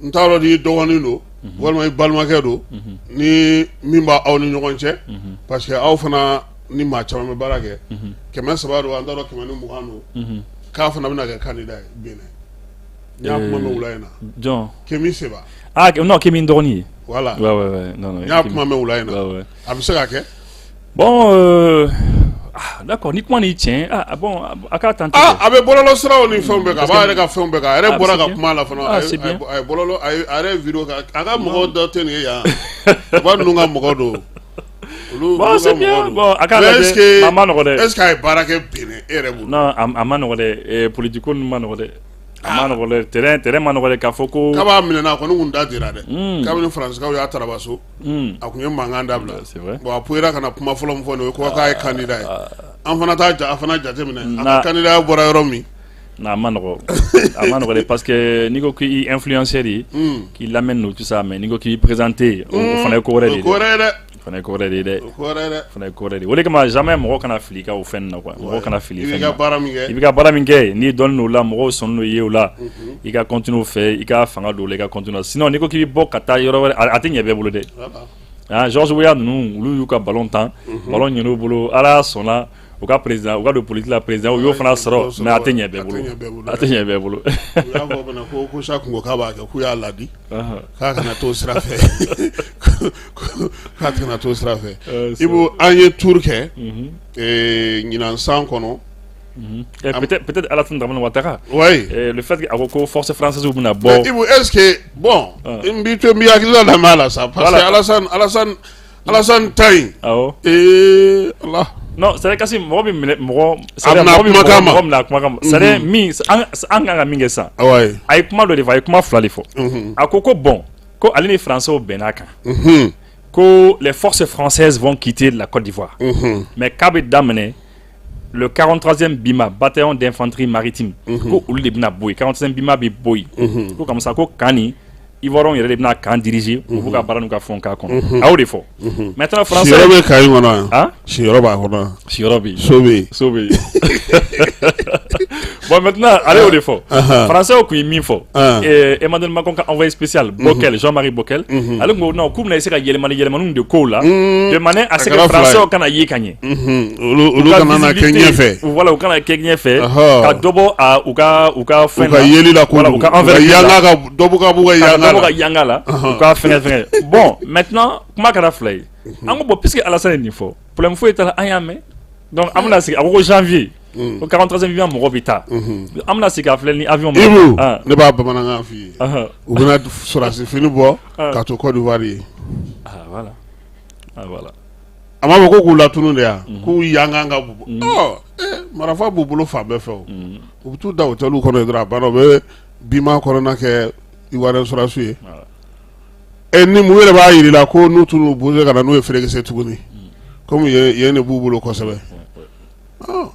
n t'a dɔn n'i dɔgɔnin don walima i balimakɛ don ni min b'aw ni ɲɔgɔn cɛ parce que aw fana ni maa caman bɛ baara kɛ 300 don an t'a dɔn 120 don k'a fana bɛna kɛ candidat ye Benin n y'a kuma mɛn wula in na John Kémi Seba non Kémi dɔgɔnin ye voilà ouais non n y'a kuma mɛn wula in na a bɛ se ka kɛ bon d'accord ni kuma ni tiɲɛ bon a k'a tenter a bɛ bɔlɔlɔ siraw ni fɛnw bɛɛ kan a b'a yɛrɛ ka fɛnw bɛɛ kan a yɛrɛ bɔra ka kuma la fana a ye bɔlɔlɔ a yɛrɛ vidéo kan a ka mɔgɔw dɔ tɛ nin ye yan u b'a ninnu ka mɔgɔ don bon c'est bien bon a k'a lajɛ a ma nɔgɔ dɛ est-ce que a ye baara kɛ Benin e yɛrɛ bolo non a ma nɔgɔ dɛ politiko ninnu ma nɔgɔ dɛ a ma nɔgɔ dɛ terrain ma nɔgɔ dɛ k'a fɔ ko k'a b'a minɛ a kɔni kun da dira dɛ kabini faransikɛw y'a tarabaso a kun ye mankan dabila bon a poyera ka na kuma fɔlɔ min fɔ nin ye ko k'a ye candidat ye an fana t'a a fana jateminɛ a ka candidat bɔra yɔrɔ min a ma nɔgɔ dɛ parce que n'i ko k'i influenceur ye k'i lamɛn no tout ça mais n'i ko k'i présenter o fana ye ko wɛrɛ de ye dɛ fana ye ko wɛrɛ de ye dɛ fana ye ko wɛrɛ de ye o de kama jamais mɔgɔ kana fili i ka o fɛn na quoi mɔgɔ kana fili fɛn na i bɛ ka baara min kɛ n'i dɔnnen o la mɔgɔw sɔnnen o ye o la i ka continuer o fɛ i ka fanga don o la i ka continuer sinon n'i ko k'i bɛ bɔ ka taa yɔrɔ wɛrɛ a tɛ ɲɛ bɛɛ bolo dɛ Georges Weah ninnu olu y'u ka ballon tan ballon ɲɛn'u bolo Ala sɔnna u ka président u ka don politique la président u y'o fana sɔrɔ mais a tɛ ɲɛ bɛɛ bolo a tɛ ɲɛ bɛɛ bolo u y'a fɔ fana ko Sako ko k'a b'a kɛ k'u y'a ladi k'a kana t'o sira fɛ k'a kana t'o sira fɛ Ibu an ye tour kɛ ɲinan san kɔnɔ peut-être Alassane Dramane Ouattara oui le fait a ko force française u bɛna bɔ Ibu est-ce que bon n b'i to n b'i hakili la lamɛn a la sa parce que Alassane ta in Allah non c'est kasi mɔgɔ bɛ minɛ mɔgɔ mɔgɔ mina kuma kama c'est min an kan ka min kɛ sisan a ye kuma dɔ de fɔ a ye kuma fila de fɔ a ko bon ko ale ni français bɛnn'a kan ko les forces françaises vont quitter la Côte d'Ivoire mais k'a bɛ daminɛ le 43e BIMA bataillon d'infanterie maritime ko olu de bɛna bɔ yen 43e BIMA bɛ bɔ yen ko comme ça ko kan nin Ivoirien yɛrɛ de bɛna kan diriger u b'u ka baara n'u ka fɛnw k'a kɔnɔ a y'o de fɔ maintenant français siyɔrɔ bɛ kan in kɔnɔ yan siyɔrɔ b'a kɔnɔ siyɔrɔ bɛ yen so bɛ yen bon maintenant ale y'o de fɔ français kun ye min fɔ Emmanuel Macron ka envoyé spécial Bockel Jean-Marie Bockel ale ko non k'u bɛna se ka yɛlɛmaniw de k'o la de manière à ce que français kana ye ka ɲɛ olu kana na kɛ ɲɛfɛ voilà u kana kɛ ɲɛfɛ ka dɔ bɔ u ka fɛn na u ka yeli la u ka envers ka dɔ bɔ ka b'u ka yanga ka yanga la u ka fɛngɛ bon maintenant kuma kɛra fila ye an ko bon puisque Alassane ye nin fɔ problème foyi t'a la an y'a mɛn donc an bɛna sigi a ko janvier o 43e avion mɔgɔ bɛ taa an bɛna sigi a filɛ ni avion Ibu ne b'a bamanankan f'i ye u bɛna sɔrɔsi fini bɔ ka to Côte d'Ivoire ye voilà a m'a fɔ ko k'u latunu de yan k'u yanga ka bon marifa b'u bolo fan bɛɛ fɛ o u bɛ t'u da hôteliw kɔnɔ dɔrɔn a banna u bɛ BIMA kɔnɔna kɛ Ivoirien sɔrɔsi ye ni mu yɛrɛ b'a yir'i la ko n'u tun n'u bose ka na n'u ye ferekisɛ tuguni komi yen de b'u bolo kosɛbɛ.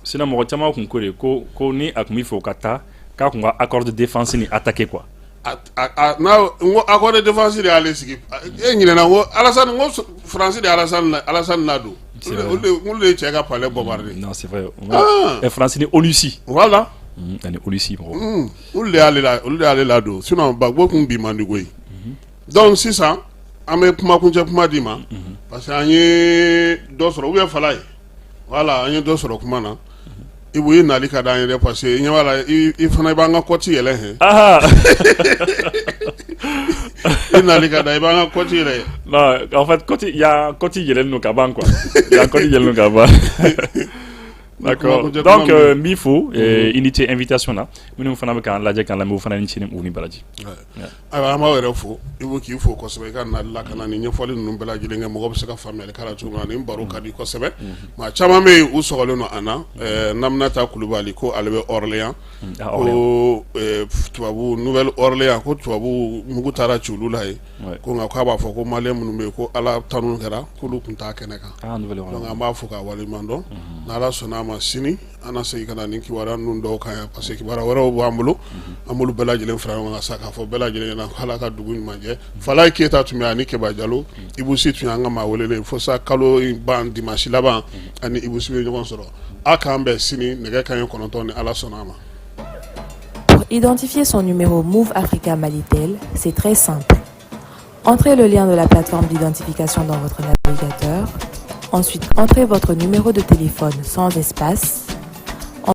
Sinon mɔgɔ caman kun ko de ko ni a kun b'i fɛ u ka taa k'a kun ka accord de défense ni attaquer quoi. N'a ngo accord de défense de y'ale sigi e ɲinɛna ko Alassane ngo France de Alassane Nado olu de cɛ ka palais bombardé. Non c'est vrai. Et France ni Olusi. Voilà. Ani Olusi mɔgɔ. Olu de y'ale la don sinon Gbagbo kun bi man di koyi. Donc sisan an bɛ kumakuncɛ kuma di ma parce que an ye dɔ sɔrɔ ou bien Fala ye voilà an ye dɔ sɔrɔ kuma na Ibu i nali ka d'an ye dɛ parce que ɲɛ b'a la i fana i b'an ka kɔti yɛlɛ hɛn i nali ka da i b'an ka kɔti yɛlɛ. Non en fait kɔti y a kɔti yɛlɛlen don ka ban quoi y a kɔti yɛlɛlen don ka ban. D'accord. Donc mi fo unité invitation na minnu fana bɛ k'an lajɛ k'an lamɛn u fana ni cini u ni baraji. Ayiwa an b'aw yɛrɛ fo Ibu k'i fo kosɛbɛ i ka nali la ka na ni ɲɛfɔli ninnu bɛɛ lajɛlen kɛ mɔgɔ bɛ se ka faamuyali k'a la cogo min na nin baro ka di kosɛbɛ maa caman bɛ yen u sɔgɔlen don an na Naminata Kulibali ko ale bɛ Orléans ko tubabu Nouvelle Orléans ko tubabu mugu taara ci olu la yen ko nka k'a b'a fɔ ko maliyɛn minnu bɛ yen ko Ala tanu kɛra k'olu tun t'a kɛnɛ kan donc an b'a fo k'a waleɲuman dɔn n'Ala sɔnna ma sini an na segin ka na ni kibaruya ninnu dɔw kan yan parce que kibaruya wɛrɛw b'an bolo an b'olu bɛɛ lajɛlen fara ɲɔgɔn kan sa k'a fɔ bɛɛ lajɛlen ɲɛna Ala ka dugu ɲuman jɛ Falaye Keyita tun bɛ ani Keba Jalo Ibu Si tun y'an ka maa welelen fo sa kalo ban dimanche laban ani Ibu Si bɛ ɲɔgɔn sɔrɔ a k'an bɛn sini nɛgɛ kanɲɛ 9 ni Ala sɔnna ma. Pour identifier son numéro Move Africa Malitel, c'est très simple. Entrez le lien de la plateforme d'identification dans votre navigateur. Ensuite, entrez votre numéro de téléphone sans espace